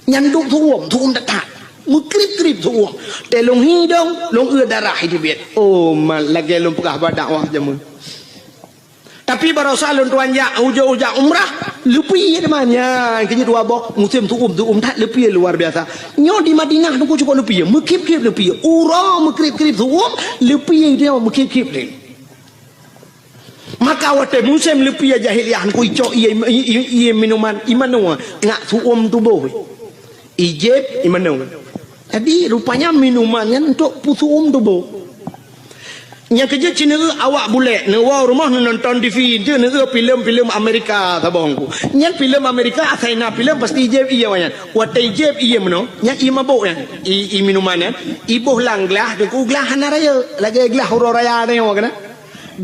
nyanduk suum dekat mukrip suum telung hidung long darah itu biar oh mal lagi lon berah dakwah jamu tapi baru salun tuan jak ujak umrah lepi namanya kini dua boh musim tuum tak lepi luar biasa nyo di Madinah tu cukup lepi mekip-kip lepi ura mekrip-krip tuum lepi dia mekip-kip ni maka waktu musim lepi jahiliyah ku icok iya minuman imano ngak tuum tubuh ijib imano jadi rupanya minumannya untuk tuum tubuh. Yang kerja Cina awak boleh nawa rumah nonton TV je nega filem-filem Amerika tabongku. Yang filem Amerika asaina filem pasti jeb iya wanyan. Watai jeb iya meno, yang i mabuk yang i minuman yang ibuh lang gelah deku gelah hana raya. Lagi gelah huru raya ni awak kena.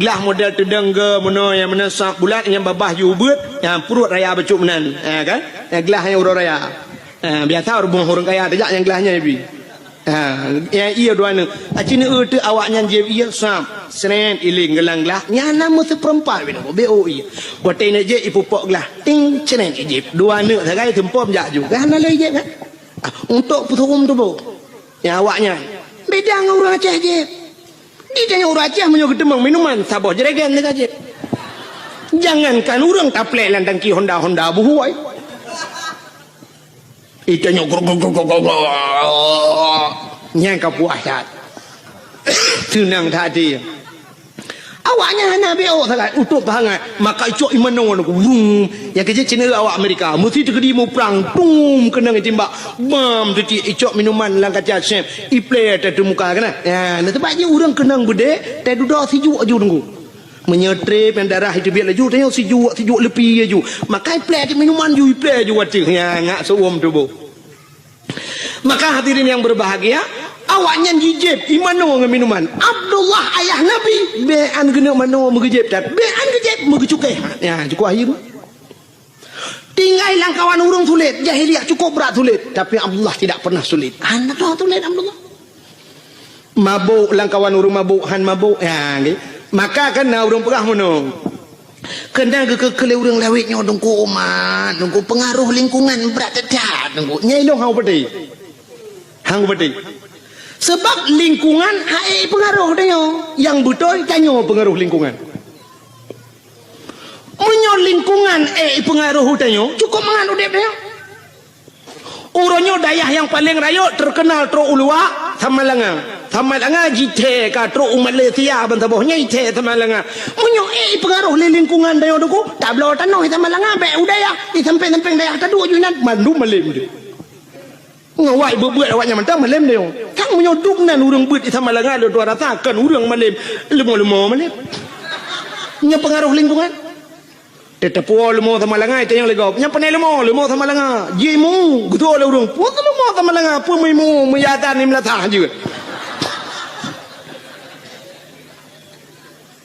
Gelah model tedang ke meno yang mena sak bulat yang babah jubut yang perut raya becuk menan. Kan? Yang gelah yang huru raya. Biasa orang kaya tajak yang gelahnya ibi. Ya iya dua ni. Acina tu awaknya je iya sam. Senen iling gelang gelah. Nya nama seperempat bino. BOI. Watai nak je ipupok gelah. Ting senen ijib. Dua ni sagai tempom jak juga. Hana lagi je kan. Untuk puturum tu bu. Ya awaknya. Beda dengan orang Aceh je. Di tanya orang Aceh menyok temang minuman sabah jeragan ni saja. Jangankan orang taplek landang ki Honda buhuai. Itanya yang kau puasat tenang tadi awaknya Nabi awak sangat utuh banget maka icok iman yang kerja Cina awak Amerika mesti terkedi mau perang tum kena ngetimbak bam tu icok minuman lang kaca chef iple tu muka kena ya nanti banyak orang kenang bedek tak duduk sejuk aja tunggu menyetrip yang darah itu biar laju tanya sejuk lebih aja maka iple minuman ju iple ju wacik ya ngak seuam tu bu maka hadirin yang berbahagia awaknya jijib imano dengan minuman Abdullah ayah Nabi bean kena mano mengejib dan bean kejib mengecukai ya cukup akhir tinggal langkawan urung sulit jahiliyah cukup berat sulit tapi Abdullah tidak pernah sulit anak sulit Abdullah mabuk lang kawan urang mabuk han mabuk ya nggih maka kena urang pegah mono kena ke urang lawitnya dongku umat dongku pengaruh lingkungan berat dekat dongku nyai long hang beti sebab lingkungan hai pengaruh dia yang betul tanyo pengaruh lingkungan menyo lingkungan pengaruh tanyo cukup menganu dia uronyo dayah yang paling rayo terkenal tro ulua Tamalanga jite ka tro Malaysia bantaboh nyai te tamalanga munyo pengaruh le lingkungan dayo duku tablo tanoh tamalanga be udaya i tempeng dayah tadu junan mandu malem de ngawai bebuat awaknya mentang malem de kang munyo duknan urang beut i tamalanga le 200 kan urang malem lemo malem nya pengaruh lingkungan tetapu lemo tamalanga itu yang legop nya panai lemo tamalanga jimu gitu ole urang pu lemo tamalanga pu mimu meyatan ni melatah juga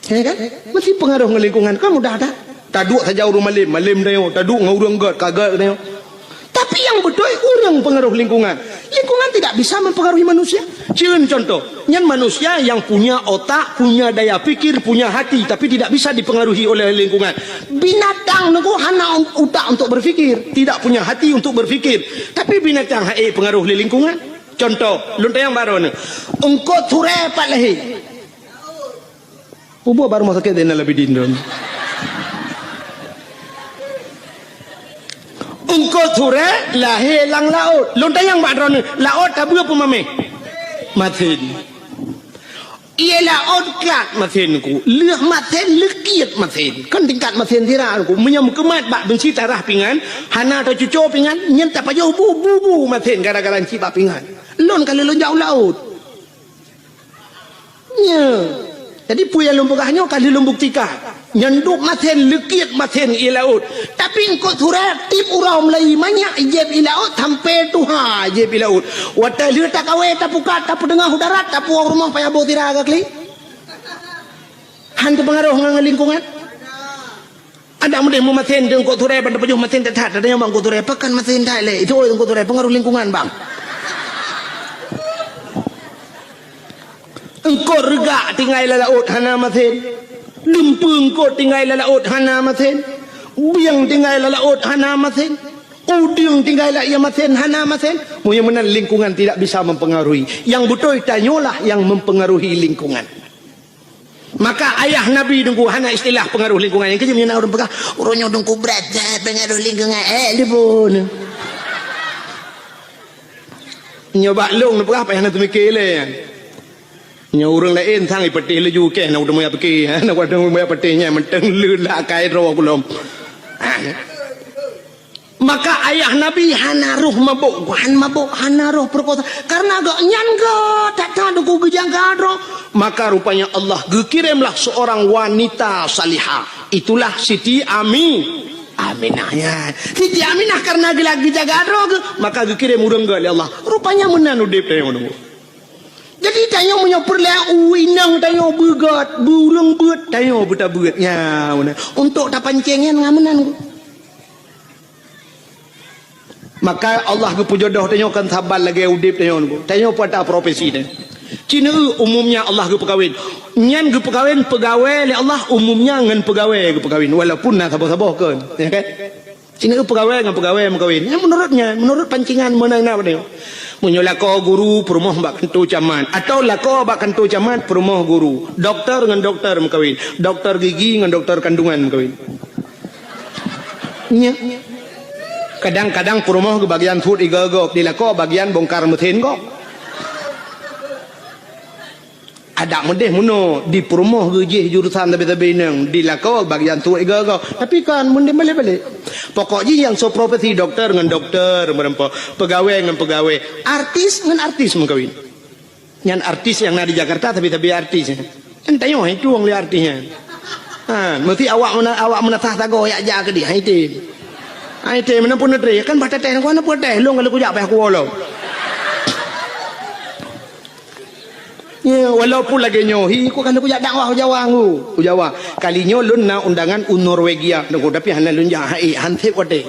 ya kan mesti pengaruh ke lingkungan kan mudah ada taduk saja urang malem dayo taduk ngurang kagak dayo tapi yang betul urang pengaruh lingkungan tidak bisa mempengaruhi manusia cieun contoh nyan manusia yang punya otak punya daya pikir punya hati tapi tidak bisa dipengaruhi oleh lingkungan binatang niku hana otak untuk berpikir tidak punya hati untuk berpikir tapi binatang pengaruh li lingkungan contoh lunta yang baru ni engko ture palahi ubo baru masuk ke dena lebih dindon engko ture lahe lang laut lonta yang baru ni laut tabu apa mame matin ia laut klat matin ku leh matin lekiat matin kan tingkat matin tira ku menyam kemat bak benci tarah pingan hana atau cucu pingan nyen tak payah bu matin gara-gara cipa pingan lon kali lon jauh laut nya jadi puya lumbukahnya kali lumbuk tika nyenduk maten lekit maten i laut tapi engkau thurat tip urau melai banyak jeb i laut sampai tuha jeb i laut wata liu tak kawe tapukat tapu dengah udarat tapu rumah payah bau tira agak li hantu pengaruh ngang lingkungan ada mudah maten de engkau thurat pada pejuh maten tak ada yang bang engkau thurat pekan maten tak le itu engkau thurat pengaruh lingkungan bang engkau rega tinggal laut hana maten lempeng engkau tinggal laut hana maten biang tinggal laut hana maten uding tinggal ia maten hana maten mudah-mudahan lingkungan tidak bisa mempengaruhi yang betul tanyolah yang mempengaruhi lingkungan maka ayah Nabi dengku hana istilah pengaruh lingkungan yang kecil orang pegang orangnya dengku berat pengaruh lingkungan dia pun nyoba long apa yang nak mikir le nya urang lain sang ipetih le ju ke na udah moya peki na udah moya petihnya menteng leun la kai ro belum maka ayah Nabi hana ruh mabuk hana ruh perkosa karena agak nyangga tak tahu ku gejangga ro maka rupanya Allah kirimlah seorang wanita salihah itulah Siti Aminah ya Siti Aminah karena gelagi jaga ro maka kirim urang gali Allah rupanya menanu dep tayo jadi tayo punya perlah uinang tayo begat burung beut tayo buta beutnya untuk tapancengen ngamenan maka Allah ke pujodoh tayo kan sabar lagi udip tayo pada profesi dia Cina umumnya Allah ke pegawin nyan ke pegawai le Allah umumnya ngan pegawai ke pegawin walaupun nak sabar-sabar kan ya kan Cina pegawai ngan pegawai mengkawin yang menurut pancingan menang apa dia munyo lako guru perumah bak kentu camat atau lako bak kentu camat perumah guru doktor dengan doktor mengkawin doktor gigi dengan doktor kandungan mengkawin nya kadang-kadang perumah ke bagian food igagok di lako bagian bongkar mesin kok ada medeh muno di perumah gejih jurusan tabe-tabe nang di lako bagian tu igagok tapi kan munde balik-balik pokoknya yang so profesi dokter dengan dokter merempo pegawai dengan pegawai artis dengan artis mengkawin yang artis yang ada di Jakarta tapi artis ente yo itu wong li artisnya mesti awak menatah tago ya ja ke dia IT mana pun negeri kan bata teh ko na pun teh long kalau ku jak peh ku lo ye Kalinya walaupun lagi nyohi ku kan ku jak dakwah Jawa ku Jawa. Kalinya lun na undangan Norwegia ku tapi hana lun ja hai hante kote.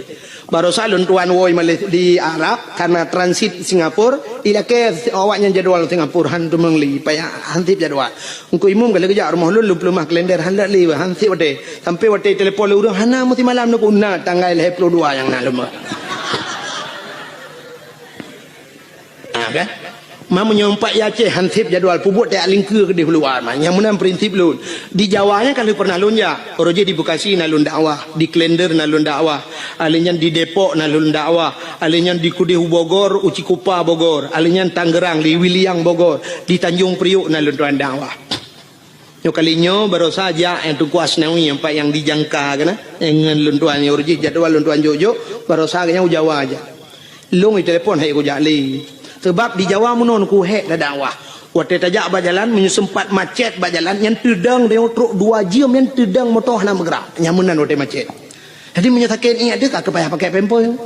Baru salun tuan woi di Arab karena transit Singapura ila ke awaknya jadwal Singapura hantu mengli paya hantip jadwal. Engko imum kalau kerja rumah lun lu mah kalender handak li hantip kote. Sampai kote telefon lu hana mesti malam nu kunna tanggal 22 yang na luma. Kan? Mam menyompak ya ceh hansip jadwal pubut tak lingkir ke di luar mah. Yang mana prinsip lun. Di Jawanya kalau pernah lun ya. Roje di Bekasi na lun dakwah, di Klender na lun dakwah, alinyan di Depok na lun dakwah, alinyan di Kudihu Bogor, Uci Kupa Bogor, alinyan Tangerang di Wiliang Bogor, di Tanjung Priuk na lun tuan dakwah. Yo kalinya baru saja yang tu kuas nawi yang pak yang dijangka kana dengan lun tuan roje jadwal lun tuan Jojo baru saja yang Jawa aja. Lung di telefon hai ku jali. Sebab di Jawa menon ku hek dah dakwah. Waktu tajak berjalan menyempat macet berjalan yang tedang dia truk 2 jam yang tedang motor nak bergerak. Yang menan waktu macet. Jadi menyatakan ingat dia tak payah pakai pempel.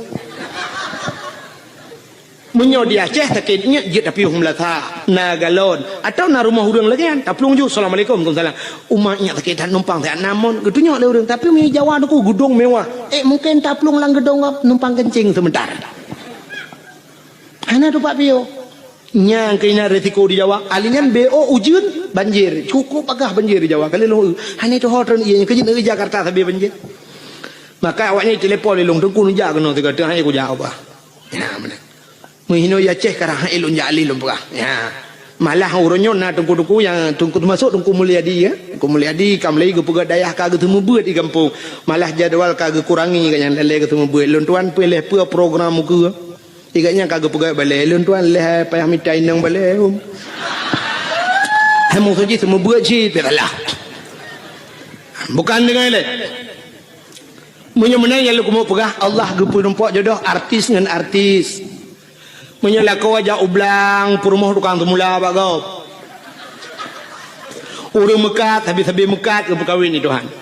Menyo di Aceh takin ingat je tapi melata na galon atau na rumah urang lagi kan taplung ju assalamualaikum waalaikumsalam umatnya takin tak numpang tak namun getunya le urang tapi mi Jawa aku gedung mewah mungkin taplung lang gedung numpang kencing sebentar. Hana tu Pak Pio. Nyang kena resiko di Jawa. Alingan BO ujun banjir. Cukup agak banjir di Jawa. Kali lu hanya tu hotel ianya kerja di Jakarta tapi banjir. Maka awaknya telepon lelong tengku nujak kena tiga dah aku jawab bah. Ya mana. Menghino ya ceh karang elon jali lumpah. Ya. Malah uronyo na tengku yang tengku masuk tengku Mulyadi ya. Tengku Mulyadi kam lagi ke pegat dayah kagak temu buat di kampung. Malah jadual kagak kurangi kan yang lele ketemu buat. Lon tuan pilih program muka. Ikatnya kagak pegat balai lun tuan leh payah minta inang balai hemong saja semua buat sih terlah bukan dengan lain menyemena yang lu mau pegah Allah gepu nampak jodoh artis dengan artis menyala kau aja ublang perumah tukang semula pak kau urang mekat habis-habis mekat ke berkahwin ni Tuhan.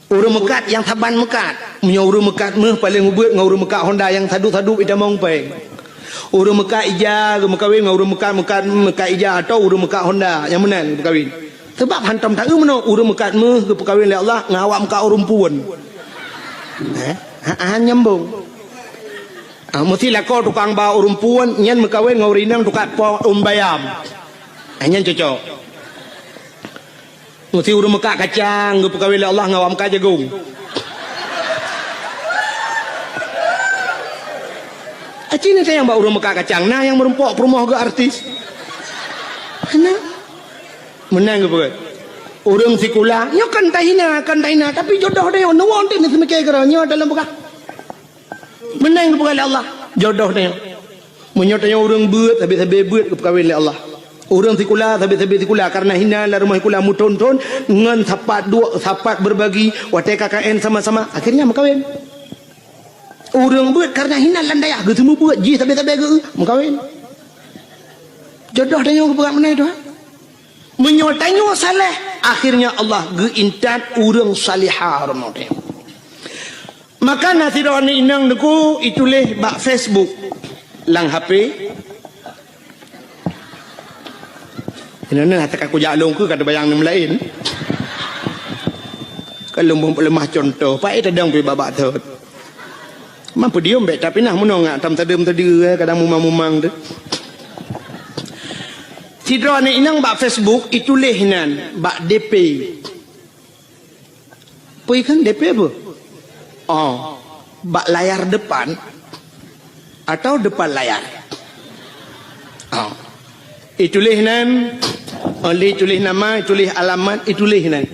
Urang mekat yang taban mekat. Punya urang mekat meh paling ubet ngau urang mekat Honda yang sadu-sadu ida mong peng. Urang mekat ija ke berkahwin ngau urang mekat ija atau urang mekat Honda yang menan berkahwin. Sebab hantam tak meno urang mekat meh ke berkahwin oleh Allah ngawak mekat urang puan. Nyambung. Mesti lah kau tukang bawa urang puan nyan berkahwin ngau rinang tukang bayam. Nyan cocok. Mesti urang mekak kacang ke perkawin Allah ngawam ka jagung. Acina saya yang bawa urang mekak kacang nah yang merempok perumah ke artis. Mana? Menang ke pekat. Urang sikula, nya kan tahina tapi jodoh dia no want ni semeke keranya dalam bekah. Menang ke pekat Allah. Jodoh dia. Menyotanya urang beut habis-habis beut ke perkawin Allah. Orang sikula tapi sikula karena hina lah rumah sikula muton-ton ngan sapat berbagi watai KKN sama-sama akhirnya makawin. Orang buat karena hina landai ge semua buat ji tapi ge makawin. Jodoh tanya ke pegang mana itu? Menyotanyo saleh akhirnya Allah ge intan urang salihah rumah dia. Maka nasirani inang deku ituleh bak Facebook lang HP. Ini nak tak aku jalung ke kata bayang nem lain. Kalau lemah contoh, pak itu dang pi babak tu. Mampu diom bet tapi nah muno ngak tam tadem tadi kadang mumang tu. Sidra ni inang bak Facebook itu lehnan bak DP. Pui kan DP apa? Oh, bak layar depan atau depan layar. Oh. Itulis nan oleh tulis nama, tulis alamat, itulis nan.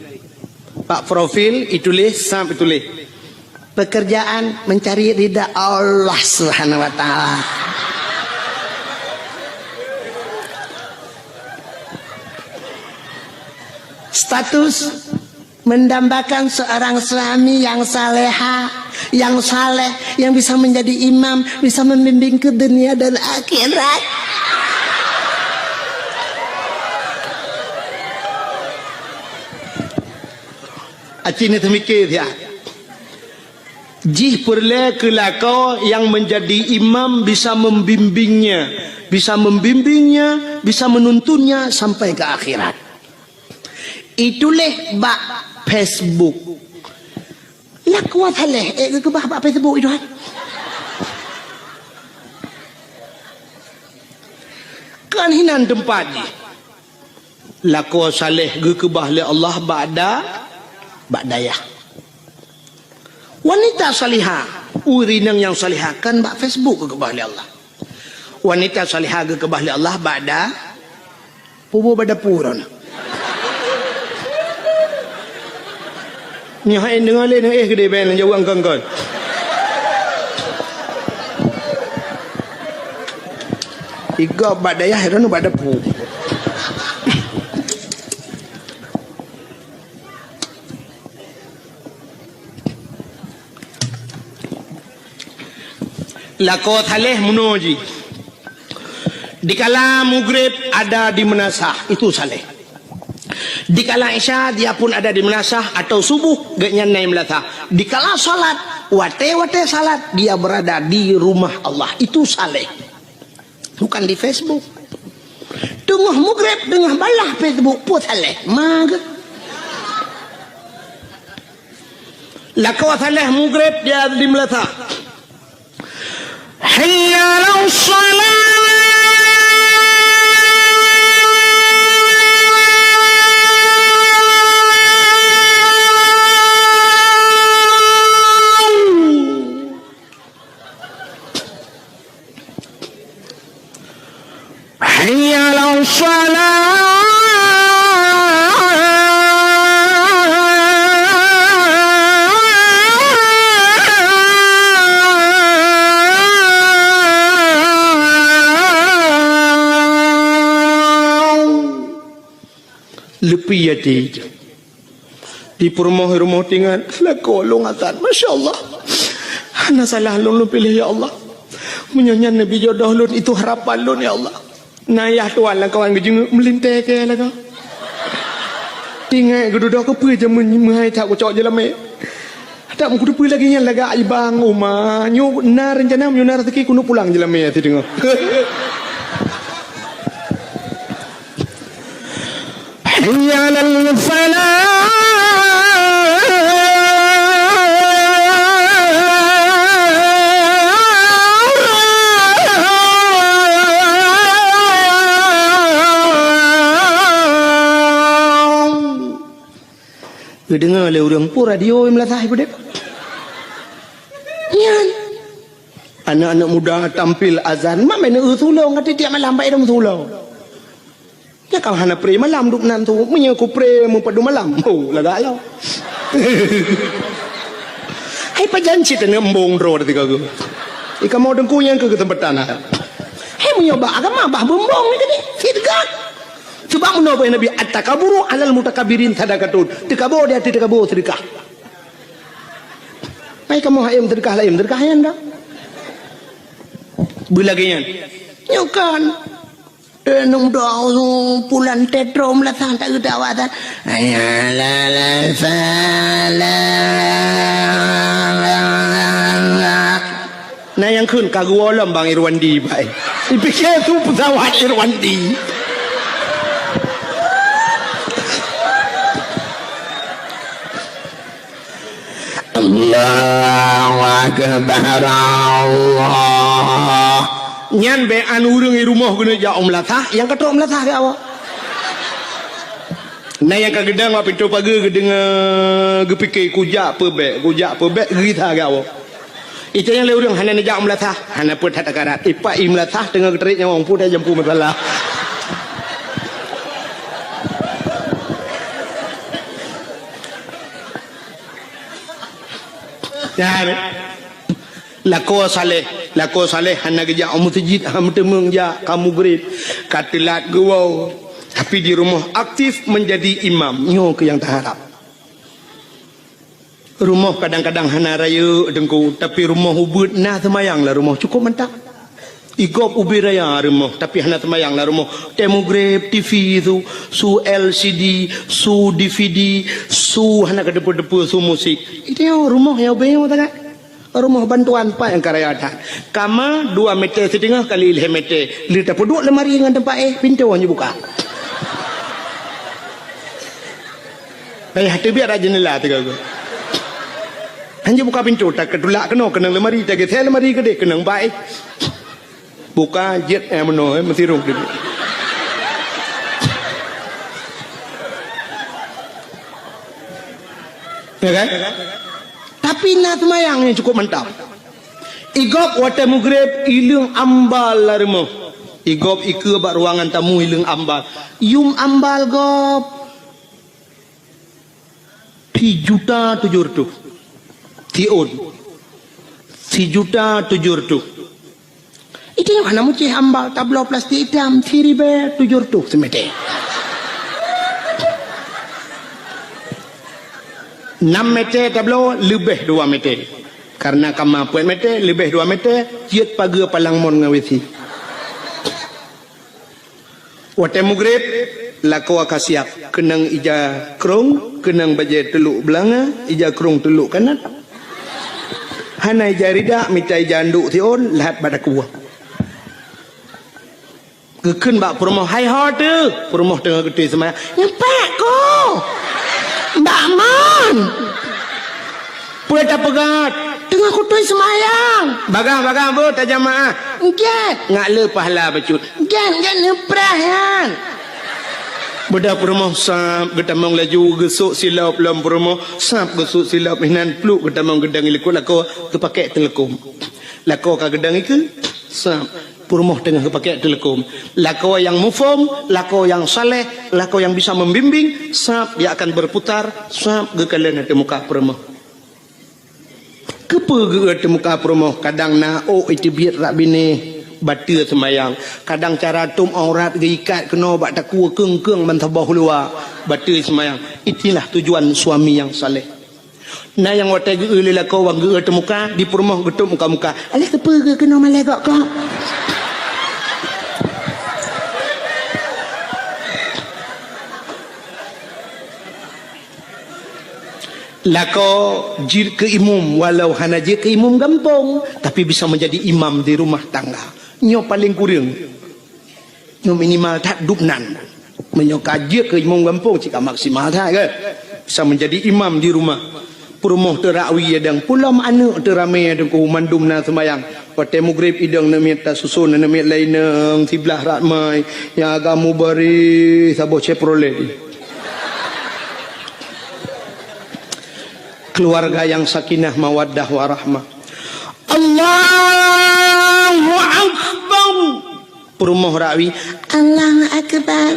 Pak profil, itulis sampai tulis. Pekerjaan mencari ridha Allah Subhanahu wa taala. Status mendambakan seorang suami yang saleha, yang saleh, yang bisa menjadi imam, bisa membimbing ke dunia dan akhirat. Acini temikir dia. Jih perle kelakau yang menjadi imam bisa membimbingnya, bisa menuntunnya sampai ke akhirat. Itulah bak Facebook. Lah kuat haleh ke bak Facebook itu. Kan hinan tempat ni. Laku saleh ke bahli Allah ba'dayah. Wanita salihah, urinang yang salihah kan bak Facebook ke bahli Allah. Wanita salihah ke bahli Allah ba'da pubu bada puron. Ni hai dengar le gede ben jauh angkang. Iga ba'dayah heran ba'da pu. Lako thaleh munoji. Dikala maghrib ada di menasah, itu saleh. Dikala isya dia pun ada di menasah atau subuh gaknya naik melatah. Dikala salat, wate salat dia berada di rumah Allah, itu saleh. Bukan di Facebook. Tengah maghrib tengah balah Facebook pun saleh. Mag. Lako thaleh maghrib dia di melatah. حي على الصلاة حي على الصلاة lepi hati di rumah tinggal laku longatan. Masya Allah, ana salah lun pilih ya Allah, menyanyian Nabi jodoh lun itu harapan lun ya Allah. Nayah tuan lah kawan gejeng melintai ke lah kau tinggal geduduk ke pui je menghai tak kocok je lama tak mungkin pui lagi yang laga ibang rumah nyu nar rencana nyu nar rezeki kuno pulang je lama ya dengar. حي على الفلاح dengar oleh orang pun radio yang melatah ibu dek. Yan. Anak-anak muda tampil azan, mak main tulung kata tiap malam baik dong tulung. Ya kau hana pre malam duk nan tu, punya ku pre mempadu malam. Oh, laga lo. Hai pajanci tene embong ro detika ku. Ika mau dengku yang ke tempat tanah. Hai menyoba agama bah bombong ni tadi. Fitgat. Coba menapa Nabi at-takaburu alal mutakabirin sadaqatun. Tekabur dia tekabur sedekah. Mai kamu hayam sedekah lain sedekah yang dah. Bulagian. Nyokan. Nung doa pulan tetrom lah tak kedawatan. Ayala fala. Nah yang kun kagualam bang Irwandi baik. Dipikir tu pesawat Irwandi. Allahu Akbar Allah. Nyan be anu urang rumah guna ja latah yang ketok latah ke awak. Nah yang kagedang apa pintu pagi gedeng gepikir kujak pebek gerita ke awak. Itu yang le urang hana ja latah, hana pun tak karat. Ipa latah dengan keterik yang orang pun dah jampu masalah. Ya, lako saleh hana geja amutajid hamtemeng ja kamu grip katilat gawau tapi di rumah aktif menjadi imam nyo ke yang terharap. Rumah kadang-kadang hana raya dengku tapi rumah ubud nah semayang lah rumah cukup mantap. Igop ubi raya rumah tapi hana semayang lah rumah temu grip TV tu su LCD su DVD su hana kedepu-depu su musik itu yang rumah yang bayang tak. rumah bantuan pak yang karayatan. Kama 2 meter setengah kali 1 meter. Lita duduk lemari dengan tempat pintu hanya buka. Hati biar aja nela tu kau. Hanya buka pintu tak ketulak kena lemari tak saya lemari gede kena baik. Buka jet meno mesti rong dia. Ya kan? Tapi nak semayang ni cukup mantap. Igop wate mugrib ilung ambal larmo. Igop ike bak ruangan tamu ilung ambal. Yum ambal gop 3.700.000. Tiun 3.700.000. Itu yang mana mucih ambal tablo plastik hitam 3.700 semete. 6 meter tablo lebih 2 meter. Karena kama 4 meter lebih 2 meter jiat paga palang mon ngawisi. Wate mugrib lako akasiap kenang ija krong kenang baje teluk belanga ija krong teluk kanan. Hana ija rida mita ija anduk tion lahat pada kuah. Keken bak perumoh hai hot tu perumoh tengah gede semaya nyempak ko Mbak Mon Pueta pegat tengah kutui semayang bagang bu tak jamaah get ngak le pahala bacut get neprah yan budak perumoh sap getamong laju gesuk silap lam perumoh sap gesuk silap hinan pluk getamong gedang ilikut lako kepakai telekom lako ka gedang iku sap perumoh tengah kepakai telekom. Lako yang mufom, lako yang saleh, lako yang bisa membimbing, sab dia akan berputar, sab ke kalian ada muka perumoh. Kepa ke ada muka perumoh, kadang na itu biar rak bini batal semayang. Kadang cara tum aurat geikat kena bak takua keng mentabah luar batal semayang. Itulah tujuan suami yang saleh. Na yang watai ge lelako wang ge muka di perumoh getuk muka-muka. Alah kepa ke kena malai kok. Lako jir ke imam walau hanya jir ke imam gampang tapi bisa menjadi imam di rumah tangga. Nyo paling kurang. Nyo minimal tak dupnan. Menyo kajir ke imam gampang jika maksimal tak ke. Bisa menjadi imam di rumah. Perumah terakwi adang pulam anak teramai adang ku mandum na semayang. Pada mugrib idang namiat tak susun namiat lainang sebelah ratmai yang agamu bari sabo ceprole. Keluarga yang sakinah mawaddah warahmah. Allahu Akbar. Perumah rawi Allahu Akbar.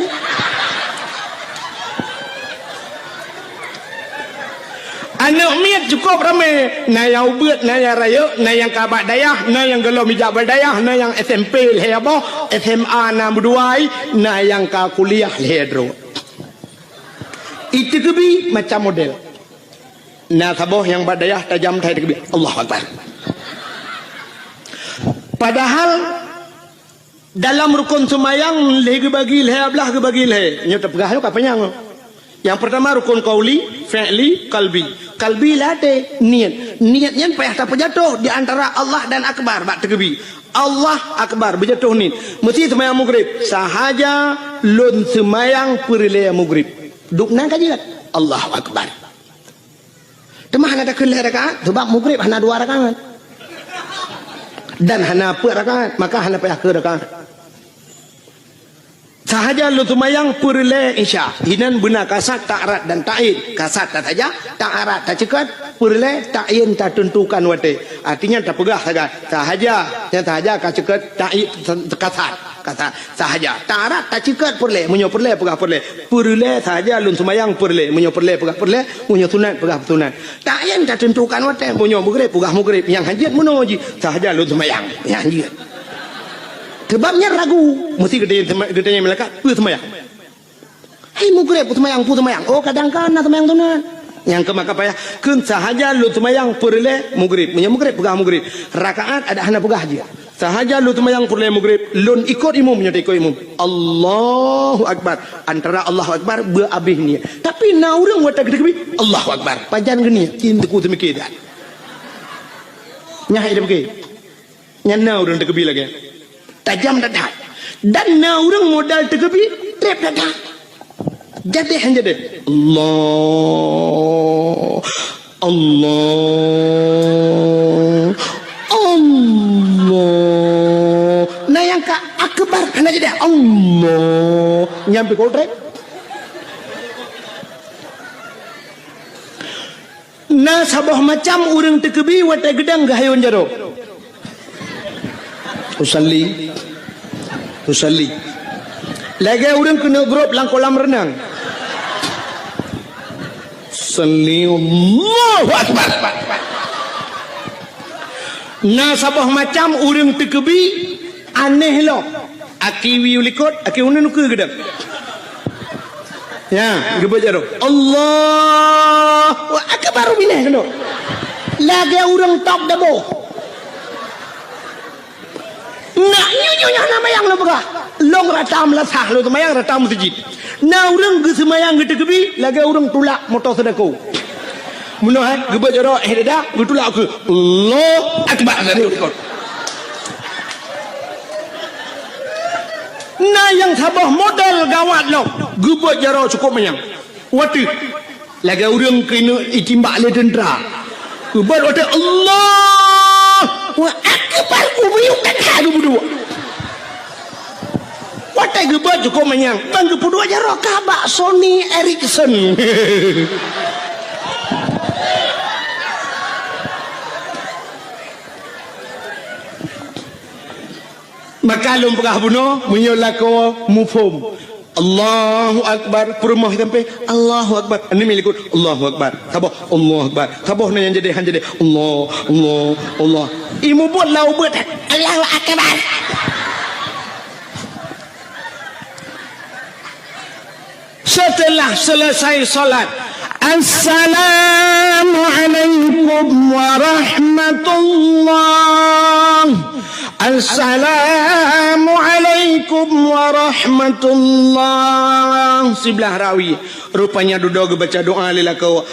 Anak miat cukup ramai. Na yang ubet, na yang raya, na yang kabak dayah, na yang gelam hijab berdayah, na yang SMP lehabo, SMA na berduai, na yang ka kuliah lehedro. Itu kebi macam model. Nah saboh yang badayah tajam thai takbir Allahu Akbar. Padahal dalam rukun semayang leh bagi leh ablah ke bagi leh nyo tepegah yo kapanya. Yang pertama rukun qauli, fi'li, qalbi. Qalbi late niat. Niatnya payah tak jatuh di antara Allah dan akbar bak takbir. Allah akbar berjatuh ni. Mesti semayang maghrib sahaja lun semayang perle maghrib. Duk nang kaji Allahu Akbar. Temah hana tak kelih rakaat sebab maghrib hana 2 rakaat dan hana 4 rakaat maka hana payah ke rakaat sahaja lu semayang perle isya hinan benar kasat ta'arat dan ta'in kasat tak saja ta'arat tak cekat perle ta'in tak tentukan wate artinya tak pegah sahaja ka cekat ta'in kasat kata sahaja ta'arat tak cekat perle munyo perle pegah perle sahaja lun semayang perle munyo perle pegah perle munyo sunat pegah sunat ta'in tak tentukan wate munyo maghrib pegah maghrib yang hajat muno ji sahaja lun semayang yang hajat sebabnya ragu mesti gedenya melekat semayang hai maghrib semayang semayang oh kadang-kadang semayang sunat yang ke maka payah kun sahaja lu semayang perle maghrib munyo maghrib pegah maghrib rakaat ada hana pegah je sahaja lu semayang perle maghrib lun ikut imam nya ikut imam Allahu Akbar antara Allahu Akbar beabih ni tapi na urang wata gede Allahu Akbar panjang geni cintaku semikir dah Nyah ida pergi. Nyana orang terkebi lagi. Tajam dadak. Dan na orang modal terkebi, trap dadak. Jadi hanya deh. Allah. Allah. Allah. Nah yang ka akbar hanya jadi Allah. Nyampe kau trap. Nah sabah macam orang terkebi watai gedang gahayun jaro. Usalli lagi orang kena grup lang kolam renang. Salli Allahu Akbar. Nah sabah macam orang terkebi aneh lo. Aki wi ulikot, aki unan ke gedang. Ya, gebet jaro. Allahu Akbar minah kena. Lagi orang top dabo. Nak nyonya nama yang lembaga. Long ratam lah sah lo semayang ratam masjid. Nah orang ke semayang gitu kebi, lagi orang tulak motor sedekau. Mula gebet jaro dah, getulak ke. Allah Akbar dari ikut. Nah yang sabah modal gawat lo, gebet jaro cukup mayang. Wati, lagi orang kena itimbak le tentera. Gebet wati Allah Akbar ubiyuk dan hadu berdua. Watai gebet cukup mayang. Bang berdua jaro kabak Sony Ericsson. Maka lum pegah bunuh menyolako mufhum. Allahu Akbar perumah sampai Allahu Akbar. Ini milikut Allahu Akbar. Tabah Allahu Akbar. Tabah yang jadi han jadi Allah. Imu buat lau buat Allahu Akbar. Setelah selesai salat, Assalamualaikum warahmatullah. Assalamualaikum warahmatullah. Sebelah rawi rupanya duduk baca doa lilakau.